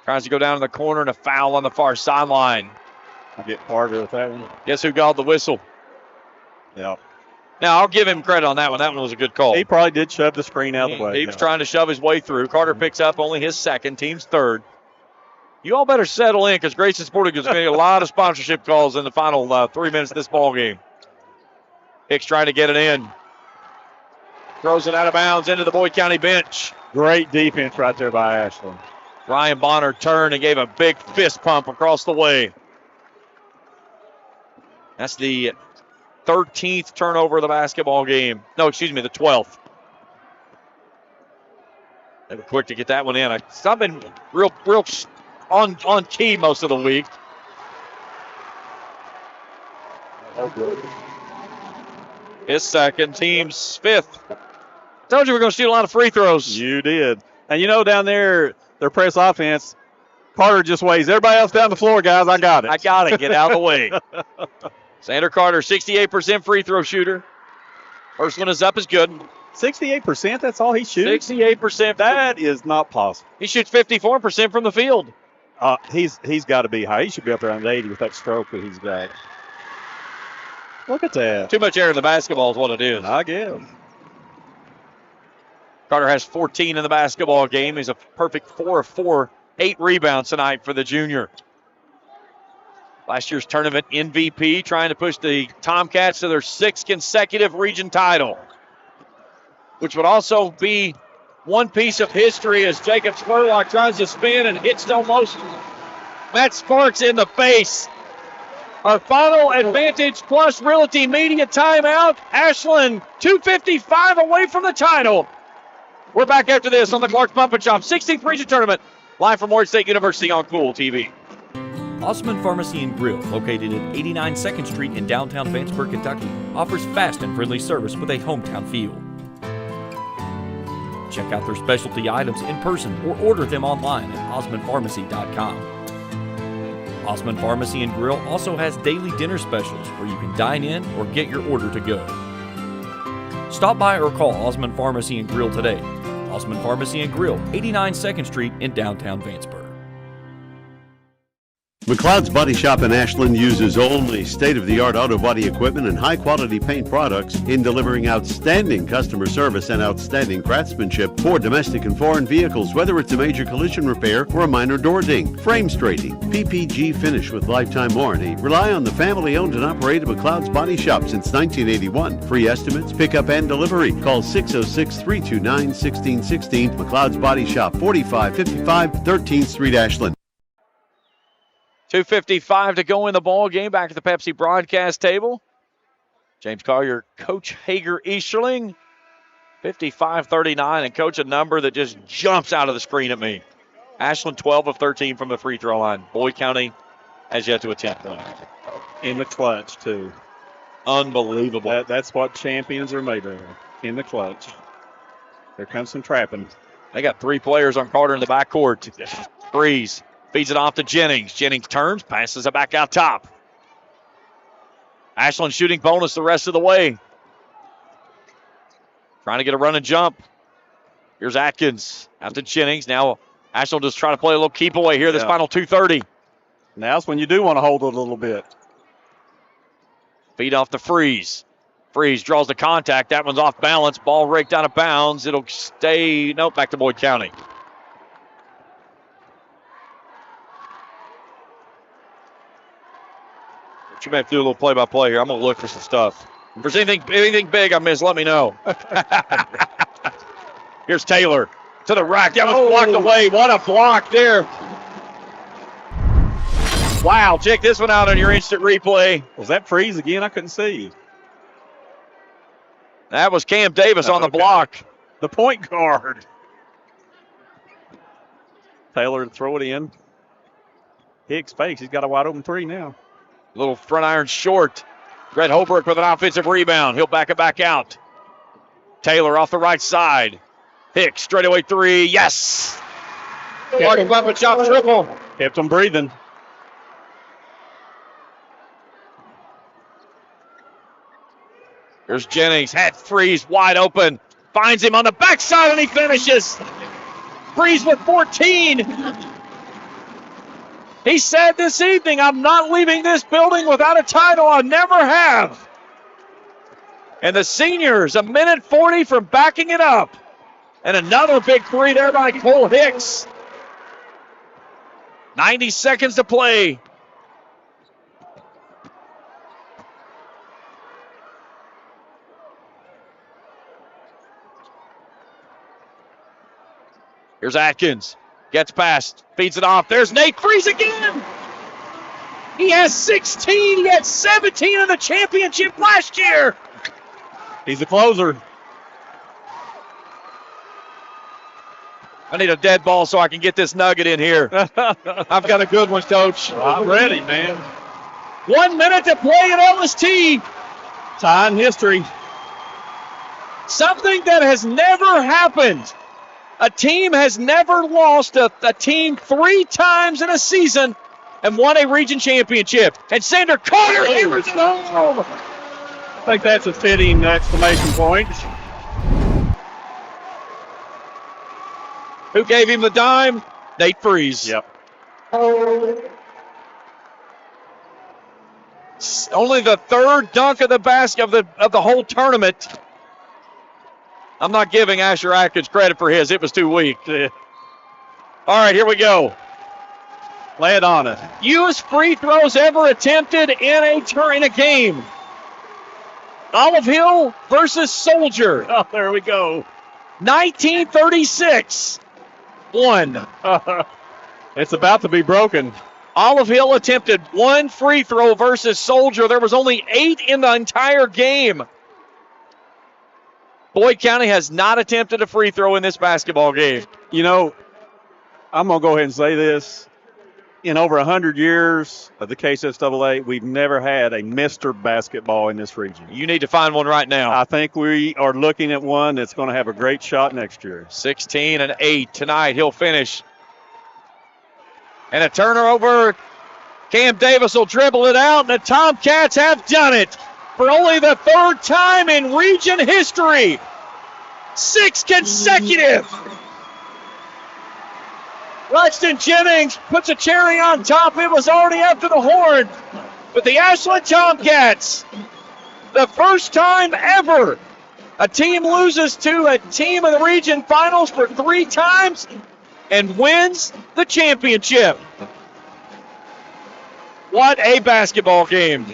tries to go down in the corner, and a foul on the far sideline. I get harder with that one. Guess who got the whistle? Yeah. Now, I'll give him credit on that one. That one was a good call. He probably did shove the screen out of the way. He was trying to shove his way through. Carter picks up only his second, team's third. You all better settle in because Grayson Sporting Goods is going to get a lot of sponsorship calls in the final 3 minutes of this ball game. Hicks trying to get it in. Throws it out of bounds into the Boyd County bench. Great defense right there by Ashland. Ryan Bonner turned and gave a big fist pump across the way. That's the 13th turnover of the basketball game. No, excuse me, the 12th. They were quick to get that one in. I've been real on key most of the week. His second, team's 5th. Told you we're going to see a lot of free throws. You did. And you know down there, their press offense, Carter just waves. Everybody else down the floor, guys, I got it. I got it. Get out of the way. Xander Carter, 68% free throw shooter. First one is up is good. 68%? That's all he shoots? 68%. That is not possible. He shoots 54% from the field. He's got to be high. He should be up around 80 with that stroke that he's got. Look at that. Too much air in the basketball is what it is. I guess. Carter has 14 in the basketball game. He's a perfect 4 of 4, 8 rebounds tonight for the junior. Last year's tournament MVP, trying to push the Tomcats to their 6th consecutive region title, which would also be one piece of history as Jacob Spurlock tries to spin and hits almost Matt Sparks in the face. Our final Advantage Plus Realty Media timeout. Ashland 2:55 away from the title. We're back after this on the Clark's Pump and Shop 16th Region Tournament, live from Oregon State University on Kool TV. Osman Pharmacy and Grill, located at 89 2nd Street in downtown Vanceburg, Kentucky, offers fast and friendly service with a hometown feel. Check out their specialty items in person or order them online at osmanpharmacy.com. Osman Pharmacy and Grill also has daily dinner specials where you can dine in or get your order to go. Stop by or call Osman Pharmacy and Grill today. Osman Pharmacy and Grill, 89 2nd Street in downtown Vanceburg. McLeod's Body Shop in Ashland uses only state-of-the-art auto body equipment and high-quality paint products in delivering outstanding customer service and outstanding craftsmanship for domestic and foreign vehicles, whether it's a major collision repair or a minor door ding, frame straightening, PPG finish with lifetime warranty. Rely on the family-owned and operated McLeod's Body Shop since 1981. Free estimates, pickup, and delivery. Call 606-329-1616. McLeod's Body Shop, 4555 13th Street, Ashland. 2:55 to go in the ball game. Back at the Pepsi broadcast table. James Collier, Coach Hager Easterling. 55-39, and Coach, a number that just jumps out of the screen at me. Ashland 12 of 13 from the free throw line. Boyd County has yet to attempt one. In the clutch, too. Unbelievable. That's what champions are made of, in the clutch. There comes some trapping. They got 3 players on Carter in the backcourt. Freeze. Feeds it off to Jennings. Jennings turns, passes it back out top. Ashland shooting bonus the rest of the way. Trying to get a run and jump. Here's Atkins out to Jennings. Now Ashland just trying to play a little keep away here this final 2:30. Now's when you do want to hold it a little bit. Feed off to Freeze. Freeze draws the contact. That one's off balance. Ball raked out of bounds. It'll stay. Nope, back to Boyd County. You may have to do a little play-by-play here. I'm going to look for some stuff. If there's anything big I missed, let me know. Here's Taylor to the rack. That was blocked away. What a block there. Wow, check this one out on your instant replay. Was that Freeze again? I couldn't see. That was Cam Davis on the block. The point guard. Taylor to throw it in. Hicks fakes. He's got a wide open 3 now. Little front iron short. Brett Holbrook with an offensive rebound. He'll back it back out. Taylor off the right side. Hicks straightaway 3. Yes. Clark bump and shot triple. Kept them breathing. Here's Jennings. Hat Freeze wide open. Finds him on the backside and he finishes. Freeze with 14. He said this evening, I'm not leaving this building without a title. I never have. And the seniors, a minute 40 from backing it up. And another big 3 there by Cole Hicks. 90 seconds to play. Here's Atkins. Gets past, feeds it off. There's Nate Freeze again. He has 16. He had 17 in the championship last year. He's a closer. I need a dead ball so I can get this nugget in here. I've got a good one, Coach. I'm ready, man. 1 minute to play at LST. Tie in history. Something that has never happened. A team has never lost a team 3 times in a season and won a region championship. And Sander Carter hammers it home. I think that's a fitting exclamation point. Who gave him the dime? Nate Freeze. Yep. Only the third dunk of the whole tournament. I'm not giving Asher Atkins credit for his. It was too weak. All right, here we go. Lay it on it. Fewest free throws ever attempted in a game. Olive Hill versus Soldier. Oh, there we go. 1936. 1. It's about to be broken. Olive Hill attempted 1 free throw versus Soldier. There was only 8 in the entire game. Boyd County has not attempted a free throw in this basketball game. You know, I'm going to go ahead and say this. In over 100 years of the KHSAA, we've never had a Mr. Basketball in this region. You need to find one right now. I think we are looking at one that's going to have a great shot next year. 16 and 8 tonight. He'll finish. And a turnover. Cam Davis will dribble it out, and the Tomcats have done it for only the 3rd time in region history. 6 consecutive. Ruxton Jennings puts a cherry on top. It was already up to the horn. But the Ashland Tomcats, the first time ever a team loses to a team in the region finals for 3 times and wins the championship. What a basketball game.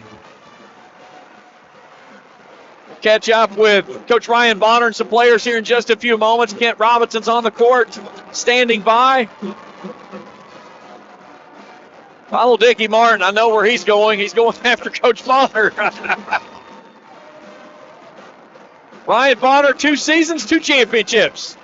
Catch up with Coach Ryan Bonner and some players here in just a few moments. Kent Robinson's on the court, standing by. Follow Dickie Martin. I know where he's going. He's going after Coach Bonner. Ryan Bonner, 2 seasons, 2 championships.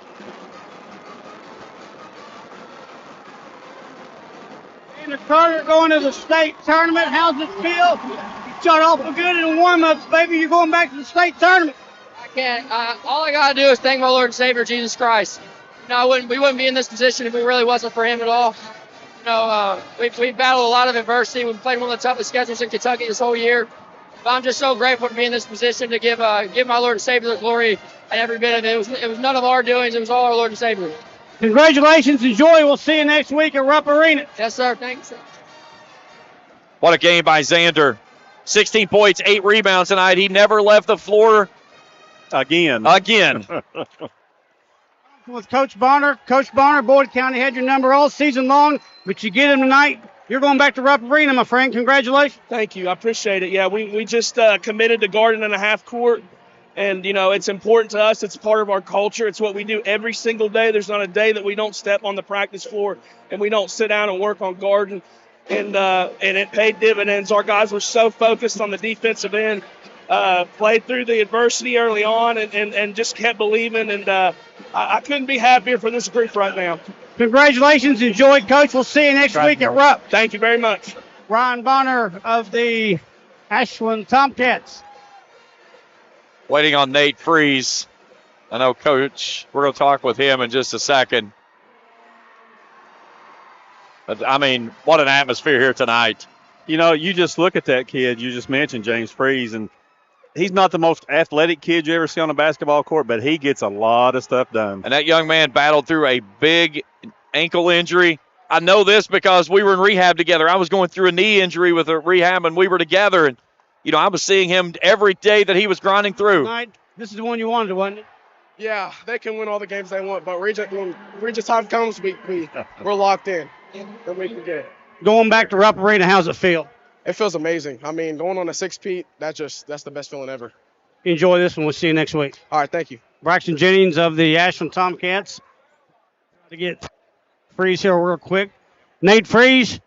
Andrew Carter going to the state tournament. How's it feel? You shot off good in the warm-ups, baby. You're going back to the state tournament. I can't. All I got to do is thank my Lord and Savior, Jesus Christ. You know, we wouldn't be in this position if it really wasn't for him at all. You know, we've battled a lot of adversity. We've played one of the toughest schedules in Kentucky this whole year. But I'm just so grateful to be in this position to give my Lord and Savior the glory and every bit of it. It was none of our doings. It was all our Lord and Savior. Congratulations. Enjoy. We'll see you next week at Rupp Arena. Yes, sir. Thanks. What a game by Xander. 16 points, 8 rebounds tonight. He never left the floor again. With Coach Bonner. Coach Bonner, Boyd County had your number all season long, but you get him tonight. You're going back to Rupp Arena, my friend. Congratulations. Thank you. I appreciate it. Yeah, we just committed to Garden and a half court. And, you know, it's important to us. It's part of our culture. It's what we do every single day. There's not a day that we don't step on the practice floor and we don't sit down and work on Garden. And it paid dividends. Our guys were so focused on the defensive end, played through the adversity early on and just kept believing. And I couldn't be happier for this group right now. Congratulations. Enjoy, Coach. We'll see you next week at Rupp. Thank you very much. Ryan Bonner of the Ashland Tomcats. Waiting on Nate Freeze. I know, Coach, we're going to talk with him in just a second. But, I mean, what an atmosphere here tonight. You know, you just look at that kid. You just mentioned James Freeze, and he's not the most athletic kid you ever see on a basketball court, but he gets a lot of stuff done. And that young man battled through a big ankle injury. I know this because we were in rehab together. I was going through a knee injury with a rehab, and we were together. And, you know, I was seeing him every day that he was grinding through. This is the one you wanted, wasn't it? Yeah, they can win all the games they want, but when region time comes, we're locked in, and we can get it. Going back to Rupp Arena, how's it feel? It feels amazing. I mean, going on a 6-peat, that's the best feeling ever. Enjoy this one. We'll see you next week. All right, thank you. Braxton Jennings of the Ashland Tomcats. To get Freeze here real quick. Nate Freeze,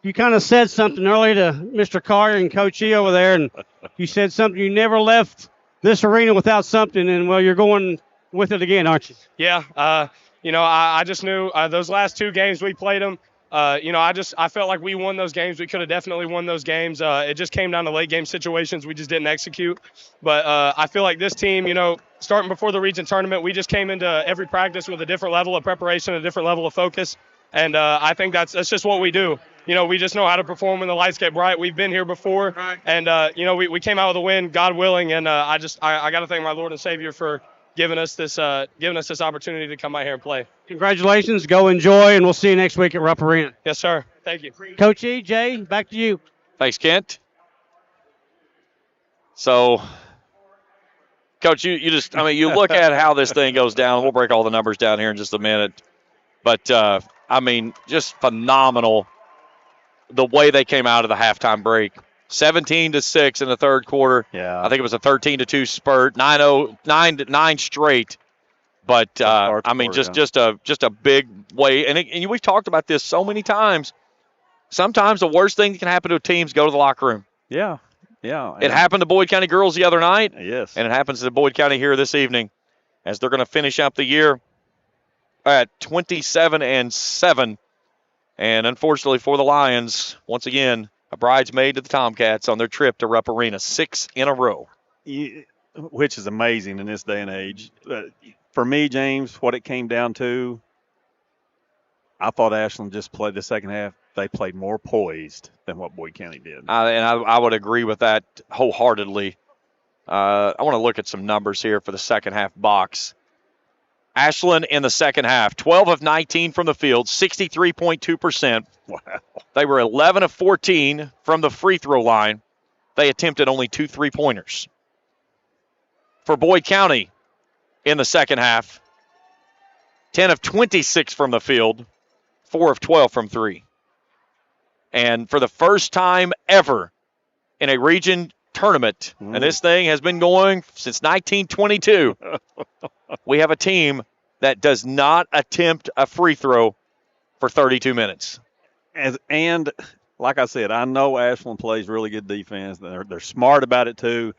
you kind of said something earlier to Mr. Carter and Coach E over there, and you said something. You never left this arena without something, and, well, you're going with it again, aren't you? Yeah. You know, I just knew those last 2 games we played them. You know, I felt like we won those games. We could have definitely won those games. It just came down to late game situations. We just didn't execute. But I feel like this team, you know, starting before the region tournament, we just came into every practice with a different level of preparation, a different level of focus. And I think that's just what we do. You know, we just know how to perform when the lights get bright. We've been here before. Right. And, you know, we came out with a win, God willing. And I got to thank my Lord and Savior for giving us this opportunity to come out here and play. Congratulations. Go enjoy, and we'll see you next week at Rupp Arena. Yes, sir. Thank you. Coach E, Jay, back to you. Thanks, Kent. So, Coach, you you look at how this thing goes down. We'll break all the numbers down here in just a minute. But, just phenomenal the way they came out of the halftime break. 17-6 in the third quarter. Yeah. I think it was a 13-2 spurt, 9 straight. But, just a big way. And we've talked about this so many times. Sometimes the worst thing that can happen to a team is go to the locker room. Yeah. Yeah. It happened to Boyd County girls the other night. Yes. And it happens to Boyd County here this evening as they're going to finish up the year at 27-7. And unfortunately for the Lions, once again, a bridesmaid to the Tomcats on their trip to Rupp Arena, 6 in a row. Which is amazing in this day and age. For me, James, what it came down to, I thought Ashland just played the second half. They played more poised than what Boyd County did. And I would agree with that wholeheartedly. I want to look at some numbers here for the second half box. Ashland in the second half, 12 of 19 from the field, 63.2%. Wow. They were 11 of 14 from the free throw line. They attempted only 2 3-pointers. For Boyd County in the second half, 10 of 26 from the field, 4 of 12 from 3. And for the first time ever in a region tournament, and this thing has been going since 1922, we have a team that does not attempt a free throw for 32 minutes. And like I said, I know Ashland plays really good defense. They're smart about it too.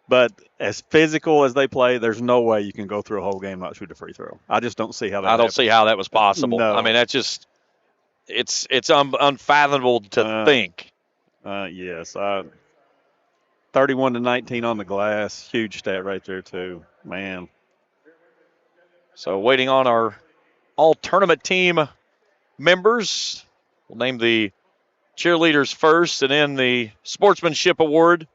But as physical as they play, there's no way you can go through a whole game not shoot a free throw. I just don't see how that happens. See how that was possible. No. I mean, that's just it's unfathomable to think. Yes. 31-19 on the glass. Huge stat right there too. Man. So waiting on our all-tournament team members. We'll name the cheerleaders first and then the sportsmanship award.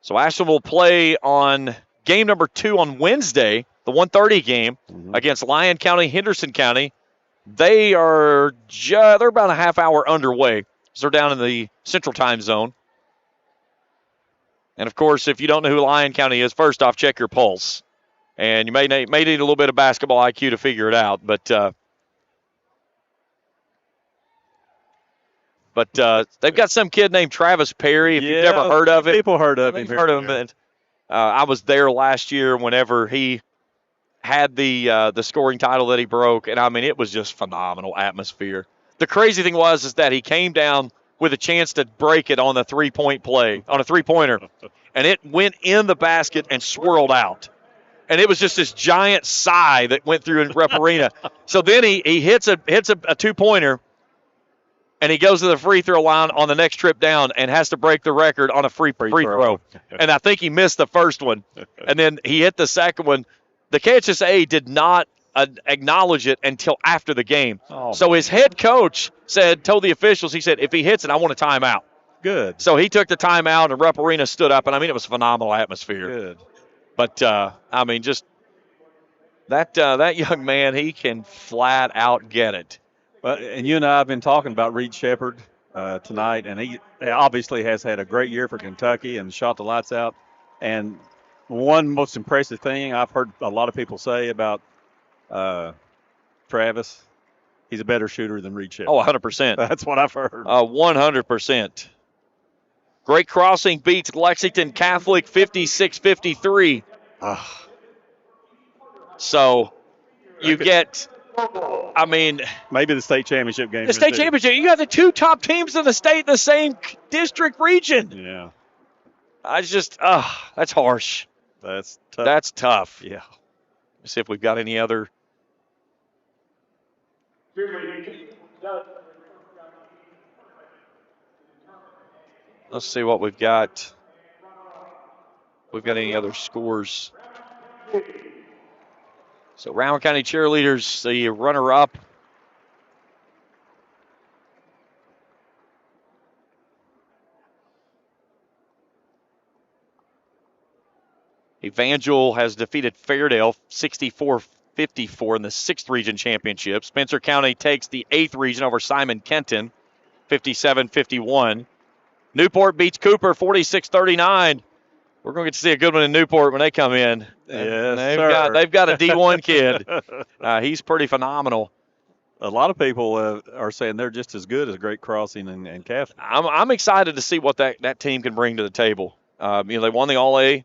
So Ashland will play on game number 2 on Wednesday, the 1:30 game against Lyon County, Henderson County. They're about a half hour underway. So they're down in the Central Time Zone. And, of course, if you don't know who Lyon County is, first off, check your pulse. And you may need a little bit of basketball IQ to figure it out. But they've got some kid named Travis Perry. If you've never heard of him. People heard of him. Heard of him. I was there last year whenever he had the scoring title that he broke. And, I mean, it was just phenomenal atmosphere. The crazy thing is that he came down with a chance to break it on the three-point play, on a three-pointer, and it went in the basket and swirled out. And it was just this giant sigh that went through in Rupp Arena. So then he hits a two-pointer, and he goes to the free throw line on the next trip down and has to break the record on a free throw. And I think he missed the first one, and then he hit the second one. The KHSAA did not acknowledge it until after the game. So his head coach told the officials, he said, if he hits it, I want a timeout. Good. So he took the timeout, and Rupp Arena stood up, and, I mean, it was a phenomenal atmosphere. Good. But, I mean, just that young man, he can flat out get it. And you and I have been talking about Reed Shepard tonight, and he obviously has had a great year for Kentucky and shot the lights out. And one most impressive thing I've heard a lot of people say about Travis, he's a better shooter than Reed Shepard. Oh, 100%. That's what I've heard. 100%. Great Crossing beats Lexington Catholic 56-53. So you get, I mean, maybe the state championship game. The state championship, you got the 2 top teams in the state in the same district region. Yeah. I just, that's harsh. That's tough. That's tough. Yeah. Let's see if we've got any other. Let's see what we've got. We've got any other scores. So Rowan County cheerleaders, the runner-up. Evangel has defeated Fairdale 64-50. 54 in the 6th region championship. Spencer County takes the 8th region over Simon Kenton, 57-51. Newport beats Cooper 46-39. We're going to get to see a good one in Newport when they come in. Yes, they've got a D1 kid. He's pretty phenomenal. A lot of people are saying they're just as good as Great Crossing and Catholic. I'm excited to see what that team can bring to the table. They won the All-A,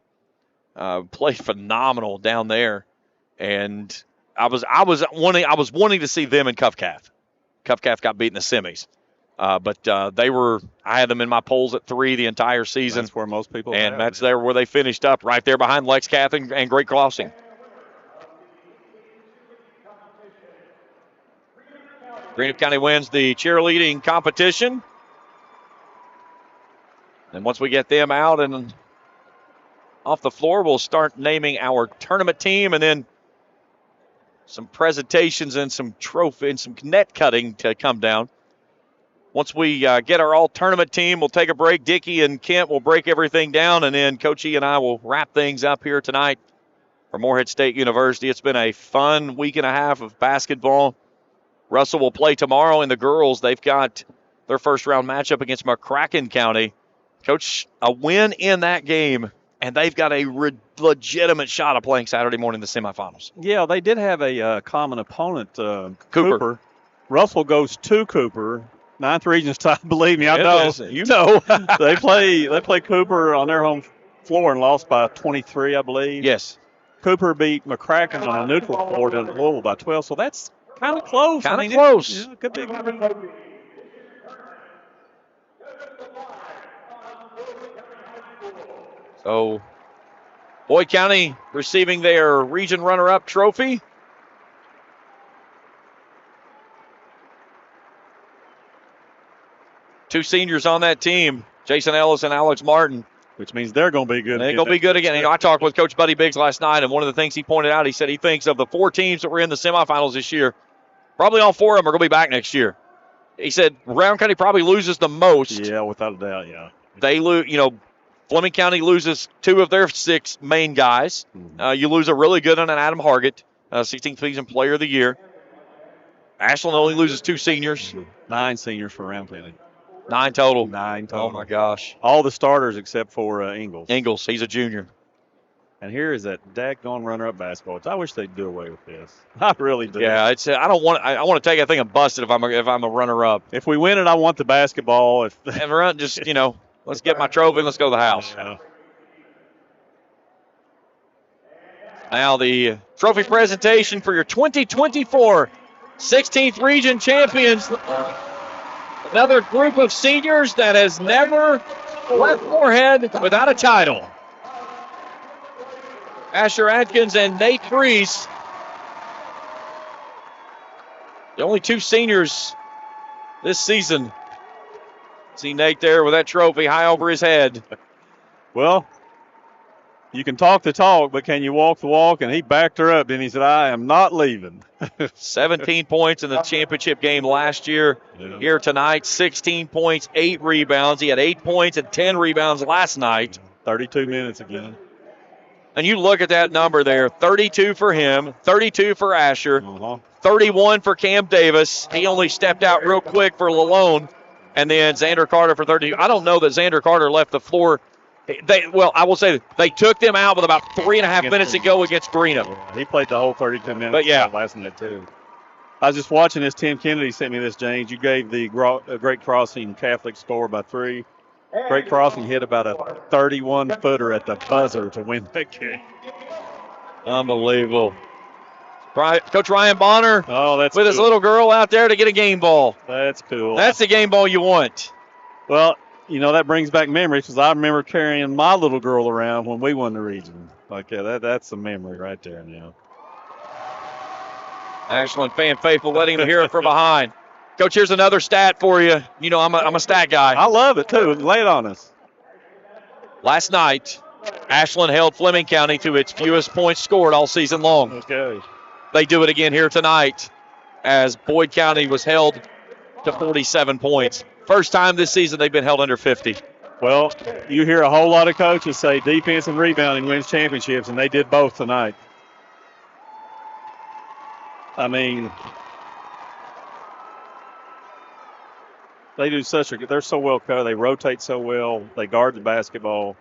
played phenomenal down there, and I was wanting to see them in Cuff Calf. Cuff Calf got beat in the semis. But I had them in my polls at 3 the entire season. That's where most people and that's there where they finished up, right there behind Lex Cath and Great Crossing. Greenup County wins the cheerleading competition. And once we get them out and off the floor, we'll start naming our tournament team, and then some presentations and some trophy and some net cutting to come down. Once we get our all-tournament team, we'll take a break. Dickey and Kent will break everything down, and then Coach E and I will wrap things up here tonight for Morehead State University. It's been a fun week and a half of basketball. Russell will play tomorrow, and the girls, they've got their first-round matchup against McCracken County. Coach, a win in that game, and they've got a legitimate shot of playing Saturday morning in the semifinals. Yeah, they did have a common opponent, Cooper. Russell goes to Cooper. 9th region's time, believe me, I know. You know. they play Cooper on their home floor and lost by 23, I believe. Yes. Cooper beat McCracken on a neutral floor down at Louisville by 12, so that's kind of close. Kind of close. It could be. So, Boyd County receiving their region runner-up trophy. Two seniors on that team, Jason Ellis and Alex Martin. Which means they're going to be good. They're going to be good again. I talked with Coach Buddy Biggs last night, and one of the things he pointed out, he said he thinks of the 4 teams that were in the semifinals this year, probably all 4 of them are going to be back next year. He said Round County probably loses the most. Yeah, without a doubt, yeah. They lose, Fleming County loses 2 of their 6 main guys. You lose a really good one in Adam Hargett, 16th season player of the year. Ashland only loses 2 seniors. 9 seniors for Round County. 9 total. 9 total. Oh, my gosh. All the starters except for Ingalls. Ingalls, he's a junior. And here is that daggone runner-up basketball. I wish they'd do away with this. I really do. Yeah, I want to take a thing and bust it if I'm a runner-up. If we win it, I want the basketball. And run, just, let's get my trophy and let's go to the house. Yeah. Now the trophy presentation for your 2024 16th Region Champions. Another group of seniors that has never left Morehead without a title. Asher Atkins and Nate Fries. The only 2 seniors this season. See Nate there with that trophy high over his head. Well, you can talk the talk, but can you walk the walk? And he backed her up, and he said, I am not leaving. 17 points in the championship game last year. Yeah. Here tonight, 16 points, 8 rebounds. He had 8 points and 10 rebounds last night. 32 minutes again. And you look at that number there, 32 for him, 32 for Asher, 31 for Cam Davis. He only stepped out real quick for Lalone. And then Xander Carter for 32. I don't know that Xander Carter left the floor. I will say they took them out with about 3.5 minutes to go against Greenup. Yeah, he played the whole 32 minutes. But yeah, last night too. I was just watching this. Tim Kennedy sent me this, James. You gave the Great Crossing Catholic score by 3. Great Crossing hit about a 31-footer at the buzzer to win that game. Unbelievable. Coach Ryan Bonner with his little girl out there to get a game ball. That's cool. That's the game ball you want. Well, that brings back memories because I remember carrying my little girl around when we won the region. That's a memory right there now. Ashland fan faithful letting him hear it from behind. Coach, here's another stat for you. I'm a stat guy. I love it, too. Lay it on us. Last night, Ashland held Fleming County to its fewest points scored all season long. Okay. They do it again here tonight as Boyd County was held to 47 points. First time this season they've been held under 50. Well, you hear a whole lot of coaches say defense and rebounding wins championships, and they did both tonight. I mean, they do they're so well covered. They rotate so well. They guard the basketball.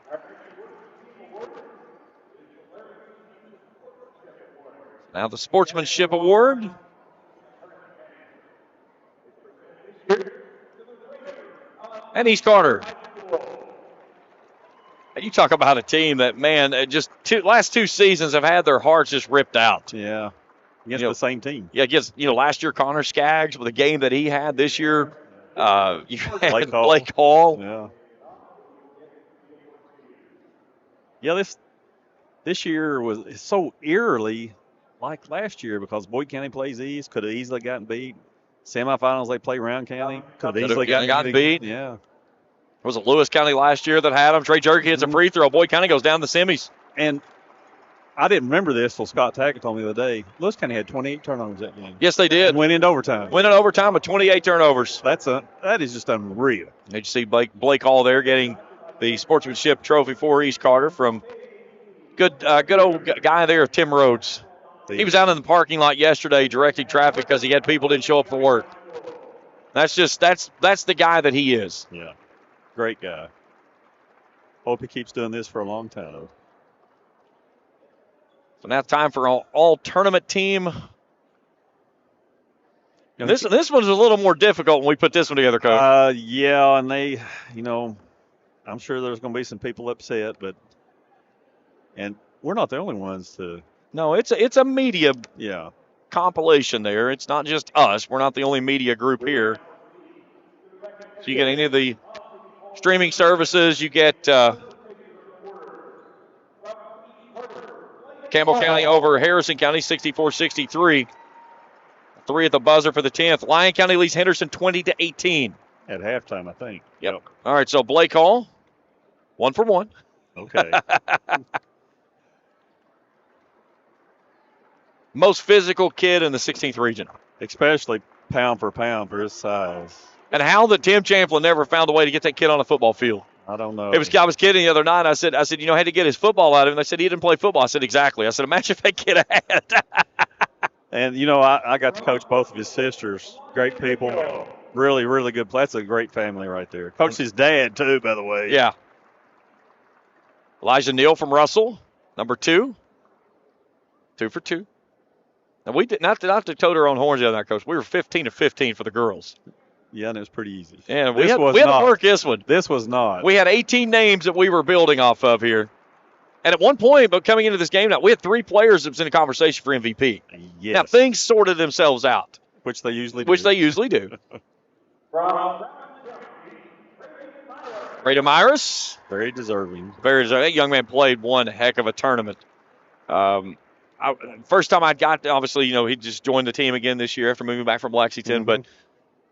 Now the Sportsmanship Award. And East Carter. And you talk about a team that, man, last 2 seasons have had their hearts just ripped out. Yeah. Against the same team. Yeah, against, last year Connor Skaggs with a game that he had. This year, you had Blake Hall. Yeah. Yeah, this year was so eerily like last year because Boyd County plays East. Could have easily gotten beat. Semifinals, they play Round County. Could have easily gotten beat. Yeah. Was it Lewis County last year that had them? Trey Jerky hits a free throw. Boyd County goes down the semis. And I didn't remember this till Scott Tackett told me the other day. Lewis County had 28 turnovers that game. Yes, they did. And went into overtime. Went in overtime with 28 turnovers. That is just unreal. Did you see Blake Hall there getting the Sportsmanship Trophy for East Carter from good old guy there, Tim Rhodes. He was out in the parking lot yesterday directing traffic because he had people didn't show up for work. That's the guy that he is. Yeah. Great guy. Hope he keeps doing this for a long time. So now it's time for all tournament team. And this one's a little more difficult when we put this one together, Coach. Yeah, and they, I'm sure there's going to be some people upset, and we're not the only ones to. No, it's a media compilation there. It's not just us. We're not the only media group here. So you get any of the streaming services. You get Campbell County over Harrison County, 64-63. 3 at the buzzer for the 10th. Lyon County leads Henderson 20-18. At halftime, I think. Yep. All right, so Blake Hall, 1 for 1. Okay. Most physical kid in the 16th region. Especially pound for pound for his size. And how the Tim Champlin never found a way to get that kid on a football field. I don't know. I was kidding the other night. I said, had to get his football out of him. They said he didn't play football. I said, exactly. I said, imagine if that kid had. And, I got to coach both of his sisters. Great people. Really, really good. That's a great family right there. Coached his dad, too, by the way. Yeah. Elijah Neal from Russell, number 2. 2 for 2. And we did not to tote our own horns the other night, Coach. We were 15-15 for the girls. Yeah, and it was pretty easy. Yeah, we had to work this one. This was not. We had 18 names that we were building off of here. And at one point, but coming into this game now, we had 3 players that was in the conversation for MVP. Yes. Now, things sorted themselves out. Which they usually do. Brady Myers. Very deserving. That young man played one heck of a tournament. First time I got, obviously, he just joined the team again this year after moving back from Lexington, but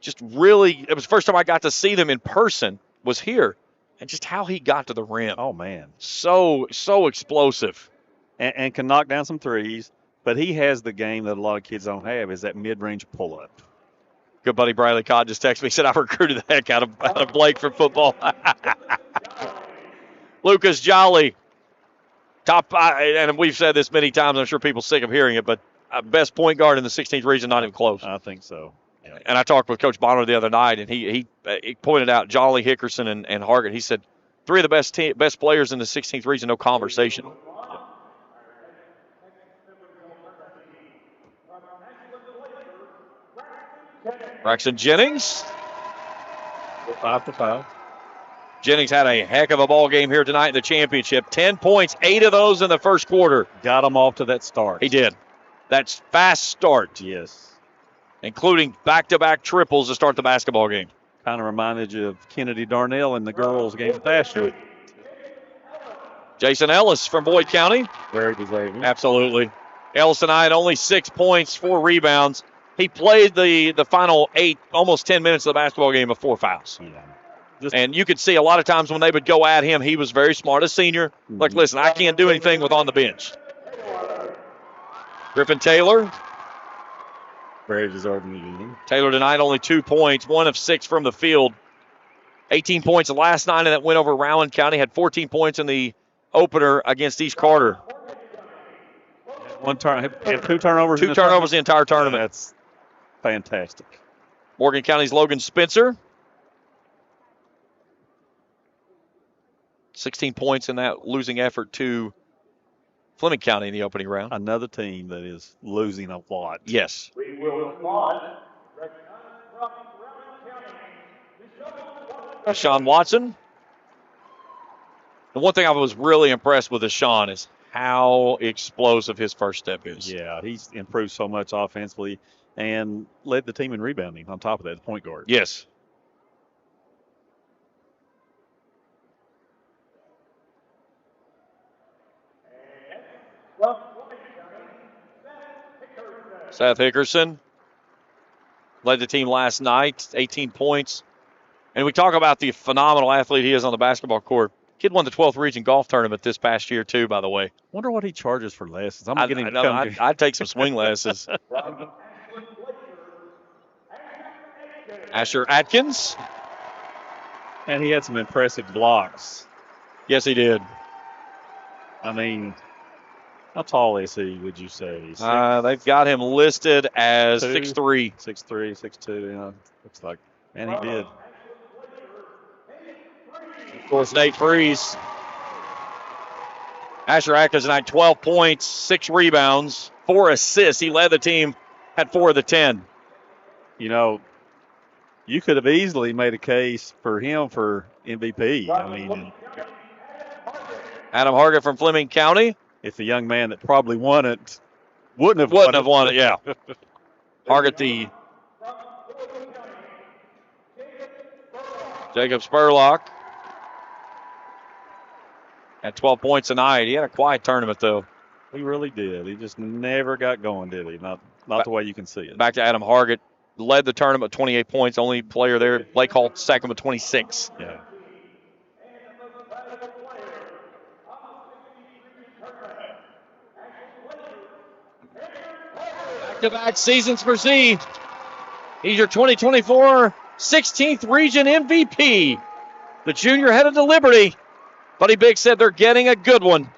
just really, it was the first time I got to see them in person was here, and just how he got to the rim. Oh, man. So explosive. And can knock down some threes, but he has the game that a lot of kids don't have, is that mid-range pull-up. Good buddy Bradley Codd just texted me, said I recruited the heck out of Blake for football. Lucas Jolly, top, and we've said this many times, I'm sure people are sick of hearing it, but best point guard in the 16th region, not even close. I think so. Yeah. And I talked with Coach Bonner the other night, and he pointed out Jolly, Hickerson, and Hargett. He said 3 of the best players in the 16th region, no conversation. Braxton Jennings. 5 for 5. Jennings had a heck of a ball game here tonight in the championship. 10 points, 8 of those in the first quarter. Got him off to that start. He did. That's fast start. Yes. Including back-to-back triples to start the basketball game. Kind of reminded you of Kennedy Darnell in the girls' game last year. Jason Ellis from Boyd County. Very deserving. Absolutely. Ellis tonight only 6 points, 4 rebounds. He played the final 8, almost 10 minutes of the basketball game with 4 fouls. Yeah. And you could see a lot of times when they would go at him, he was very smart, a senior. Like, listen, I can't do anything with on the bench. Griffin Taylor. Very deserving. Taylor tonight only 2 points, 1 of 6 from the field. 18 points the last night in that win over Rowan County. Had 14 points in the opener against East Carter. Two turnovers. Two turnovers the entire tournament. That's fantastic. Morgan County's Logan Spencer. 16 points in that losing effort to Fleming County in the opening round. Another team that is losing a lot. Yes. We will applaud Sean Watson. The one thing I was really impressed with Sean is how explosive his first step is. Yeah, he's improved so much offensively and led the team in rebounding on top of that, the point guard. Yes. Seth Hickerson led the team last night, 18 points. And we talk about the phenomenal athlete he is on the basketball court. Kid won the 12th region golf tournament this past year, too, by the way. Wonder what he charges for lessons. I'd take some swing lessons. Asher Atkins. And he had some impressive blocks. Yes, he did. I mean, how tall is he, would you say? They've got him listed as 6'3". 6'3", 6'2", yeah. Looks like. And he did. Of course, Nate Freeze. Asher Atkins tonight, 12 points, 6 rebounds, 4 assists. He led the team, had 4 of the 10. You know, you could have easily made a case for him for MVP. I mean, Adam Hargett from Fleming County. If the young man that probably won it wouldn't have won it, yeah. Hargett, the Jacob Spurlock. At 12 points tonight. He had a quiet tournament, though. He really did. He just never got going, did he? Not the way you can see it. Back to Adam Hargett. Led the tournament with 28 points. Only player there. Blake Hall second with 26. Yeah. Back-to-back seasons for Z. He's your 2024 16th region MVP. The junior headed to Liberty. Buddy Big said they're getting a good one.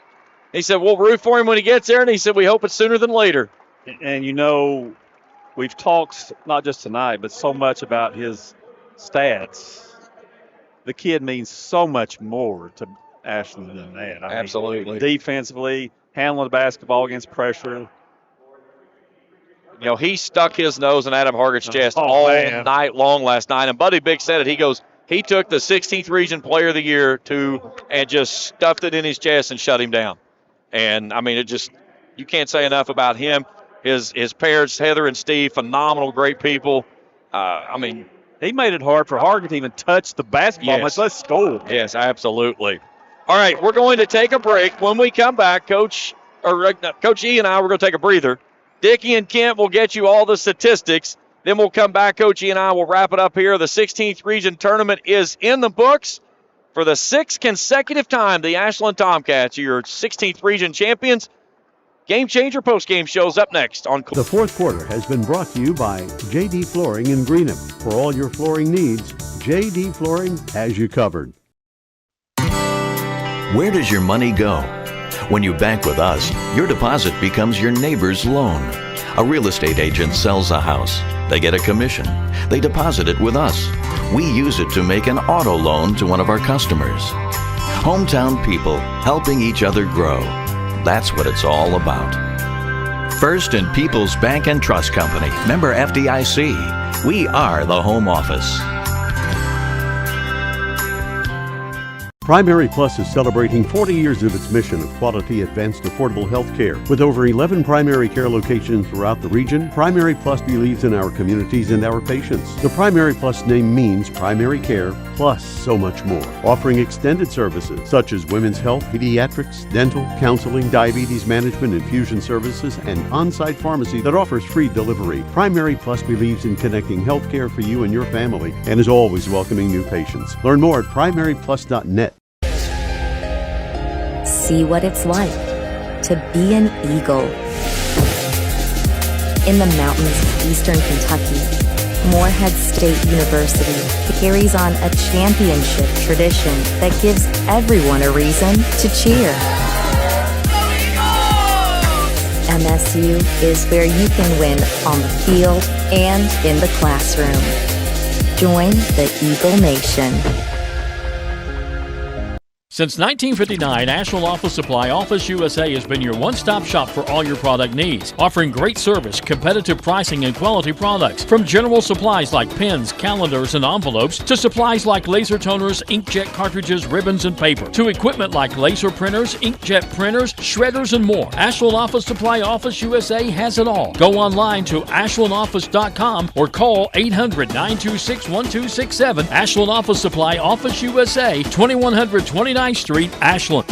He said, we'll root for him when he gets there, and he said, we hope it's sooner than later. And, you know, we've talked, not just tonight, but so much about his stats. The kid means so much more to Ashland than that. Absolutely. Defensively, handling the basketball against pressure. You know, he stuck his nose in Adam Hargett's chest all night long last night. And Buddy Big said it. He goes, he took the 16th region player of the year and just stuffed it in his chest and shut him down. And, I mean, you can't say enough about him. His parents, Heather and Steve, phenomenal, great people. I mean, he made it hard for Hargett to even touch the basketball. Yes. Let's score. Yes, absolutely. All right, we're going to take a break. When we come back, Coach E and I, we're going to take a breather. Dickie and Kent will get you all the statistics. Then we'll come back. Coach E and I will wrap it up here. The 16th region tournament is in the books. For the 6th consecutive time, the Ashland Tomcats are your 16th region champions. Game Changer postgame shows up next on Kool. The fourth quarter has been brought to you by J.D. Flooring in Greenham. For all your flooring needs, J.D. Flooring has you covered. Where does your money go? When you bank with us, your deposit becomes your neighbor's loan. A real estate agent sells a house. They get a commission. They deposit it with us. We use it to make an auto loan to one of our customers. Hometown people helping each other grow. That's what it's all about. First and People's Bank and Trust Company. Member FDIC. We are the home office. Primary Plus is celebrating 40 years of its mission of quality, advanced, affordable health care. With over 11 primary care locations throughout the region, Primary Plus believes in our communities and our patients. The Primary Plus name means primary care plus so much more. Offering extended services such as women's health, pediatrics, dental, counseling, diabetes management, infusion services, and on-site pharmacy that offers free delivery. Primary Plus believes in connecting health care for you and your family and is always welcoming new patients. Learn more at primaryplus.net. See what it's like to be an eagle. In the mountains of eastern Kentucky, Morehead State University carries on a championship tradition that gives everyone a reason to cheer. MSU is where you can win on the field and in the classroom. Join the Eagle Nation. Since 1959, Ashland Office Supply Office USA has been your one-stop shop for all your product needs, offering great service, competitive pricing, and quality products. From general supplies like pens, calendars, and envelopes, to supplies like laser toners, inkjet cartridges, ribbons, and paper, to equipment like laser printers, inkjet printers, shredders, and more. Ashland Office Supply Office USA has it all. Go online to ashlandoffice.com or call 800-926-1267. Ashland Office Supply Office USA, 2129 Street, Ashland.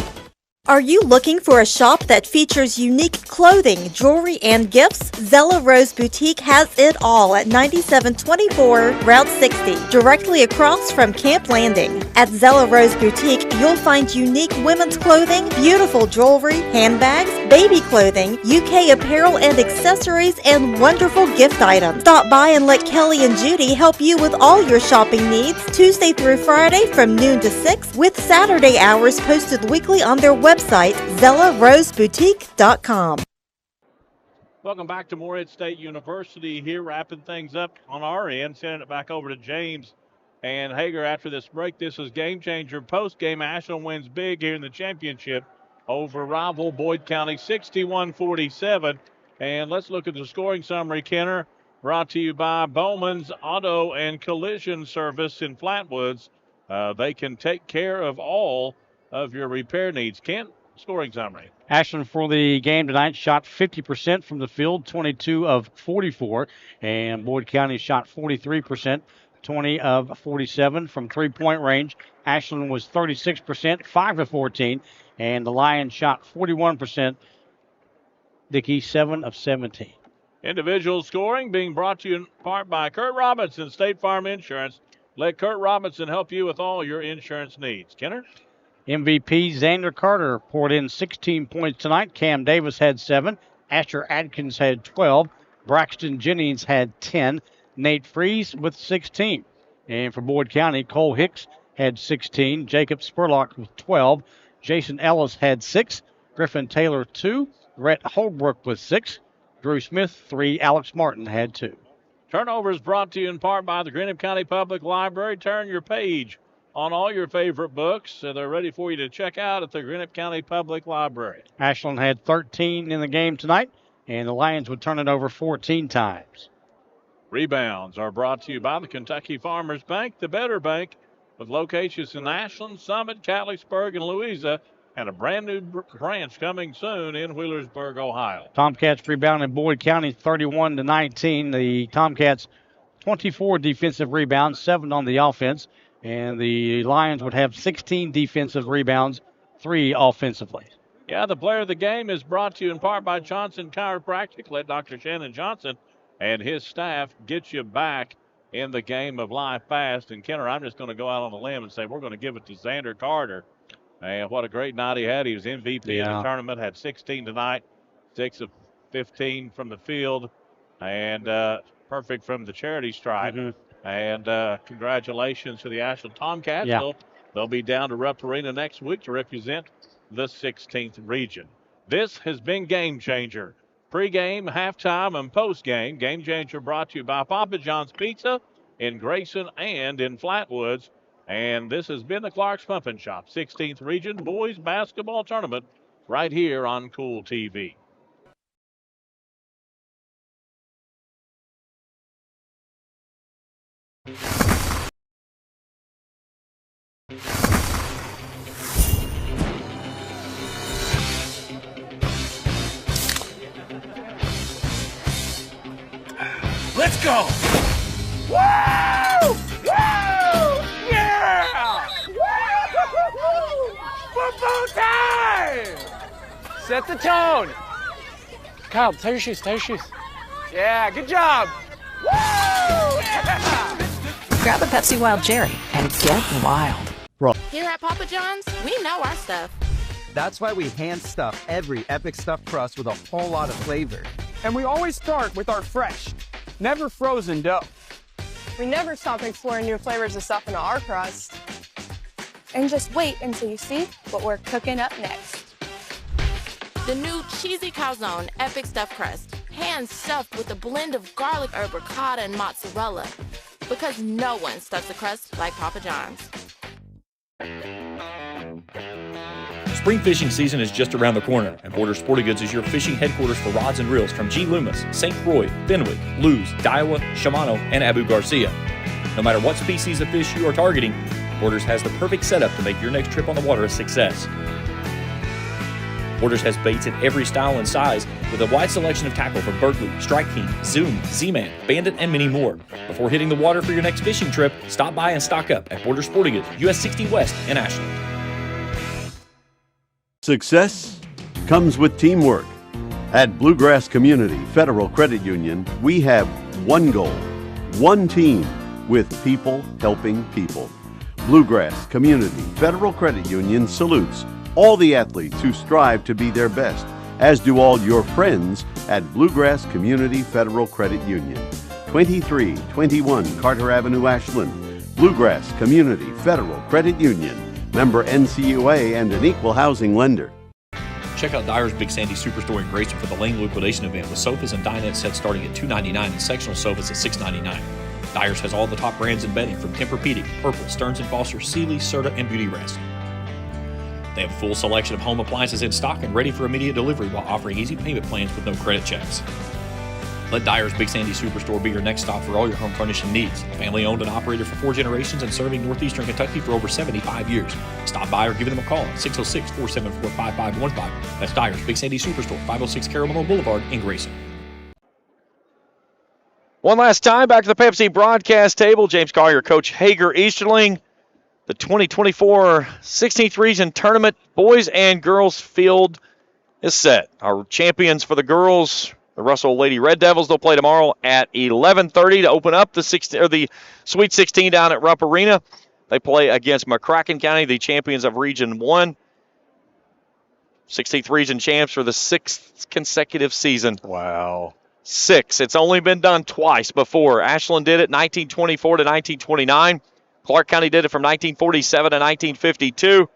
Are you looking for a shop that features unique clothing, jewelry, and gifts? Zella Rose Boutique has it all at 9724 Route 60, directly across from Camp Landing. At Zella Rose Boutique, you'll find unique women's clothing, beautiful jewelry, handbags, baby clothing, UK apparel and accessories, and wonderful gift items. Stop by and let Kelly and Judy help you with all your shopping needs, Tuesday through Friday from noon to 6, with Saturday hours posted weekly on their website, ZellaRoseBoutique.com. Welcome back to Morehead State University here, wrapping things up on our end, sending it back over to James and Hager after this break. This is Game Changer Postgame. Ashland wins big here in the championship over rival Boyd County 61-47. And let's look at the scoring summary, Kenner, brought to you by Bowman's Auto and Collision Service in Flatwoods. They can take care of all of your repair needs. Kent, scoring summary. Ashland for the game tonight shot 50% from the field, 22 of 44. And Boyd County shot 43%, 20 of 47 from three-point range. Ashland was 36%, 5 of 14. And the Lions shot 41%, Dickey 7 of 17. Individual scoring being brought to you in part by Kurt Robinson, State Farm Insurance. Let Kurt Robinson help you with all your insurance needs. Kenner? MVP Xander Carter poured in 16 points tonight. Cam Davis had 7. Asher Adkins had 12. Braxton Jennings had 10. Nate Freeze with 16. And for Boyd County, Cole Hicks had 16. Jacob Spurlock with 12. Jason Ellis had 6. Griffin Taylor 2. Rhett Holbrook with 6. Drew Smith 3. Alex Martin had 2. Turnovers brought to you in part by the Greenup County Public Library. Turn your page on all your favorite books. So they're ready for you to check out at the Greenup County Public Library. Ashland had 13 in the game tonight, and the Lions would turn it over 14 times. Rebounds are brought to you by the Kentucky Farmers Bank, the better bank, with locations in Ashland, Summit, Catlettsburg, and Louisa, and a brand new branch coming soon in Wheelersburg, Ohio. Tomcats rebounded Boyd County 31-19. The Tomcats 24 defensive rebounds, 7 on the offense. And the Lions would have 16 defensive rebounds, 3 offensively. Yeah, the player of the game is brought to you in part by Johnson Chiropractic. Let Dr. Shannon Johnson and his staff get you back in the game of life fast. And, Kenner, I'm just going to go out on a limb and say we're going to give it to Xander Carter. And what a great night he had. He was MVP in the tournament, had 16 tonight, 6 of 15 from the field, and perfect from the charity stripe. And congratulations to the Ashland Tomcats. Yeah. They'll be down to Rupp Arena next week to represent the 16th region. This has been Game Changer. Pre-game, halftime, and post-game. Game Changer brought to you by Papa John's Pizza in Grayson and in Flatwoods. And this has been the Clark's Pumpkin Shop 16th Region Boys Basketball Tournament right here on Kool TV. Let's go! Woo! Woo! Yeah! Woo! Football time! Set the tone. Kyle, tie your shoes, tie your shoes. Yeah, good job. Woo! Yeah! Grab a Pepsi Wild Cherry and get wild. Here at Papa John's, we know our stuff. That's why we hand stuff every Epic Stuffed Crust with a whole lot of flavor. And we always start with our fresh, never frozen dough. We never stop exploring new flavors of stuff in our crust. And just wait until you see what we're cooking up next. The new cheesy calzone epic stuffed crust, hand stuffed with a blend of garlic herb ricotta and mozzarella. Because no one stuffs a crust like Papa John's. Spring fishing season is just around the corner, and Border Sporting Goods is your fishing headquarters for rods and reels from G. Loomis, St. Croix, Fenwick, Lewes, Daiwa, Shimano, and Abu Garcia. No matter what species of fish you are targeting, Borders has the perfect setup to make your next trip on the water a success. Borders has baits in every style and size with a wide selection of tackle from Berkeley, Strike King, Zoom, Z-Man, Bandit, and many more. Before hitting the water for your next fishing trip, stop by and stock up at Border Sporting Goods, US 60 West in Ashland. Success comes with teamwork. At Bluegrass Community Federal Credit Union, we have one goal, one team, with people helping people. Bluegrass Community Federal Credit Union salutes all the athletes who strive to be their best, as do all your friends at Bluegrass Community Federal Credit Union. 2321 Carter Avenue, Ashland. Bluegrass Community Federal Credit Union. Member NCUA and an equal housing lender. Check out Dyer's Big Sandy Superstore in Grayson for the Lane liquidation event with sofas and dinette sets starting at $299 and sectional sofas at $699. Dyer's has all the top brands in bedding from Tempur-Pedic, Purple, Stearns & Foster, Sealy, Serta, and Beauty Rest. They have a full selection of home appliances in stock and ready for immediate delivery while offering easy payment plans with no credit checks. Let Dyer's Big Sandy Superstore be your next stop for all your home furnishing needs. Family owned and operated for 4 generations and serving northeastern Kentucky for over 75 years. Stop by or give them a call at 606-474-5515. That's Dyer's Big Sandy Superstore, 506 Caramel Boulevard in Grayson. One last time, back to the Pepsi broadcast table. James Collier, Coach Hager Easterling. The 2024 16th Region Tournament Boys and Girls Field is set. Our champions for the girls, the Russell Lady Red Devils, they'll play tomorrow at 11:30 to open up the Sweet 16 down at Rupp Arena. They play against McCracken County, the champions of Region 1. 16th Region champs for the 6th consecutive season. Wow. 6. It's only been done twice before. Ashland did it 1924 to 1929. Clark County did it from 1947 to 1952.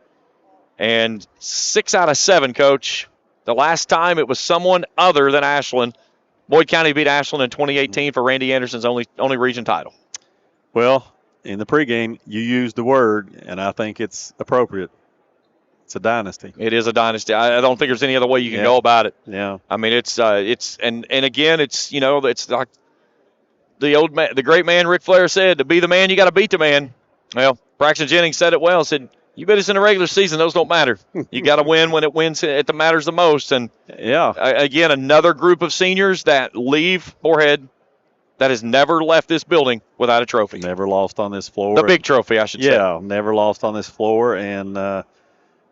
And 6 out of 7, Coach. The last time it was someone other than Ashland. Boyd County beat Ashland in 2018 for Randy Anderson's only region title. Well, in the pregame, you used the word, and I think it's appropriate. It's a dynasty. It is a dynasty. I don't think there's any other way you can go about it. Yeah. I mean, it's and again, it's, you know, it's like the great man Ric Flair said, to be the man, you got to beat the man. Well, Braxton Jennings said it well. Said, you bet us in the regular season, those don't matter. You got to win when it wins. It matters the most. And yeah, again, another group of seniors that leave Moorhead that has never left this building without a trophy. Never lost on this floor. The big trophy, I should say. Yeah, never lost on this floor. And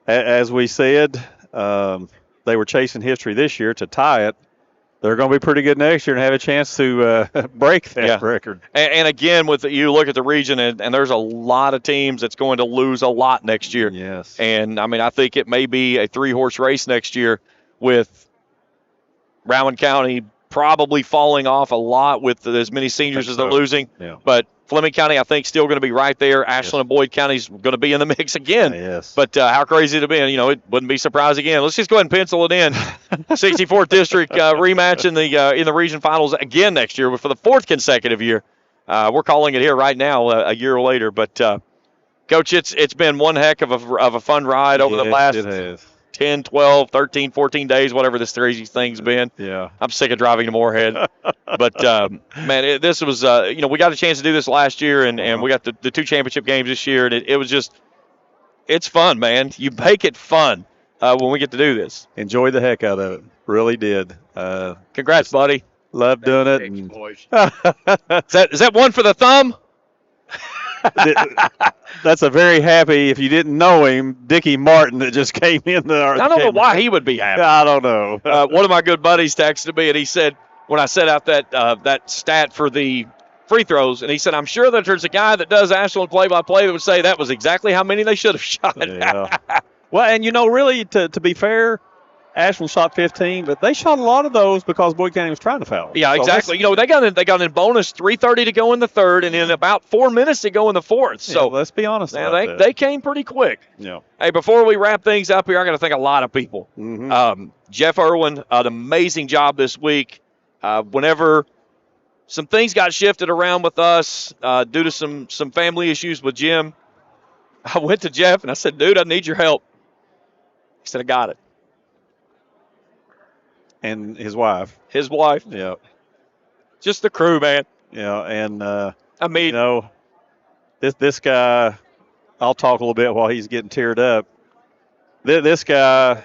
as we said, they were chasing history this year to tie it. They're going to be pretty good next year and have a chance to break that record. And again, you look at the region, and there's a lot of teams that's going to lose a lot next year. Yes. And, I mean, I think it may be a 3-horse race next year with Rowan County probably falling off a lot with as many seniors as they're losing. Yeah. But Fleming County, I think, still going to be right there. Ashland and Boyd County's going to be in the mix again. Yes. But how crazy it have been. You know, it wouldn't be surprised again. Let's just go ahead and pencil it in. 64th District rematch in the region finals again next year, but for the 4th consecutive year. We're calling it here right now a year later. But, Coach, it's been one heck of a fun ride over the last 10, 12, 13, 14 days, whatever this crazy thing's been. Yeah. I'm sick of driving to Moorhead. But, man, this was, we got a chance to do this last year, and we got the 2 championship games this year, and it was just, it's fun, man. You make it fun when we get to do this. Enjoyed the heck out of it. Really did. Congrats, buddy. Love doing it. Is that one for the thumb? That's a very happy, if you didn't know him, Dickie Martin that just came in there. I don't know why he would be happy. I don't know. One of my good buddies texted me, and he said, when I set out that stat for the free throws, and he said, I'm sure that there's a guy that does Ashland play-by-play that would say that was exactly how many they should have shot. Yeah. Well, and, really, to be fair, Ashland shot 15, but they shot a lot of those because Boyd County was trying to foul. Yeah, exactly. They got in bonus 3:30 to go in the third, and in about 4 minutes to go in the fourth. So let's be honest. They came pretty quick. Yeah. Hey, before we wrap things up here, I got to thank a lot of people. Mm-hmm. Jeff Irwin, an amazing job this week. Whenever some things got shifted around with us due to some family issues with Jim, I went to Jeff and I said, dude, I need your help. He said, I got it. And his wife. Yeah. Just the crew, man. Yeah, and this guy, I'll talk a little bit while he's getting teared up. This guy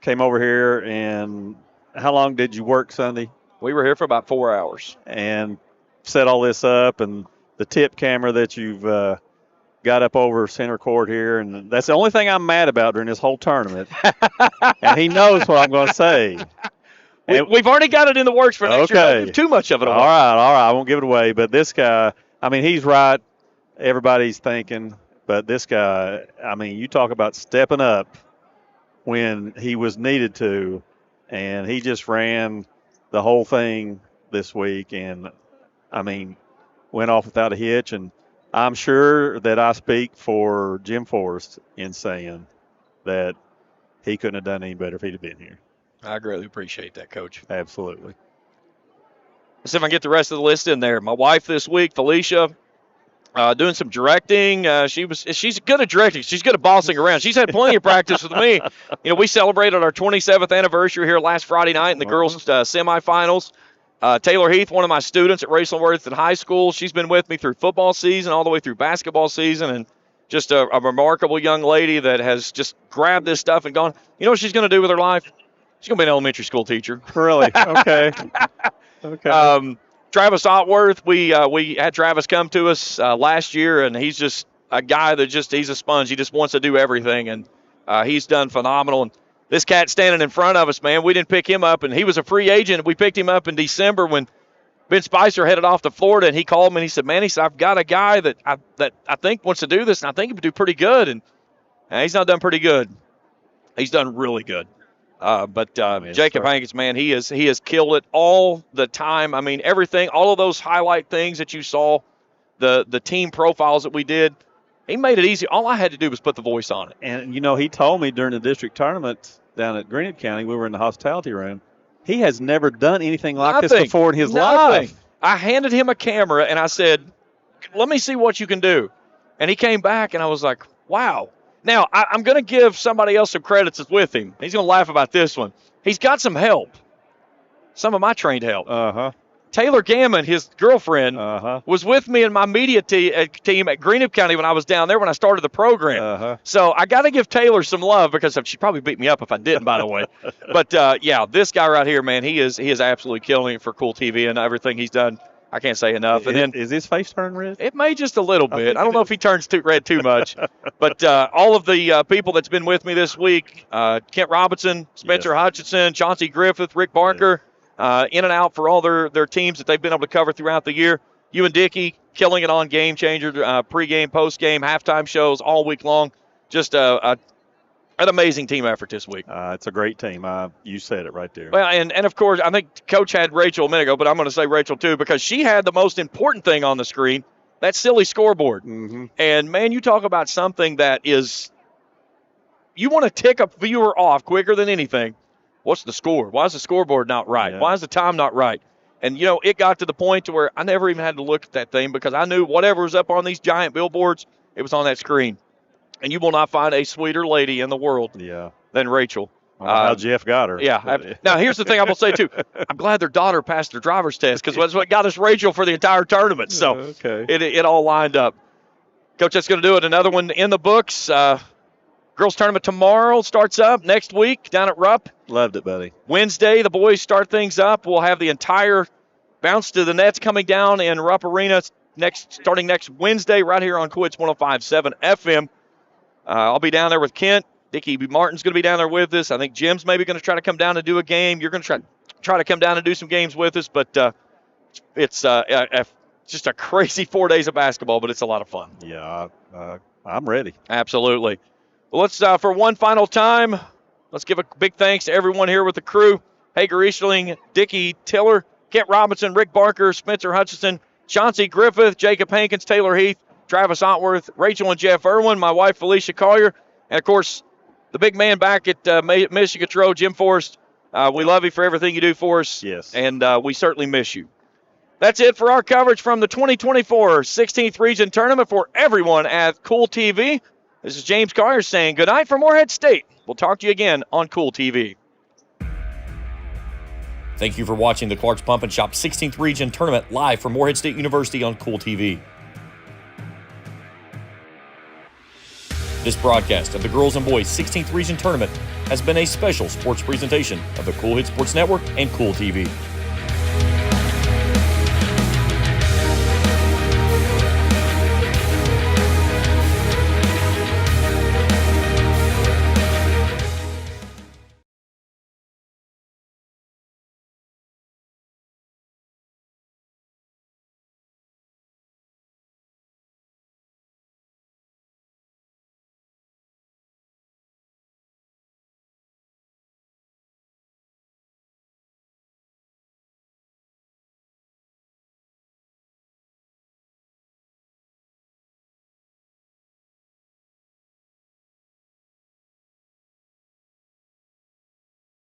came over here, and how long did you work Sunday? We were here for about 4 hours. And set all this up, and the tip camera that you've got up over center court here, and that's the only thing I'm mad about during this whole tournament. And he knows what I'm going to say. We've already got it in the works for next year. Don't give too much of it away. All right. I won't give it away. But this guy, he's right. Everybody's thinking. But this guy, you talk about stepping up when he was needed to. And he just ran the whole thing this week. And, went off without a hitch. And I'm sure that I speak for Jim Forrest in saying that he couldn't have done any better if he'd have been here. I greatly appreciate that, Coach. Absolutely. Let's see if I can get the rest of the list in there. My wife this week, Felicia, doing some directing. She's good at directing. She's good at bossing around. She's had plenty of practice with me. We celebrated our 27th anniversary here last Friday night in the girls' semifinals. Taylor Heath, one of my students at Racelandworth in high school, she's been with me through football season all the way through basketball season, and just a remarkable young lady that has just grabbed this stuff and gone, you know what she's going to do with her life? She's going to be an elementary school teacher. Really? Okay. Okay. Travis Otworth, we had Travis come to us last year, and he's just a guy that he's a sponge. He just wants to do everything, and he's done phenomenal. And this cat standing in front of us, man, we didn't pick him up, and he was a free agent. We picked him up in December when Ben Spicer headed off to Florida, and he called me and he said, man, I've got a guy that I think wants to do this, and I think he would do pretty good. And he's not done pretty good. He's done really good. But Jacob Hankins, man, he has killed it all the time. Everything, all of those highlight things that you saw, the team profiles that we did, he made it easy. All I had to do was put the voice on it. And, he told me during the district tournament down at Greenup County, we were in the hospitality room, he has never done anything like this before in his life. I handed him a camera, and I said, let me see what you can do. And he came back, and I was like, wow. Now, I'm going to give somebody else some credits that's with him. He's going to laugh about this one. He's got some help, some of my trained help. Taylor Gammon, his girlfriend, was with me in my media team at Greenup County when I was down there when I started the program. So I got to give Taylor some love because she'd probably beat me up if I didn't, by the way. But, this guy right here, man, he is absolutely killing it for Kool TV and everything he's done. I can't say enough. And then is his face turning red? It may just a little bit. I don't know if he turns red too much. But all of the people that's been with me this week, Kent Robinson, Spencer Hutchinson, Chauncey Griffith, Rick Barker, in and out for all their teams that they've been able to cover throughout the year. You and Dickie killing it on Game Changer, pregame, postgame, halftime shows all week long. Just an amazing team effort this week. It's a great team. You said it right there. Well, and of course, I think Coach had Rachel a minute ago, but I'm going to say Rachel too because she had the most important thing on the screen, that silly scoreboard. And, man, you talk about something that is – you want to tick a viewer off quicker than anything. What's the score? Why is the scoreboard not right? Why is the time not right? And, it got to the point to where I never even had to look at that thing because I knew whatever was up on these giant billboards, it was on that screen. And you will not find a sweeter lady in the world than Rachel. How Jeff got her. Yeah. Now, here's the thing I'm going to say, too. I'm glad their daughter passed their driver's test because that's what got us Rachel for the entire tournament. So it all lined up. Coach, that's going to do it. Another one in the books. Girls tournament tomorrow starts up next week down at Rupp. Loved it, buddy. Wednesday, the boys start things up. We'll have the entire bounce to the nets coming down in Rupp Arena starting next Wednesday right here on Quits 105.7 FM. I'll be down there with Kent. Dickie Martin's going to be down there with us. I think Jim's maybe going to try to come down and do a game. You're going to try to come down and do some games with us. But it's just a crazy 4 days of basketball, but it's a lot of fun. Yeah, I'm ready. Absolutely. Well, let's, for one final time, Let's give a big thanks to everyone here with the crew. Hager Easterling, Dickie Tiller, Kent Robinson, Rick Barker, Spencer Hutchison, Chauncey Griffith, Jacob Hankins, Taylor Heath, Travis Otworth, Rachel and Jeff Irwin, my wife Felicia Collier, and of course the big man back at Mission Control, Jim Forrest. We love you for everything you do for us. Yes. And we certainly miss you. That's it for our coverage from the 2024 16th Region Tournament for everyone at Kool TV. This is James Collier saying good night from Morehead State. We'll talk to you again on Kool TV. Thank you for watching the Clark's Pump and Shop 16th Region Tournament live from Morehead State University on Kool TV. This broadcast of the Girls and Boys 16th Region Tournament has been a special sports presentation of the Kool Hit Sports Network and Kool TV.